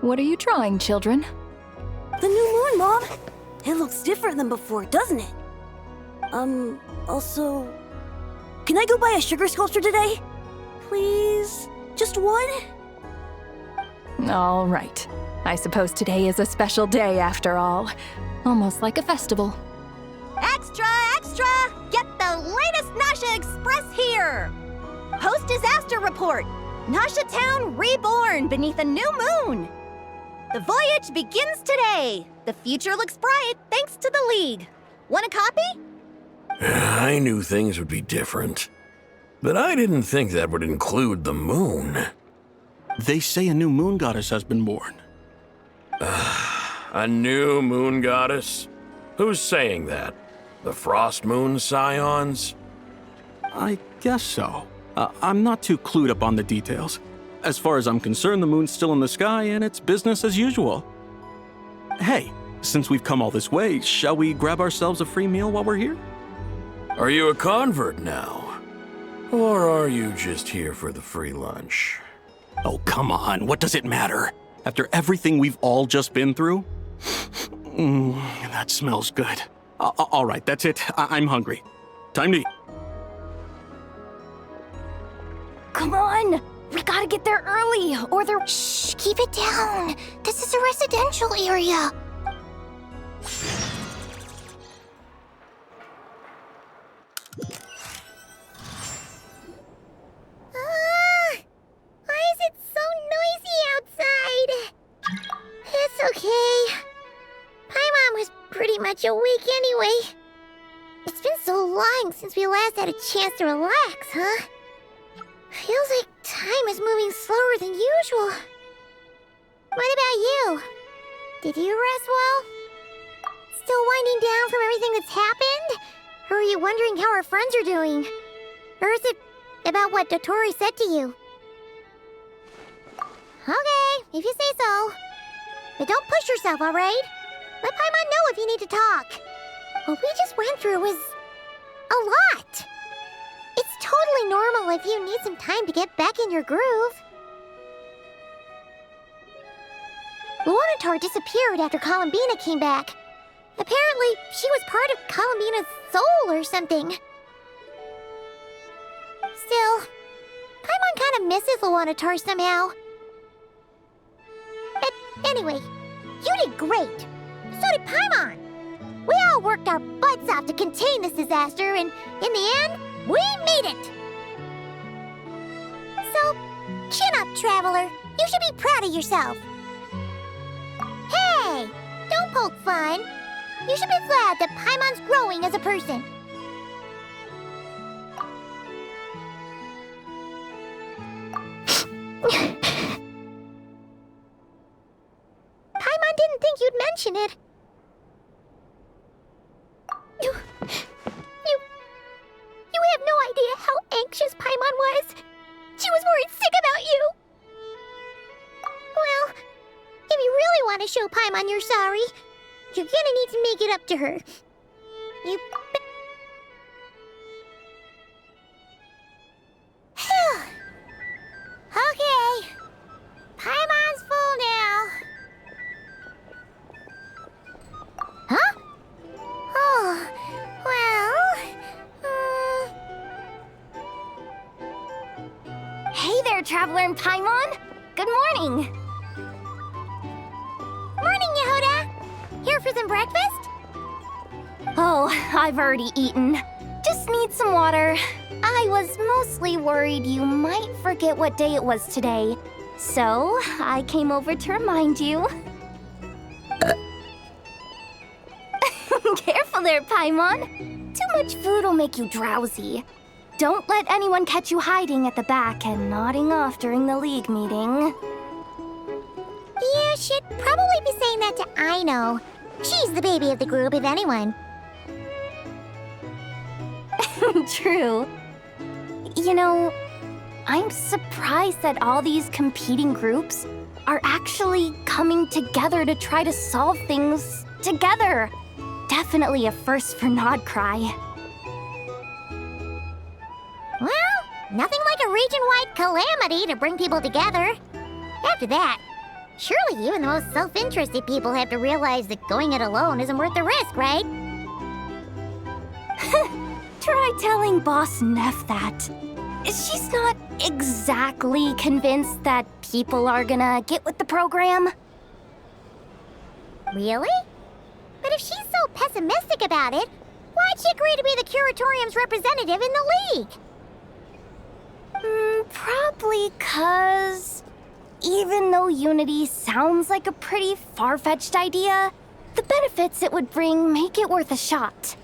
What are you drawing, children? The new moon, Mom. It looks different than before, doesn't it? Also... Can I go buy a sugar sculpture today? Please? Just one? All right. I suppose today is a special day after all. Almost like a festival. Extra, extra! Get the latest Nasha Express here! Post-disaster report! Nasha Town reborn beneath a new moon! The voyage begins today! The future looks bright thanks to the League. Want a copy? I knew things would be different. But I didn't think that would include the moon. They say a new moon goddess has been born. A new moon goddess? Who's saying that? The Frost Moon Scions? I guess so. I'm not too clued up on the details. As far as I'm concerned, the moon's still in the sky and it's business as usual. Hey, since we've come all this way, shall we grab ourselves a free meal while we're here? Are you a convert now? Or are you just here for the free lunch? Oh, come on. What does it matter? After everything we've all just been through? That smells good. All right, that's it. I'm hungry. Time to eat. Come on! We gotta get there early, or they're... Shh, keep it down. This is a residential area. Why is it so noisy outside? It's okay. Paimon was pretty much awake anyway. It's been so long since we last had a chance to relax, huh? Feels like time is moving slower than usual. What about you? Did you rest well? Still winding down from everything that's happened? Or are you wondering how our friends are doing? Or is it about what Dotori said to you? Okay, if you say so. But don't push yourself, alright? Let Paimon know if you need to talk. What we just went through was... a lot. It's totally normal if you need some time to get back in your groove. Luanatar disappeared after Columbina came back. Apparently, she was part of Columbina's soul or something. Still, Paimon kind of misses Luanatar somehow. But anyway, you did great. So did Paimon. We all worked our butts off to contain this disaster, and in the end, we made it! So, chin up, Traveler. You should be proud of yourself. Hey! Don't poke fun. You should be glad that Paimon's growing as a person. Paimon didn't think you'd mention it. You have no idea how anxious Paimon was. She was worried sick about you. Well, if you really want to show Paimon you're sorry, you're gonna need to make it up to her. You... Okay. Paimon's full now. Huh? Oh, well... Hey there, Traveler and Paimon. Good morning. Morning, Yehuda. Here for some breakfast? Oh, I've already eaten. Just need some water. I was most honestly worried you might forget what day it was today. So, I came over to remind you. Careful there, Paimon. Too much food will make you drowsy. Don't let anyone catch you hiding at the back and nodding off during the league meeting. You should probably be saying that to Aino. She's the baby of the group, if anyone. True. You know, I'm surprised that all these competing groups are actually coming together to try to solve things together. Definitely a first for Nodcry. Well, nothing like a region-wide calamity to bring people together. After that, surely even the most self-interested people have to realize that going it alone isn't worth the risk, right? Try telling Boss Neff that. She's not exactly convinced that people are gonna get with the program. Really? But if she's so pessimistic about it, why'd she agree to be the Curatorium's representative in the league? Probably 'cause even though unity sounds like a pretty far-fetched idea, the benefits it would bring make it worth a shot.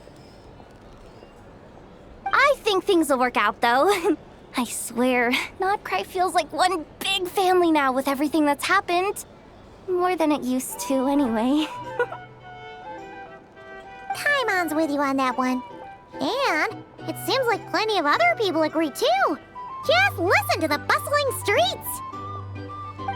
I think things will work out, though. I swear, Nodcry feels like one big family now with everything that's happened. More than it used to, anyway. Paimon's with you on that one. And it seems like plenty of other people agree, too. Just listen to the bustling streets!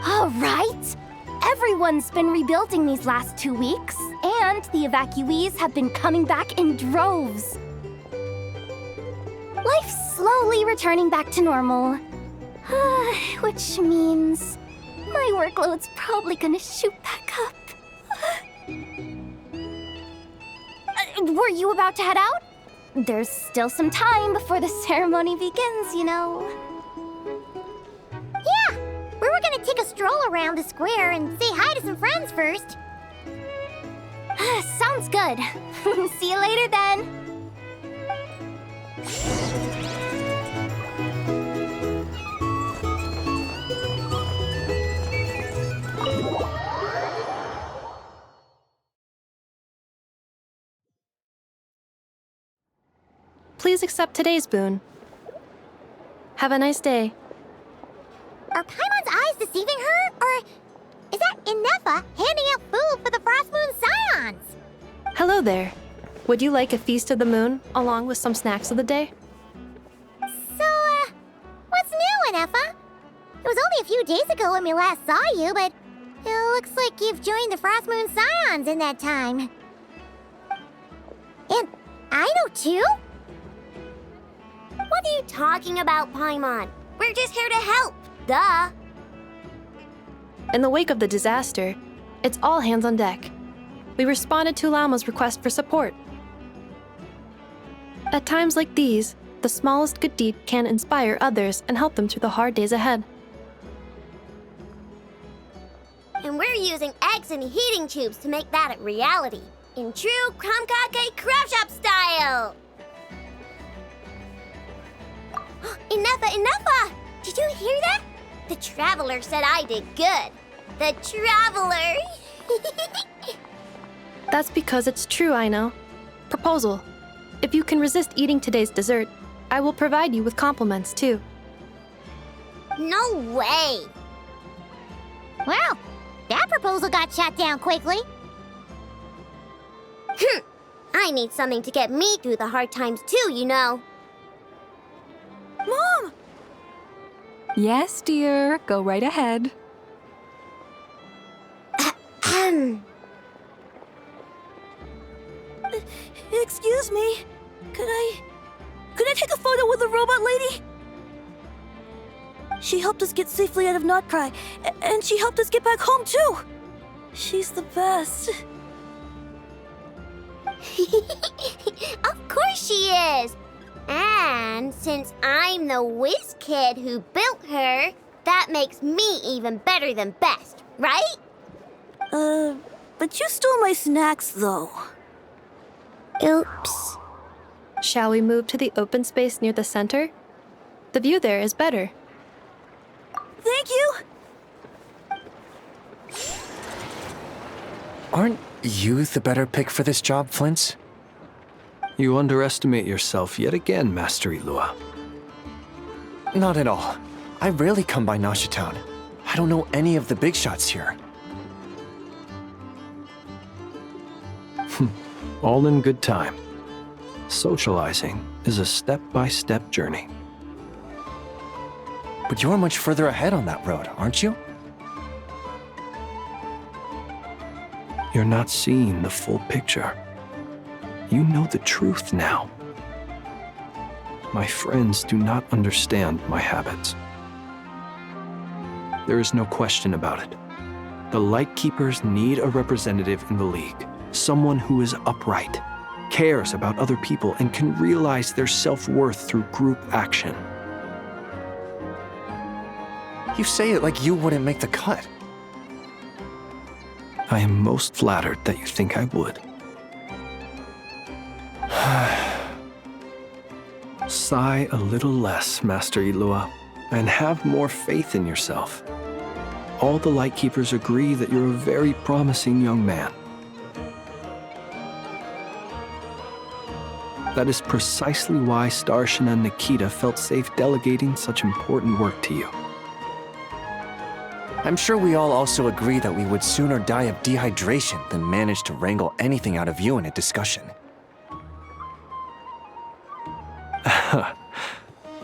All right. Everyone's been rebuilding these last 2 weeks, and the evacuees have been coming back in droves. Life's slowly returning back to normal. Which means my workload's probably gonna shoot back up. Were you about to head out? There's still some time before the ceremony begins, you know. Yeah, we were gonna take a stroll around the square and say hi to some friends first. Sounds good. See you later then. Please accept today's boon. Have a nice day. Are Paimon's eyes deceiving her? Or is that Inefa handing out food for the Frost Moon Scions? Hello there. Would you like a feast of the moon along with some snacks of the day? So, what's new, Inefa? It was only a few days ago when we last saw you, but it looks like you've joined the Frost Moon Scions in that time. And Aino too? What are you talking about, Paimon? We're just here to help, duh. In the wake of the disaster, it's all hands on deck. We responded to Lama's request for support. At times like these, the smallest good deed can inspire others and help them through the hard days ahead. And we're using eggs and heating tubes to make that a reality, in true Krumkake Crab Shop style! Inefa! Did you hear that? The Traveler said I did good. The Traveler! That's because it's true, I know. Proposal. If you can resist eating today's dessert, I will provide you with compliments, too. No way! Well, that proposal got shot down quickly. I need something to get me through the hard times too, you know. Mom! Yes, dear. Go right ahead. Excuse me. Could I take a photo with the robot lady? She helped us get safely out of Nodcry, and she helped us get back home too. She's the best. Of course she is! And since I'm the whiz kid who built her, that makes me even better than best, right? But you stole my snacks, though. Oops. Shall we move to the open space near the center? The view there is better. Thank you! Aren't you the better pick for this job, Flint? You underestimate yourself yet again, Master Ilua. Not at all. I rarely come by Nasha Town. I don't know any of the big shots here. All in good time. Socializing is a step-by-step journey. But you're much further ahead on that road, aren't you? You're not seeing the full picture. You know the truth now. My friends do not understand my habits. There is no question about it. The Lightkeepers need a representative in the League. Someone who is upright, cares about other people, and can realize their self-worth through group action. You say it like you wouldn't make the cut. I am most flattered that you think I would. Sigh a little less, Master Ilua, and have more faith in yourself. All the Lightkeepers agree that you're a very promising young man. That is precisely why Starshina and Nikita felt safe delegating such important work to you. I'm sure we all also agree that we would sooner die of dehydration than manage to wrangle anything out of you in a discussion.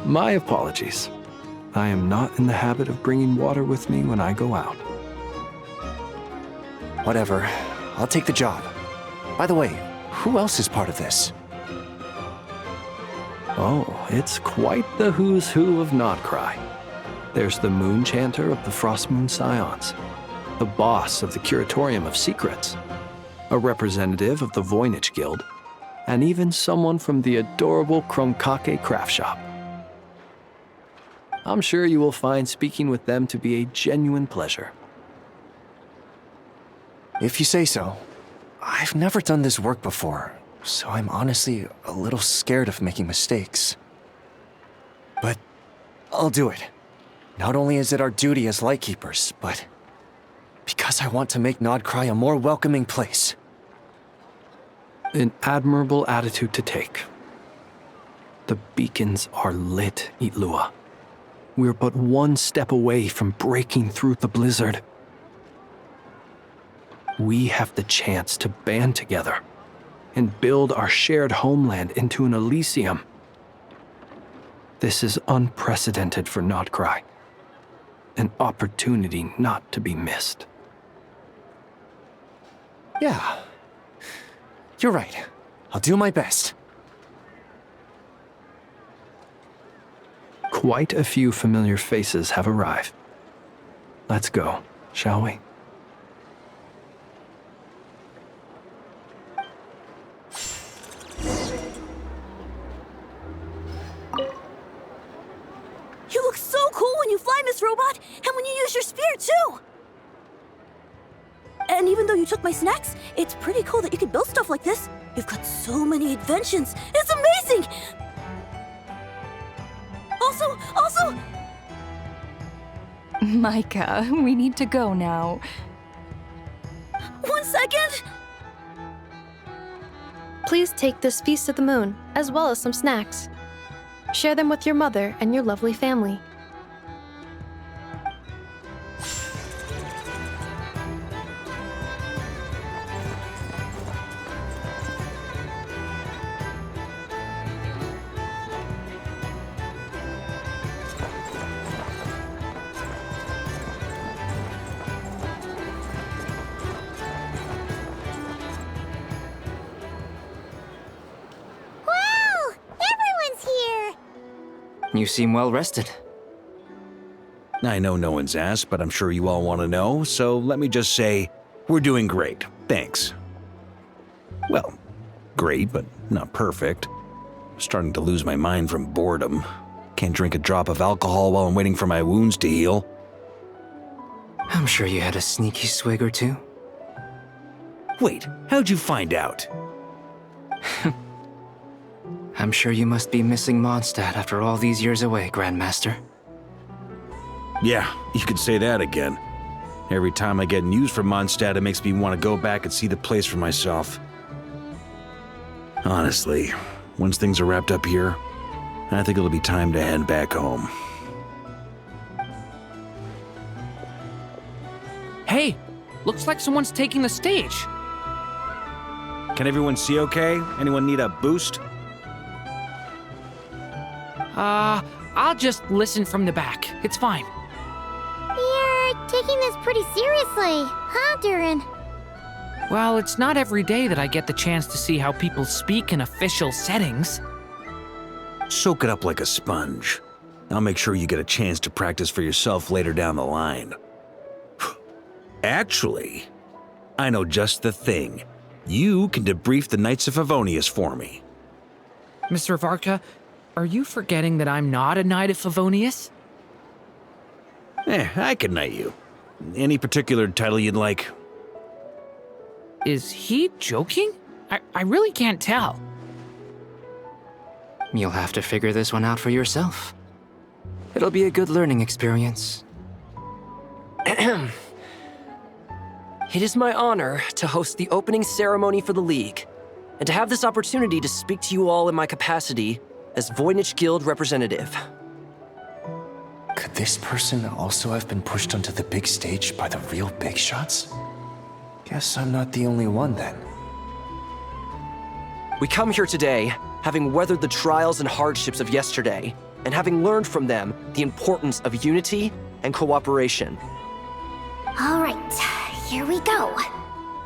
My apologies. I am not in the habit of bringing water with me when I go out. Whatever. I'll take the job. By the way, who else is part of this? Oh, it's quite the who's who of Nodcry. There's the Moon Chanter of the Frostmoon Scions, the boss of the Curatorium of Secrets, a representative of the Voynich Guild, and even someone from the adorable Kromkake craft shop. I'm sure you will find speaking with them to be a genuine pleasure. If you say so. I've never done this work before, so I'm honestly a little scared of making mistakes. But I'll do it. Not only is it our duty as Lightkeepers, but because I want to make Nodcry a more welcoming place. An admirable attitude to take. The beacons are lit, Ilua. We're but one step away from breaking through the blizzard. We have the chance to band together and build our shared homeland into an Elysium. This is unprecedented for Nodcry. An opportunity not to be missed. Yeah. You're right. I'll do my best. Quite a few familiar faces have arrived. Let's go, shall we? You look so cool when you fly, Miss Robot, and when you use your spear, too! And even though you took my snacks, it's pretty cool that you could build stuff like this. You've got so many inventions. It's amazing! Also... Micah, we need to go now. 1 second! Please take this Feast of the Moon, as well as some snacks. Share them with your mother and your lovely family. You seem well rested. I know no one's asked, but I'm sure you all want to know, so let me just say, we're doing great. Thanks. Well, great, but not perfect. I'm starting to lose my mind from boredom. Can't drink a drop of alcohol while I'm waiting for my wounds to heal. I'm sure you had a sneaky swig or two. Wait, how'd you find out? I'm sure you must be missing Mondstadt after all these years away, Grandmaster. Yeah, you could say that again. Every time I get news from Mondstadt, it makes me want to go back and see the place for myself. Honestly, once things are wrapped up here, I think it'll be time to head back home. Hey, looks like someone's taking the stage. Can everyone see okay? Anyone need a boost? I'll just listen from the back. It's fine. You're taking this pretty seriously, huh, Durin? Well, it's not every day that I get the chance to see how people speak in official settings. Soak it up like a sponge. I'll make sure you get a chance to practice for yourself later down the line. Actually, I know just the thing. You can debrief the Knights of Favonius for me. Mr. Varka, are you forgetting that I'm not a Knight of Favonius? I can knight you. Any particular title you'd like? Is he joking? I really can't tell. You'll have to figure this one out for yourself. It'll be a good learning experience. It is my honor to host the opening ceremony for the League, and to have this opportunity to speak to you all in my capacity as Voynich Guild representative. Could this person also have been pushed onto the big stage by the real big shots? Guess I'm not the only one then. We come here today, having weathered the trials and hardships of yesterday, and having learned from them the importance of unity and cooperation. All right, here we go.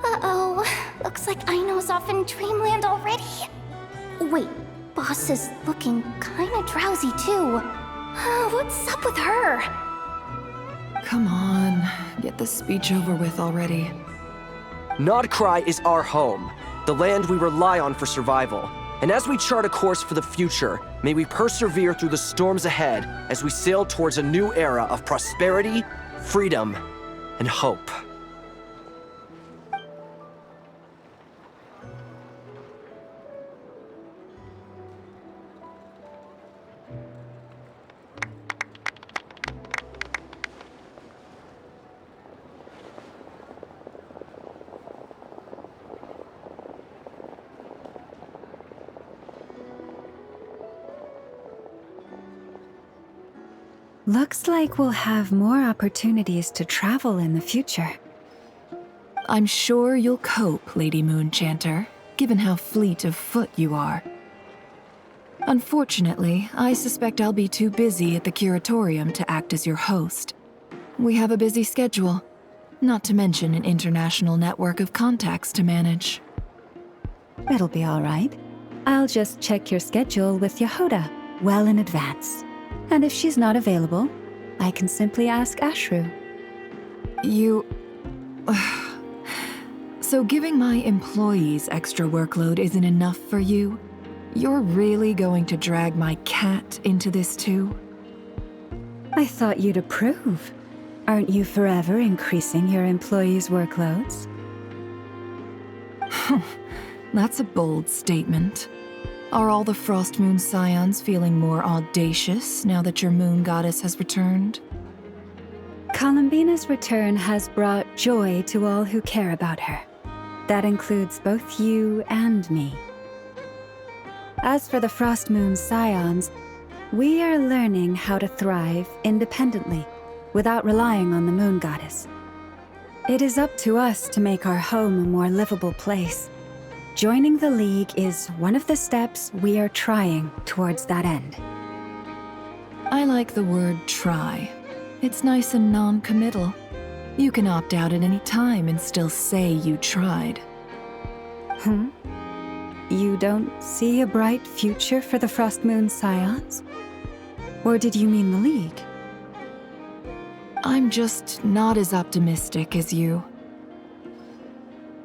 Uh-oh, looks like Aino's off in Dreamland already. Wait, Boss is looking kinda drowsy too. What's up with her? Come on, get the speech over with already. Nodcry is our home, the land we rely on for survival. And as we chart a course for the future, may we persevere through the storms ahead as we sail towards a new era of prosperity, freedom, and hope. Looks like we'll have more opportunities to travel in the future. I'm sure you'll cope, Lady Moonchanter, given how fleet of foot you are. Unfortunately, I suspect I'll be too busy at the curatorium to act as your host. We have a busy schedule, not to mention an international network of contacts to manage. It'll be all right. I'll just check your schedule with Yehoda well in advance. And if she's not available, I can simply ask Ashru. So giving my employees extra workload isn't enough for you? You're really going to drag my cat into this too? I thought you'd approve. Aren't you forever increasing your employees' workloads? That's a bold statement. Are all the Frost Moon Scions feeling more audacious now that your moon goddess has returned? Columbina's return has brought joy to all who care about her. That includes both you and me. As for the Frost Moon Scions, we are learning how to thrive independently, without relying on the moon goddess. It is up to us to make our home a more livable place. Joining the League is one of the steps we are trying towards that end. I like the word try. It's nice and non-committal. You can opt out at any time and still say you tried. You don't see a bright future for the Frost Moon Scions? Or did you mean the League? I'm just not as optimistic as you.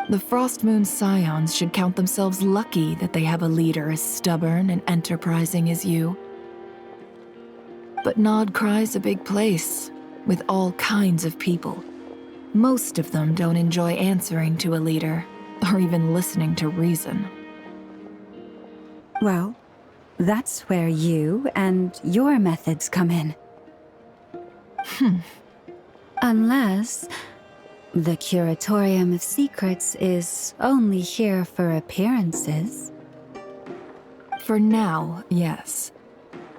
The Frost Moon Scions should count themselves lucky that they have a leader as stubborn and enterprising as you. But Nodcry's a big place, with all kinds of people. Most of them don't enjoy answering to a leader, or even listening to reason. Well, That's where you and your methods come in. Unless the Curatorium of Secrets is only here for appearances. For now, yes.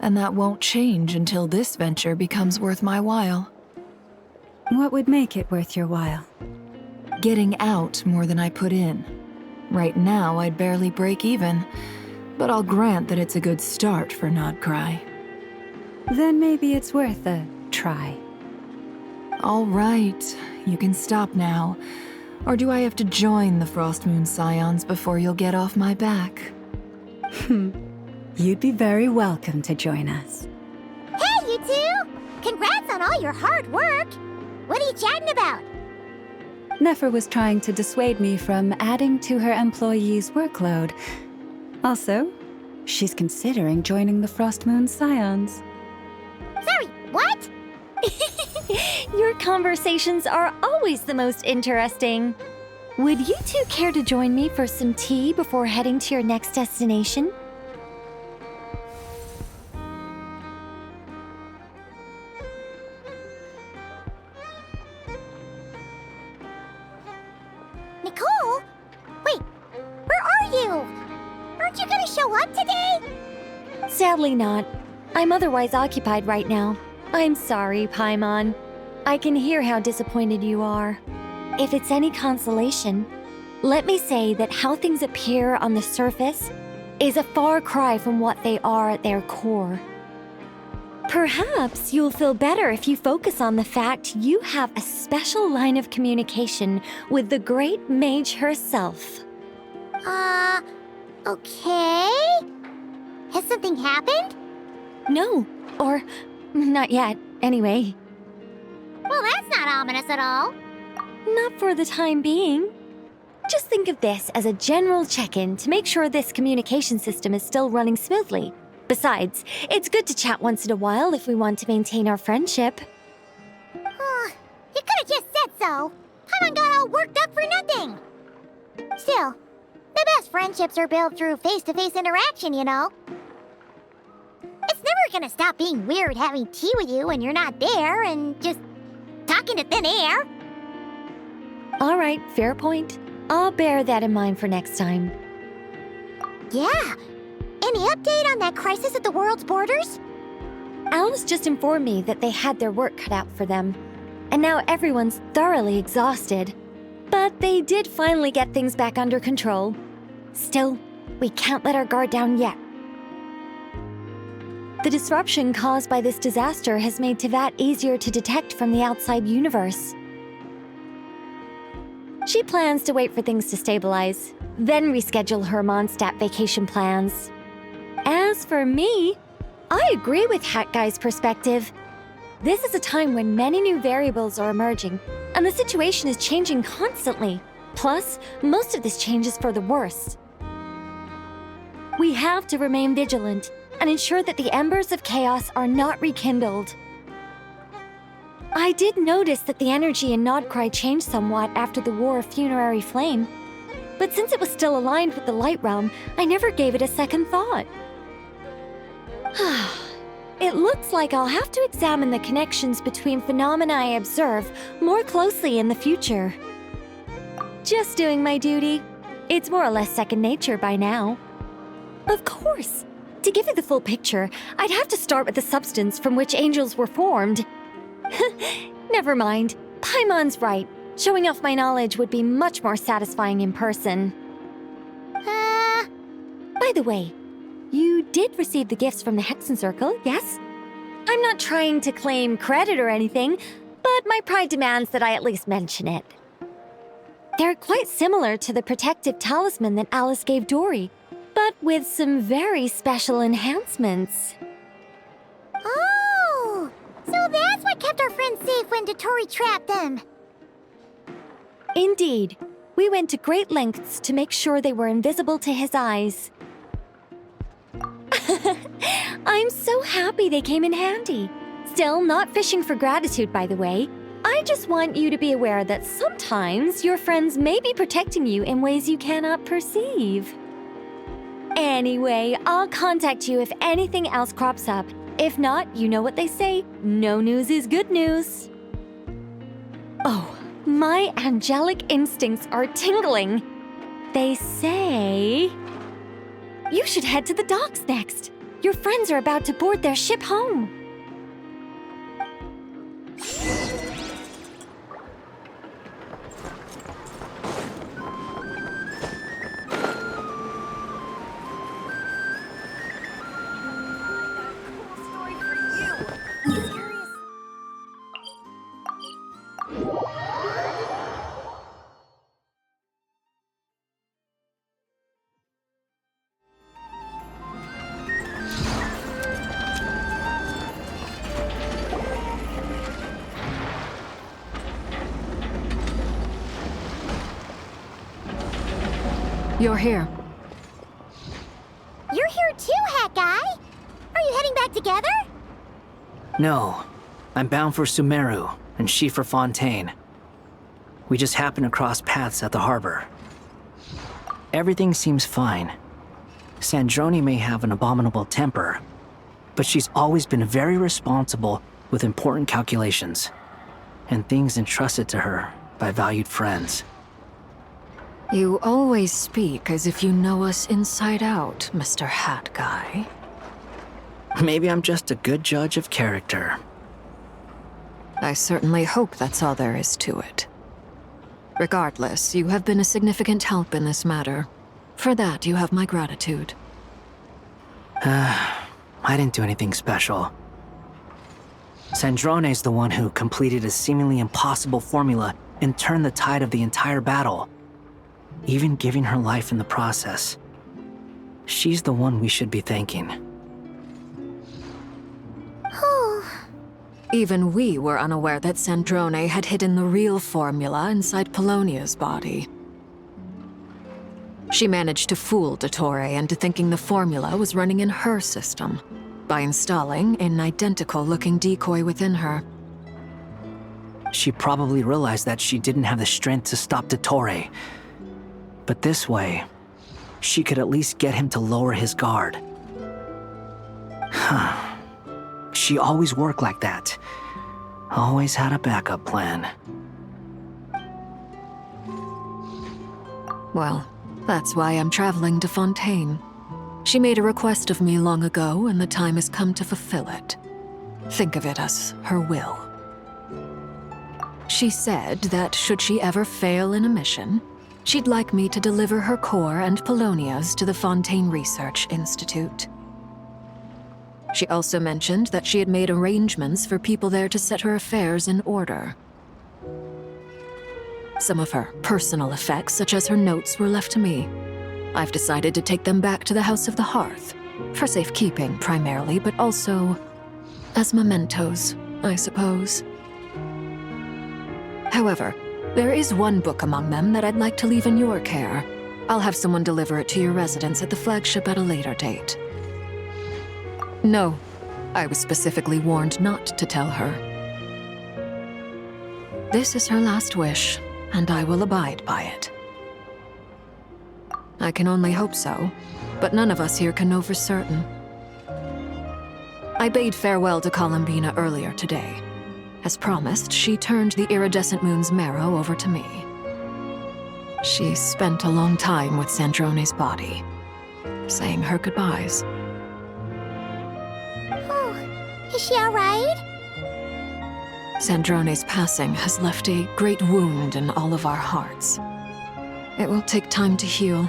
And that won't change until this venture becomes worth my while. What would make it worth your while? Getting out more than I put in. Right now, I'd barely break even, but I'll grant that it's a good start for Nodcry. Then maybe it's worth a try. All right, you can stop now. Or do I have to join the Frostmoon Scions before you'll get off my back? You'd be very welcome to join us. Hey, you two! Congrats on all your hard work! What are you chatting about? Nefer was trying to dissuade me from adding to her employees' workload. Also, she's considering joining the Frostmoon Scions. Sorry, what? Your conversations are always the most interesting. Would you two care to join me for some tea before heading to your next destination? Nicole? Wait, where are you? Aren't you gonna show up today? Sadly not. I'm otherwise occupied right now. I'm sorry, Paimon. I can hear how disappointed you are. If it's any consolation, let me say that how things appear on the surface is a far cry from what they are at their core. Perhaps you'll feel better if you focus on the fact you have a special line of communication with the great mage herself. Okay? Has something happened? No, or not yet, anyway. Well, that's not ominous at all. Not for the time being. Just think of this as a general check-in to make sure this communication system is still running smoothly. Besides, it's good to chat once in a while if we want to maintain our friendship. You could have just said so. Haven't got all worked up for nothing. Still, the best friendships are built through face-to-face interaction, you know. It's never gonna stop being weird having tea with you when you're not there and just talking to thin air. All right, fair point. I'll bear that in mind for next time. Yeah. Any update on that crisis at the world's borders? Alice just informed me that they had their work cut out for them, and now everyone's thoroughly exhausted. But they did finally get things back under control. Still, we can't let our guard down yet. The disruption caused by this disaster has made Teyvat easier to detect from the outside universe. She plans to wait for things to stabilize, then reschedule her Mondstadt vacation plans. As for me, I agree with Hat Guy's perspective. This is a time when many new variables are emerging, and the situation is changing constantly. Plus, most of this change is for the worse. We have to remain vigilant and ensure that the embers of chaos are not rekindled. I did notice that the energy in Nodcry changed somewhat after the War of Funerary Flame, but since it was still aligned with the Light Realm, I never gave it a second thought. It looks like I'll have to examine the connections between phenomena I observe more closely in the future. Just doing my duty. It's more or less second nature by now. Of course. To give you the full picture, I'd have to start with the substance from which angels were formed. Never mind. Paimon's right. Showing off my knowledge would be much more satisfying in person. By the way, you did receive the gifts from the Hexen Circle, yes? I'm not trying to claim credit or anything, but my pride demands that I at least mention it. They're quite similar to the protective talisman that Alice gave Dory, but with some very special enhancements. Oh! So that's what kept our friends safe when Dotori trapped them. Indeed. We went to great lengths to make sure they were invisible to his eyes. I'm so happy they came in handy. Still, not fishing for gratitude, by the way. I just want you to be aware that sometimes your friends may be protecting you in ways you cannot perceive. Anyway, I'll contact you if anything else crops up. If not, you know what they say, no news is good news. Oh, my angelic instincts are tingling. They say you should head to the docks next. Your friends are about to board their ship home. You're here. You're here too, Hat Guy! Are you heading back together? No. I'm bound for Sumeru, and she for Fontaine. We just happened to cross paths at the harbor. Everything seems fine. Sandrone may have an abominable temper, but she's always been very responsible with important calculations, and things entrusted to her by valued friends. You always speak as if you know us inside out, Mr. Hat Guy. Maybe I'm just a good judge of character. I certainly hope that's all there is to it. Regardless, you have been a significant help in this matter. For that, you have my gratitude. I didn't do anything special. Sandrone's the one who completed a seemingly impossible formula and turned the tide of the entire battle, even giving her life in the process. She's the one we should be thanking. Even we were unaware that Sandrone had hidden the real formula inside Polonia's body. She managed to fool Dottore into thinking the formula was running in her system by installing an identical-looking decoy within her. She probably realized that she didn't have the strength to stop Dottore. But this way, she could at least get him to lower his guard. She always worked like that. Always had a backup plan. Well, that's why I'm traveling to Fontaine. She made a request of me long ago, and the time has come to fulfill it. Think of it as her will. She said that should she ever fail in a mission, she'd like me to deliver her core and Polonia's to the Fontaine Research Institute. She also mentioned that she had made arrangements for people there to set her affairs in order. Some of her personal effects, such as her notes, were left to me. I've decided to take them back to the House of the Hearth, for safekeeping primarily, but also as mementos, I suppose. However, there is one book among them that I'd like to leave in your care. I'll have someone deliver it to your residence at the flagship at a later date. No, I was specifically warned not to tell her. This is her last wish, and I will abide by it. I can only hope so, but none of us here can know for certain. I bade farewell to Columbina earlier today. As promised, she turned the iridescent moon's marrow over to me. She spent a long time with Sandrone's body, saying her goodbyes. Is she alright? Sandrone's passing has left a great wound in all of our hearts. It will take time to heal.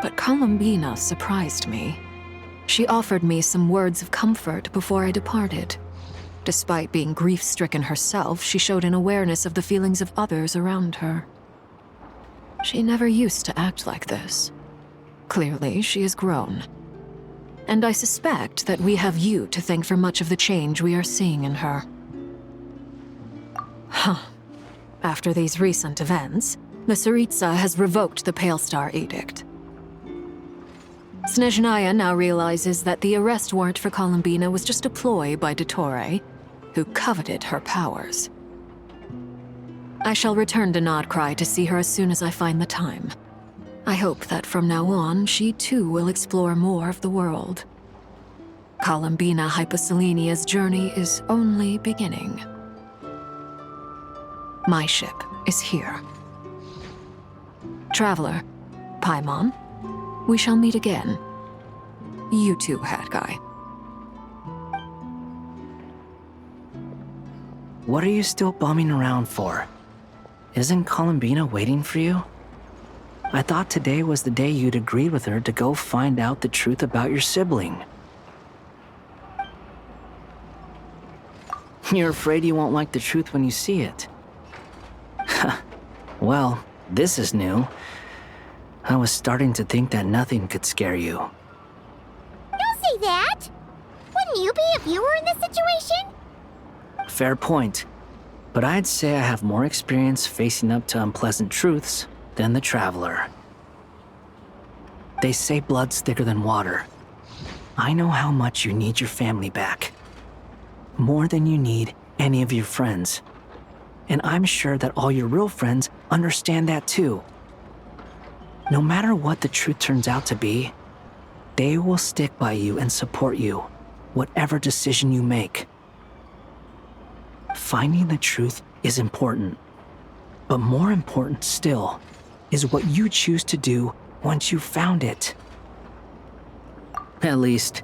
But Columbina surprised me. She offered me some words of comfort before I departed. Despite being grief-stricken herself, she showed an awareness of the feelings of others around her. She never used to act like this. Clearly, she has grown. And I suspect that we have you to thank for much of the change we are seeing in her. After these recent events, the Tsaritsa has revoked the Pale Star Edict. Snezhnaya now realizes that the arrest warrant for Columbina was just a ploy by Dottore, who coveted her powers. I shall return to Nodcry to see her as soon as I find the time. I hope that from now on, she too will explore more of the world. Columbina Hyposelenia's journey is only beginning. My ship is here. Traveler, Paimon, we shall meet again. You too, Hat Guy. What are you still bumming around for? Isn't Columbina waiting for you? I thought today was the day you'd agreed with her to go find out the truth about your sibling. You're afraid you won't like the truth when you see it. Well, this is new. I was starting to think that nothing could scare you. Don't say that! Wouldn't you be if you were in this situation? Fair point. But I'd say I have more experience facing up to unpleasant truths than the Traveler. They say blood's thicker than water. I know how much you need your family back. More than you need any of your friends. And I'm sure that all your real friends understand that too. No matter what the truth turns out to be, they will stick by you and support you, whatever decision you make. Finding the truth is important, but more important still is what you choose to do once you've found it. At least,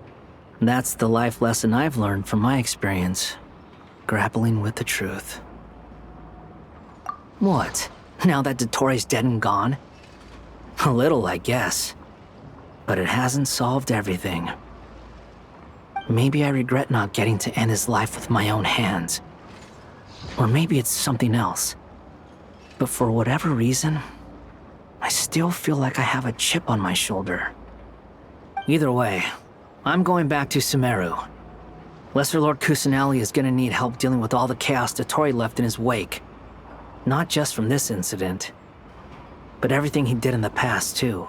that's the life lesson I've learned from my experience, grappling with the truth. What? Now that Dotori's dead and gone? A little, I guess. But it hasn't solved everything. Maybe I regret not getting to end his life with my own hands. Or maybe it's something else. But for whatever reason, I still feel like I have a chip on my shoulder. Either way, I'm going back to Sumeru. Lesser Lord Kusanali is gonna need help dealing with all the chaos Dotori left in his wake. Not just from this incident, but everything he did in the past too.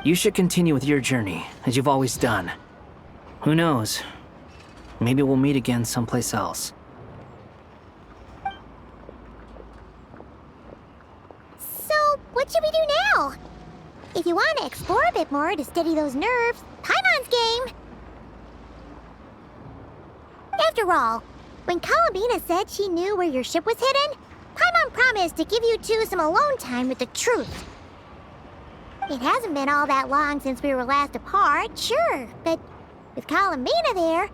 You should continue with your journey, as you've always done. Who knows? Maybe we'll meet again someplace else. So, what should we do now? If you want to explore a bit more to steady those nerves, Paimon's game! After all, when Columbina said she knew where your ship was hidden, Paimon promised to give you two some alone time with the truth. It hasn't been all that long since we were last apart, sure, but with Columbina there,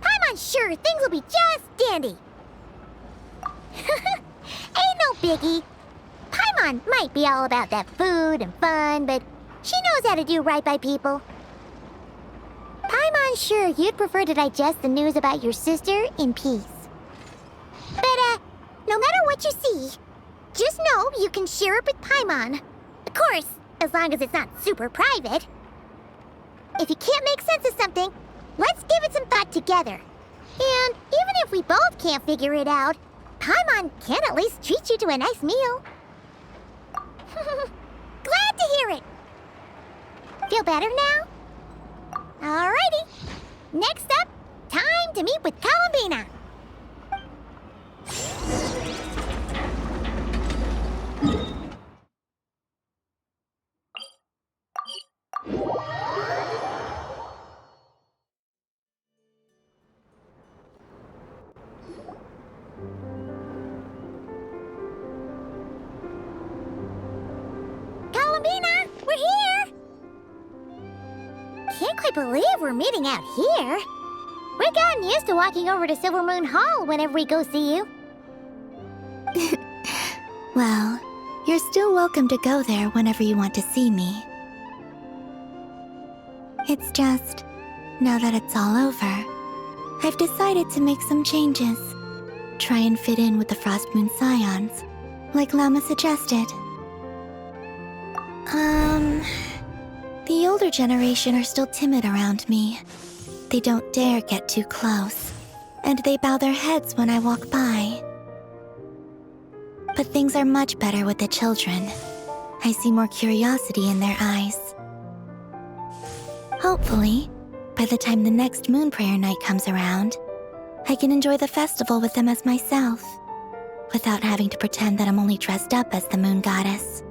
Paimon's sure things will be just dandy. Ain't no biggie. Paimon might be all about that food and fun, but she knows how to do right by people. Paimon's sure you'd prefer to digest the news about your sister in peace. But, no matter what you see, just know you can share it with Paimon. Of course, as long as it's not super private. If you can't make sense of something, let's give it some thought together. And even if we both can't figure it out, Paimon can at least treat you to a nice meal. Glad to hear it. Feel better now? Alrighty. Next up, time to meet with Columbina. Columbina, we're here! Can't quite believe we're meeting out here. We've gotten used to walking over to Silver Moon Hall whenever we go see you. Well, you're still welcome to go there whenever you want to see me. It's just, now that it's all over, I've decided to make some changes. Try and fit in with the Frost Moon Scions, like Lama suggested. The older generation are still timid around me. They don't dare get too close, and they bow their heads when I walk by. But things are much better with the children. I see more curiosity in their eyes. Hopefully, by the time the next Moon Prayer Night comes around, I can enjoy the festival with them as myself, without having to pretend that I'm only dressed up as the Moon Goddess.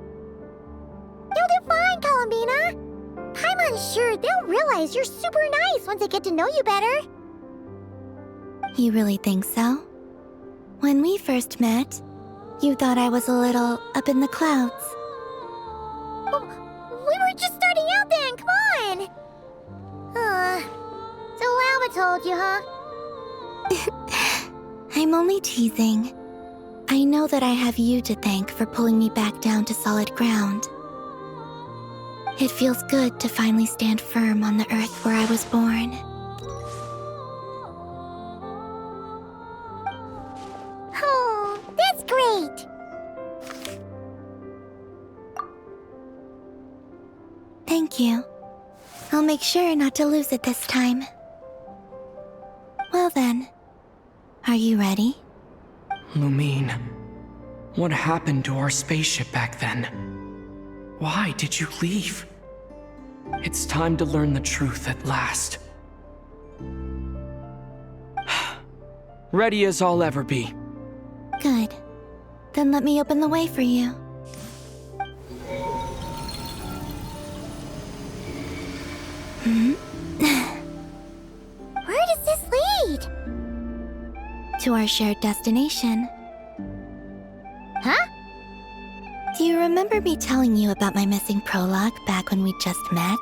I'm sure they'll realize you're super nice once they get to know you better. You really think so? When we first met, you thought I was a little up in the clouds. We were just starting out then, come on! So Alma told you, huh? I'm only teasing. I know that I have you to thank for pulling me back down to solid ground. It feels good to finally stand firm on the earth where I was born. Oh, that's great! Thank you. I'll make sure not to lose it this time. Well then, are you ready? Lumine, what happened to our spaceship back then? Why did you leave? It's time to learn the truth at last. Ready as I'll ever be. Good. Then let me open the way for you. Where does this lead? To our shared destination. Huh? Do you remember me telling you about my missing prologue back when we just met?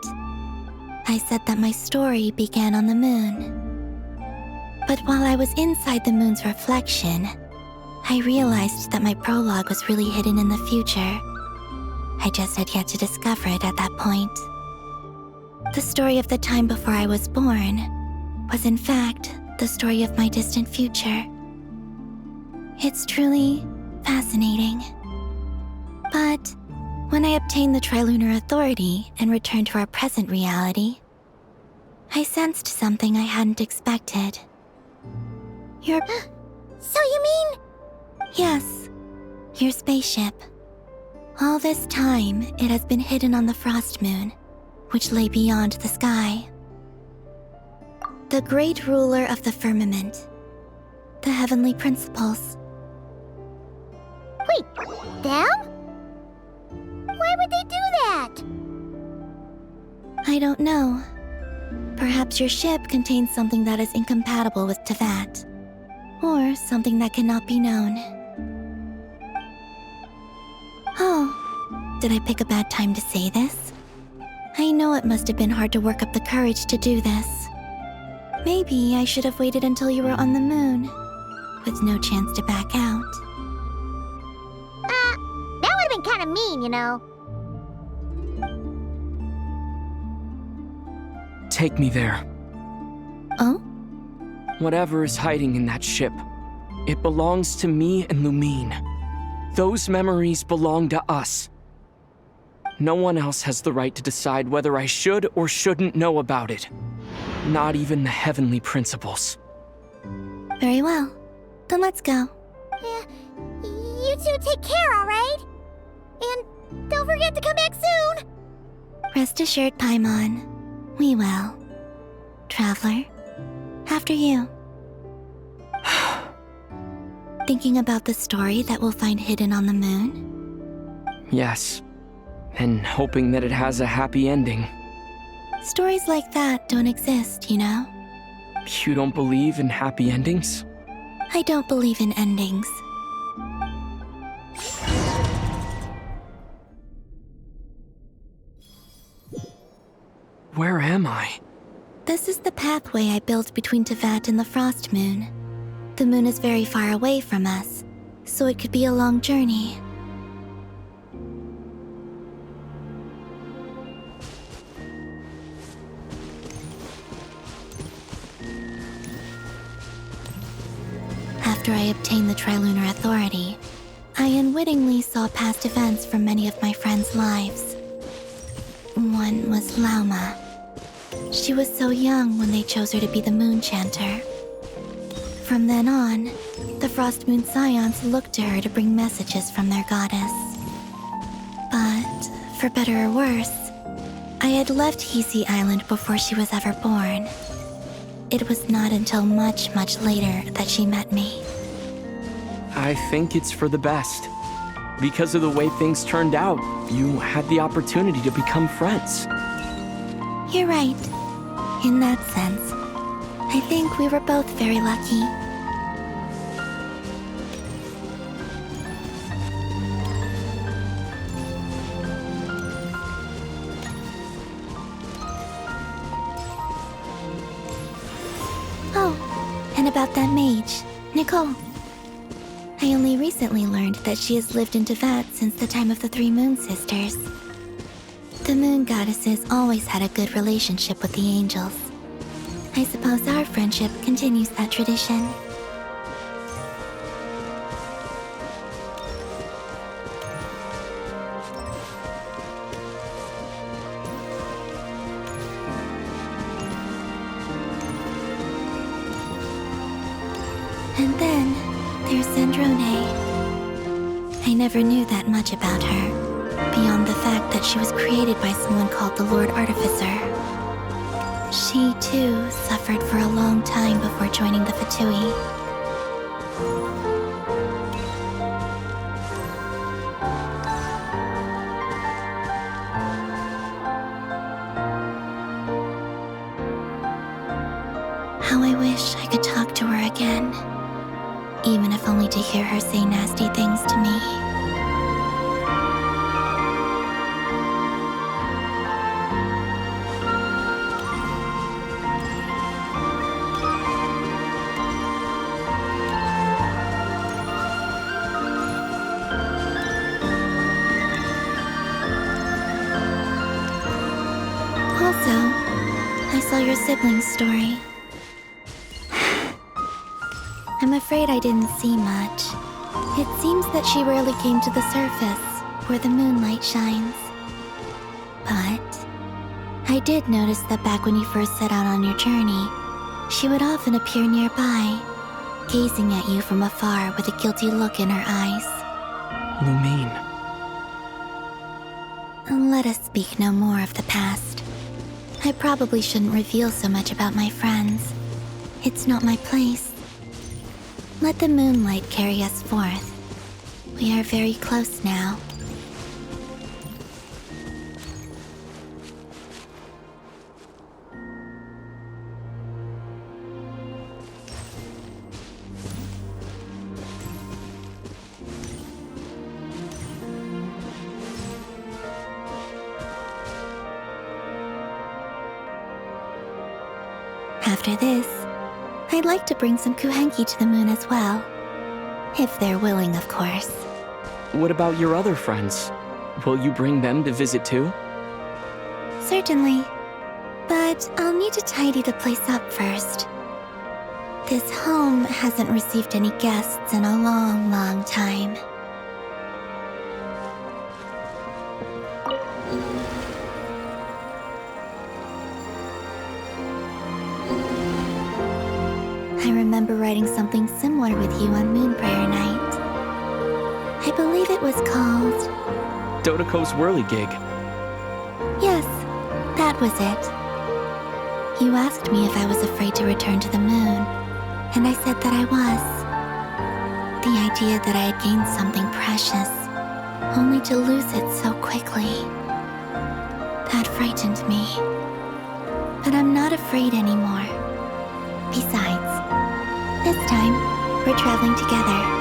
I said that my story began on the moon. But while I was inside the moon's reflection, I realized that my prologue was really hidden in the future. I just had yet to discover it at that point. The story of the time before I was born was in fact the story of my distant future. It's truly fascinating. But when I obtained the Trilunar Authority and returned to our present reality, I sensed something I hadn't expected. Your... So you mean... Yes, your spaceship. All this time, it has been hidden on the Frost Moon, which lay beyond the sky. The great ruler of the firmament. The heavenly principles. Wait, them? Why would they do that? I don't know. Perhaps your ship contains something that is incompatible with Tevat. Or something that cannot be known. Oh, did I pick a bad time to say this? I know it must have been hard to work up the courage to do this. Maybe I should have waited until you were on the moon, with no chance to back out. That would have been kind of mean, you know. Take me there. Oh? Whatever is hiding in that ship, it belongs to me and Lumine. Those memories belong to us. No one else has the right to decide whether I should or shouldn't know about it. Not even the heavenly principles. Very well. Then let's go. Yeah, you two take care, alright? And don't forget to come back soon! Rest assured, Paimon. We will. Traveler, after you. Thinking about the story that we'll find hidden on the moon? Yes, and hoping that it has a happy ending. Stories like that don't exist, you know? You don't believe in happy endings? I don't believe in endings. Where am I? This is the pathway I built between Tevat and the Frost Moon. The moon is very far away from us, so it could be a long journey. After I obtained the Trilunar Authority, I unwittingly saw past events from many of my friends' lives. One was Lauma. She was so young when they chose her to be the Moon Chanter. From then on, the Frost Moon Scions looked to her to bring messages from their goddess. But, for better or worse, I had left Hisi Island before she was ever born. It was not until much, much later that she met me. I think it's for the best. Because of the way things turned out, you had the opportunity to become friends. You're right. In that sense, I think we were both very lucky. Oh, and about that mage, Nicole. I only recently learned that she has lived in Tevat since the time of the Three Moon Sisters. The Moon Goddesses always had a good relationship with the angels. I suppose our friendship continues that tradition. And then there's Zandrone. I never knew that much about her, beyond the fact that she was created by someone called the Lord Artificer. She, too, suffered for a long time before joining the Fatui. How I wish I could talk to her again, even if only to hear her say nasty things to me. Also, I saw your sibling's story. I'm afraid I didn't see much. It seems that she rarely came to the surface, where the moonlight shines. But I did notice that back when you first set out on your journey, she would often appear nearby, gazing at you from afar with a guilty look in her eyes. Lumine. Let us speak no more of the past. I probably shouldn't reveal so much about my friends. It's not my place. Let the moonlight carry us forth. We are very close now. After this, I'd like to bring some kuhenki to the moon as well. If they're willing, of course. What about your other friends? Will you bring them to visit too? Certainly. But I'll need to tidy the place up first. This home hasn't received any guests in a long, long time. I remember writing something similar with you on Moon Prayer Night. I believe it was called... Dodoko's Whirligig. Yes, that was it. You asked me if I was afraid to return to the moon, and I said that I was. The idea that I had gained something precious, only to lose it so quickly. That frightened me. But I'm not afraid anymore. Besides, this time, we're traveling together.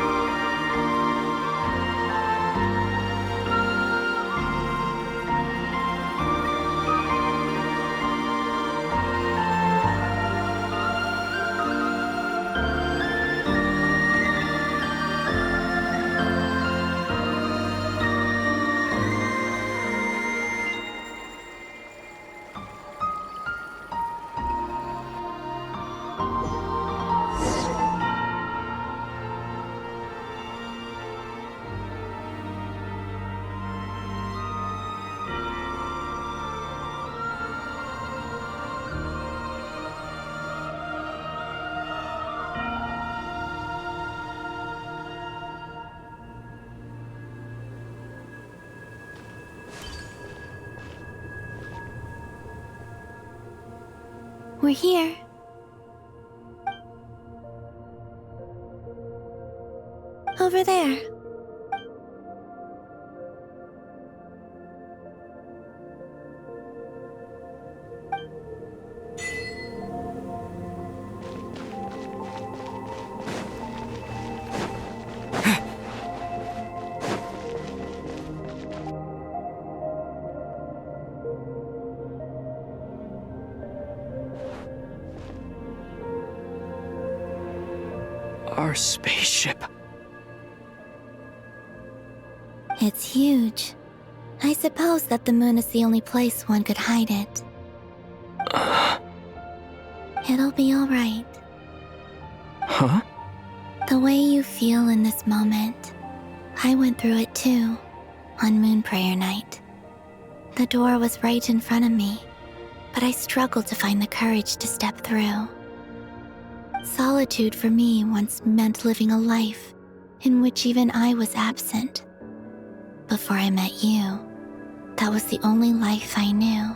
We're here. Over there. Our spaceship. It's huge. I suppose that the moon is the only place one could hide it. It'll be all right. Huh? The way you feel in this moment, I went through it too, on Moon Prayer Night. The door was right in front of me, but I struggled to find the courage to step through. Solitude for me once meant living a life in which even I was absent. Before I met you, that was the only life I knew.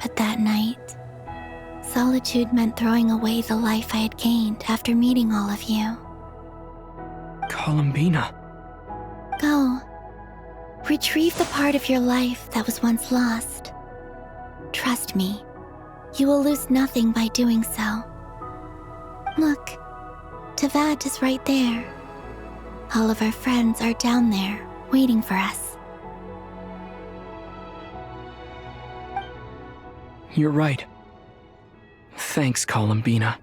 But that night, solitude meant throwing away the life I had gained after meeting all of you. Columbina. Go. Retrieve the part of your life that was once lost. Trust me, you will lose nothing by doing so. Look, Teyvat is right there. All of our friends are down there, waiting for us. You're right. Thanks, Columbina.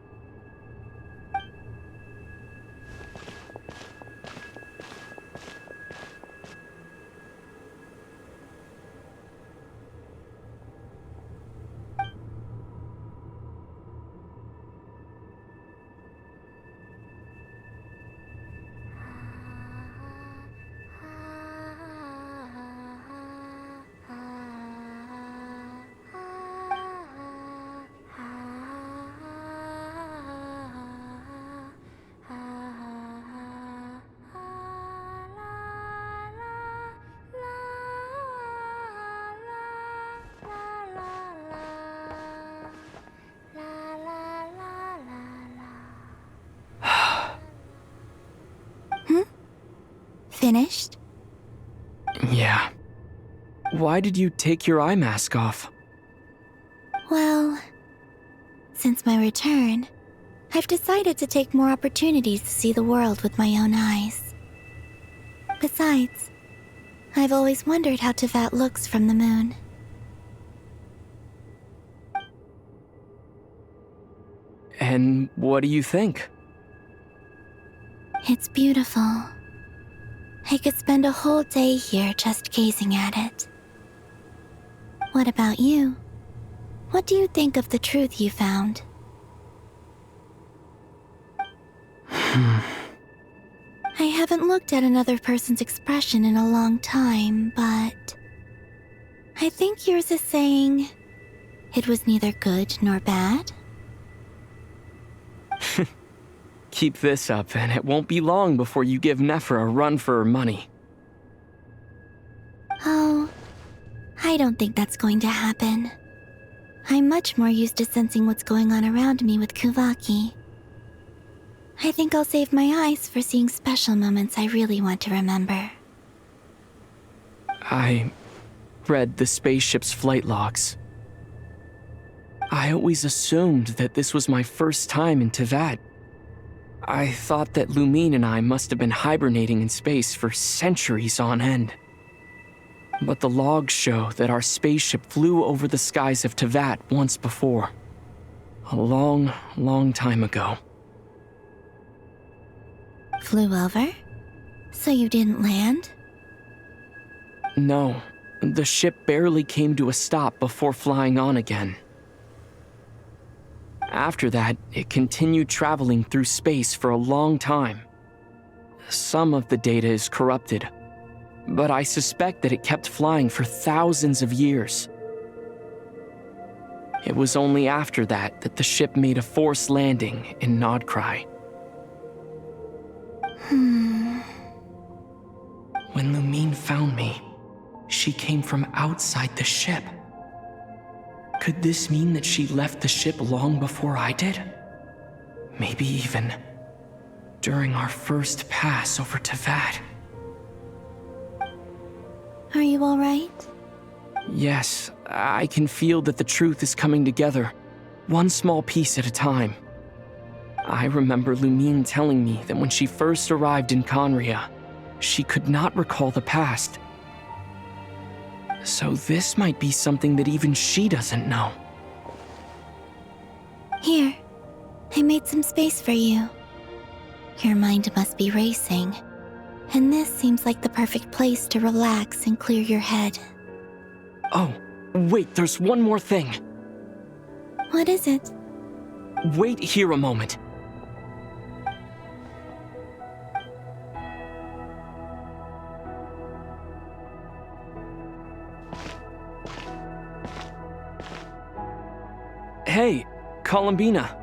Finished? Yeah. Why did you take your eye mask off? Well, since my return, I've decided to take more opportunities to see the world with my own eyes. Besides, I've always wondered how Teyvat looks from the moon. And what do you think? It's beautiful. I could spend a whole day here just gazing at it. What about you? What do you think of the truth you found? I haven't looked at another person's expression in a long time, but I think yours is saying it was neither good nor bad. Keep this up, and it won't be long before you give Nephra a run for her money. Oh, I don't think that's going to happen. I'm much more used to sensing what's going on around me with Kuvaki. I think I'll save my eyes for seeing special moments I really want to remember. I read the spaceship's flight logs. I always assumed that this was my first time in Teyvat. I thought that Lumine and I must have been hibernating in space for centuries on end. But the logs show that our spaceship flew over the skies of Teyvat once before. A long, long time ago. Flew over? So you didn't land? No, the ship barely came to a stop before flying on again. After that, it continued traveling through space for a long time. Some of the data is corrupted, but I suspect that it kept flying for thousands of years. It was only after that that the ship made a forced landing in Nodcry. When Lumine found me, she came from outside the ship. Could this mean that she left the ship long before I did? Maybe even during our first pass over Teyvat. Are you all right? Yes, I can feel that the truth is coming together, one small piece at a time. I remember Lumine telling me that when she first arrived in Conria, she could not recall the past. So this might be something that even she doesn't know. Here, I made some space for you. Your mind must be racing, and this seems like the perfect place to relax and clear your head. Oh, wait, there's one more thing. What is it? Wait here a moment. Hey, Columbina.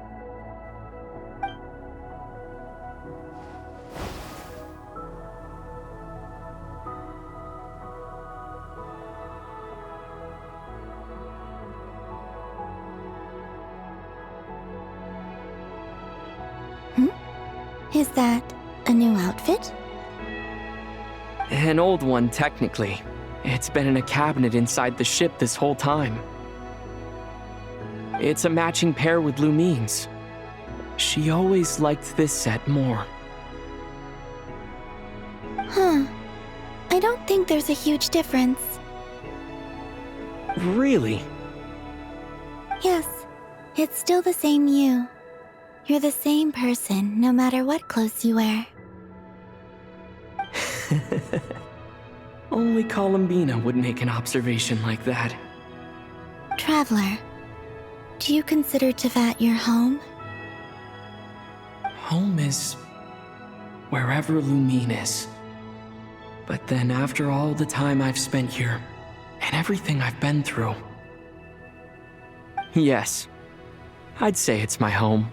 Is that a new outfit? An old one, technically. It's been in a cabinet inside the ship this whole time. It's a matching pair with Lumine's. She always liked this set more. Huh. I don't think there's a huge difference. Really? Yes, it's still the same you. You're the same person, no matter what clothes you wear. Only Columbina would make an observation like that. Traveler, do you consider Tevat your home? Home is wherever Lumine is. But then after all the time I've spent here, and everything I've been through, yes, I'd say it's my home.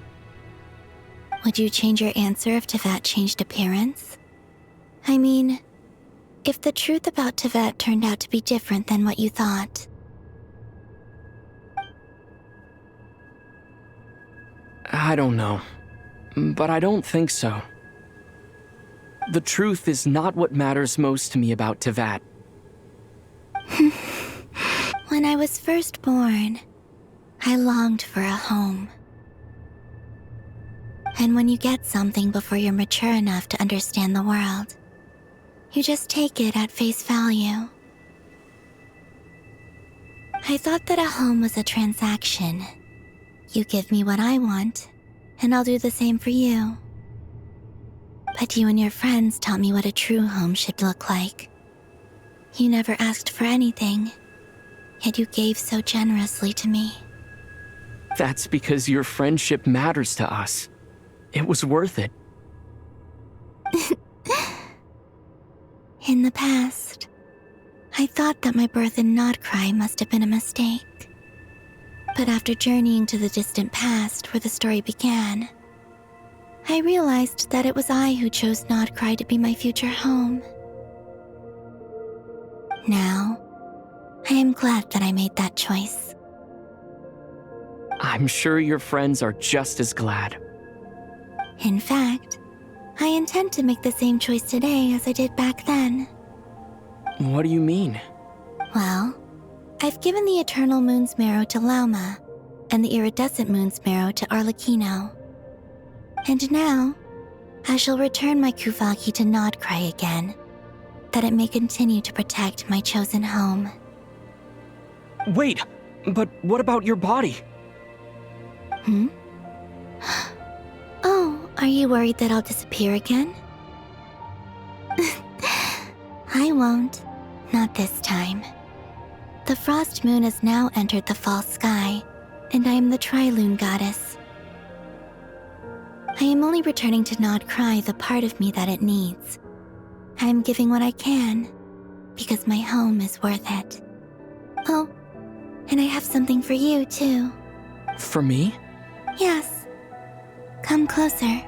Would you change your answer if Tevat changed appearance? I mean, if the truth about Tevat turned out to be different than what you thought. I don't know, but I don't think so. The truth is not what matters most to me about Tevat. When I was first born, I longed for a home. And when you get something before you're mature enough to understand the world, you just take it at face value. I thought that a home was a transaction. You give me what I want, and I'll do the same for you. But you and your friends taught me what a true home should look like. You never asked for anything, yet you gave so generously to me. That's because your friendship matters to us. It was worth it. In the past, I thought that my birth in Nodcry must have been a mistake. But after journeying to the distant past where the story began, I realized that it was I who chose Nodcry to be my future home. Now, I am glad that I made that choice. I'm sure your friends are just as glad. In fact, I intend to make the same choice today as I did back then. What do you mean? Well, I've given the Eternal Moon's Marrow to Lauma, and the Iridescent Moon's Marrow to Arlecchino. And now, I shall return my Kuvaki to Nodcry again, that it may continue to protect my chosen home. Wait, but what about your body? Oh, are you worried that I'll disappear again? I won't. Not this time. The Frost Moon has now entered the fall sky, and I am the Trilune Goddess. I am only returning to Nodcry the part of me that it needs. I am giving what I can, because my home is worth it. Oh, and I have something for you, too. For me? Yes. Come closer.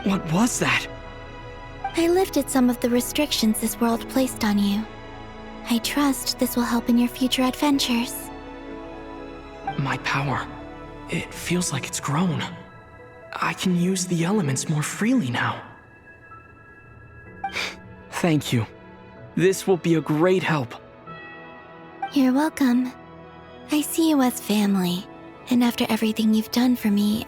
What was that? I lifted some of the restrictions this world placed on you. I trust this will help in your future adventures. My power. It feels like it's grown. I can use the elements more freely now. Thank you. This will be a great help. You're welcome. I see you as family, and after everything you've done for me,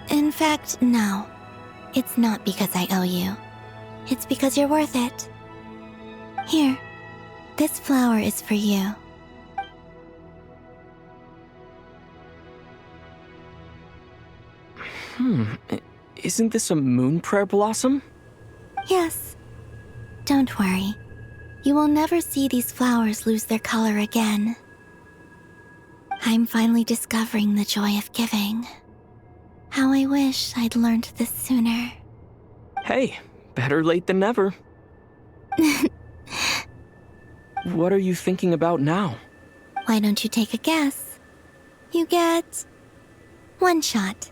In fact, no. It's not because I owe you. It's because you're worth it. Here, this flower is for you. Isn't this a moon prayer blossom? Yes. Don't worry. You will never see these flowers lose their color again. I'm finally discovering the joy of giving. How I wish I'd learned this sooner. Hey, better late than never. What are you thinking about now? Why don't you take a guess? You get 1 shot.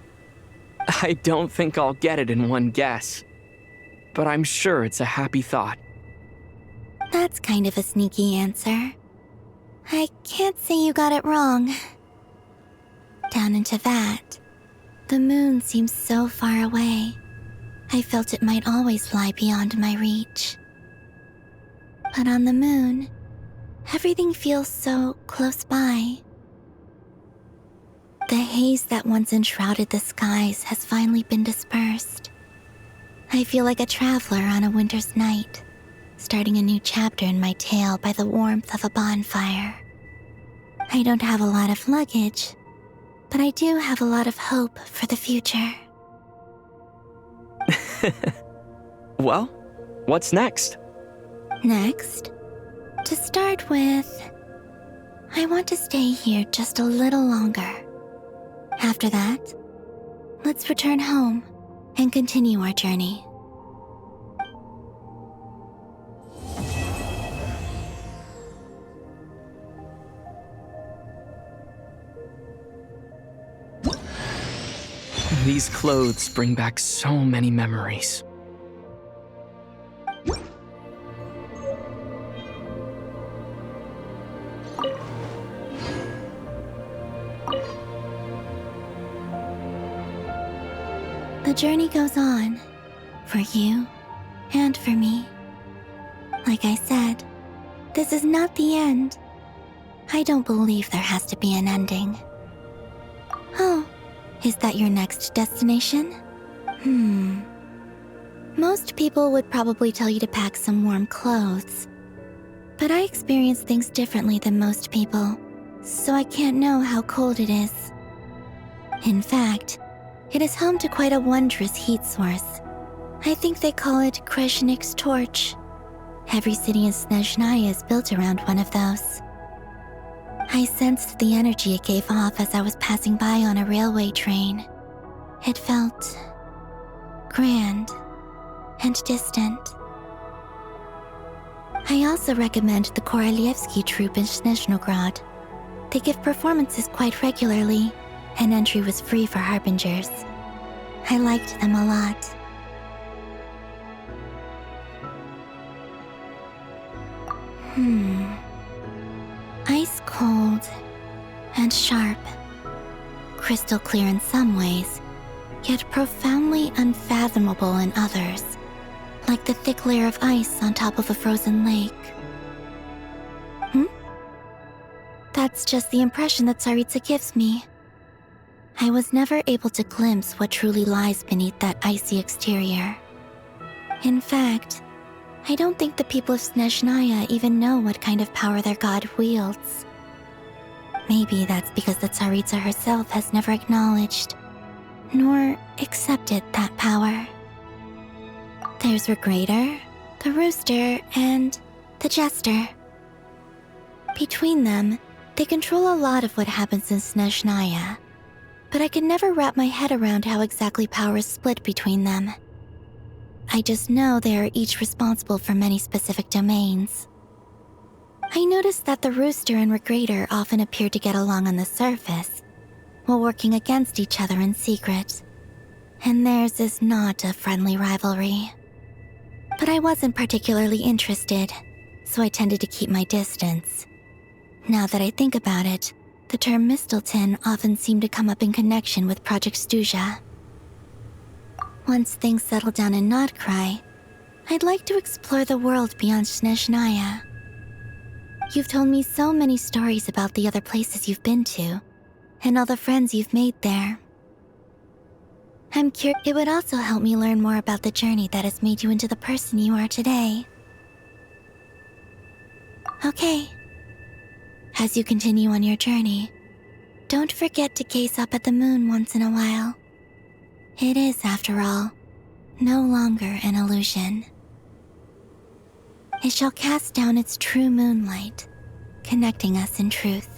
I don't think I'll get it in one guess. But I'm sure it's a happy thought. That's kind of a sneaky answer. I can't say you got it wrong. Down into that, the moon seems so far away. I felt it might always lie beyond my reach. But on the moon, everything feels so close by. The haze that once enshrouded the skies has finally been dispersed. I feel like a traveler on a winter's night, starting a new chapter in my tale by the warmth of a bonfire. I don't have a lot of luggage, but I do have a lot of hope for the future. Well, what's next? Next, to start with, I want to stay here just a little longer. After that, let's return home and continue our journey. These clothes bring back so many memories. The journey goes on, for you and for me. Like I said, this is not the end. I don't believe there has to be an ending. Oh, is that your next destination? Most people would probably tell you to pack some warm clothes. But I experience things differently than most people, so I can't know how cold it is. In fact, it is home to quite a wondrous heat source. I think they call it Kreshnik's torch. Every city in Snezhnaya is built around one of those. I sensed the energy it gave off as I was passing by on a railway train. It felt grand and distant. I also recommend the Korolievsky troupe in Snezhnograd. They give performances quite regularly, and entry was free for harbingers. I liked them a lot. Ice cold and sharp. Crystal clear in some ways, yet profoundly unfathomable in others, like the thick layer of ice on top of a frozen lake. That's just the impression that Tsaritsa gives me. I was never able to glimpse what truly lies beneath that icy exterior. In fact, I don't think the people of Snezhnaya even know what kind of power their god wields. Maybe that's because the Tsaritsa herself has never acknowledged, nor accepted that power. There's Regrator, the Rooster, and the Jester. Between them, they control a lot of what happens in Snezhnaya, but I can never wrap my head around how exactly power is split between them. I just know they are each responsible for many specific domains. I noticed that the Rooster and Regrator often appear to get along on the surface, while working against each other in secret, and theirs is not a friendly rivalry. But I wasn't particularly interested, so I tended to keep my distance. Now that I think about it, the term Mistelton often seemed to come up in connection with Project Stuja. Once things settle down in Nodcry, I'd like to explore the world beyond Snezhnaya. You've told me so many stories about the other places you've been to, and all the friends you've made there. I'm curious. It would also help me learn more about the journey that has made you into the person you are today. Okay. As you continue on your journey, don't forget to gaze up at the moon once in a while. It is, after all, no longer an illusion. It shall cast down its true moonlight, connecting us in truth.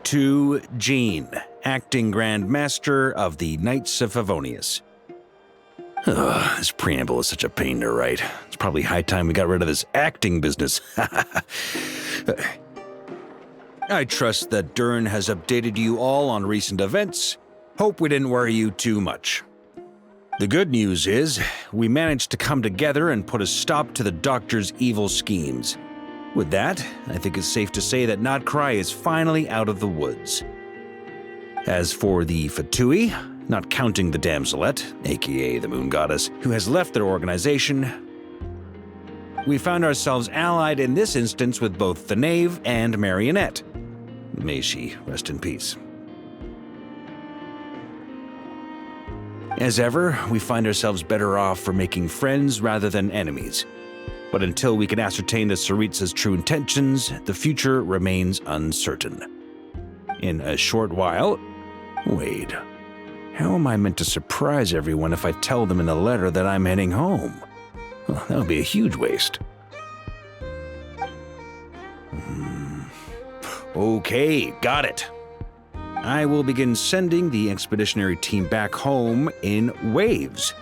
To Jean, acting Grand Master of the Knights of Favonius. This preamble is such a pain to write. It's probably high time we got rid of this acting business. I trust that Dern has updated you all on recent events. Hope we didn't worry you too much. The good news is, we managed to come together and put a stop to the Doctor's evil schemes. With that, I think it's safe to say that Nodcry is finally out of the woods. As for the Fatui, not counting the Damselette, aka the Moon Goddess, who has left their organization, we found ourselves allied in this instance with both the Knave and Marionette. May she rest in peace. As ever, we find ourselves better off for making friends rather than enemies. But until we can ascertain the Tsaritsa's true intentions, the future remains uncertain. In a short while... Wait. How am I meant to surprise everyone if I tell them in a letter that I'm heading home? Well, that would be a huge waste. Okay, got it. I will begin sending the expeditionary team back home in waves.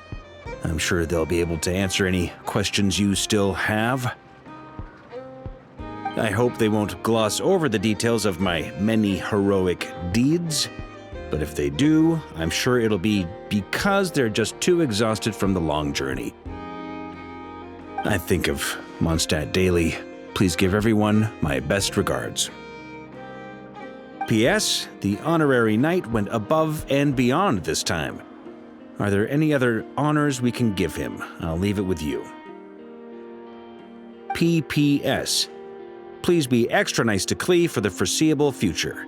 I'm sure they'll be able to answer any questions you still have. I hope they won't gloss over the details of my many heroic deeds, but if they do, I'm sure it'll be because they're just too exhausted from the long journey. I think of Mondstadt daily. Please give everyone my best regards. P.S. The honorary knight went above and beyond this time. Are there any other honors we can give him? I'll leave it with you. P.P.S. Please be extra nice to Klee for the foreseeable future.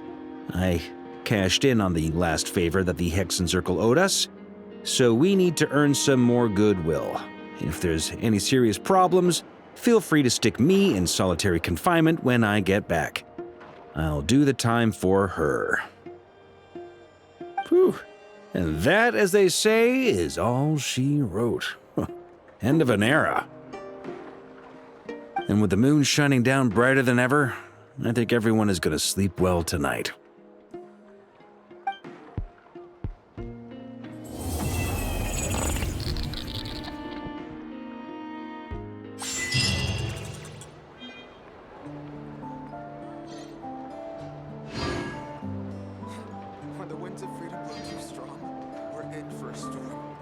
I cashed in on the last favor that the Hexen Circle owed us, so we need to earn some more goodwill. If there's any serious problems, feel free to stick me in solitary confinement when I get back. I'll do the time for her. Whew. And that, as they say, is all she wrote. End of an era. And with the moon shining down brighter than ever, I think everyone is going to sleep well tonight.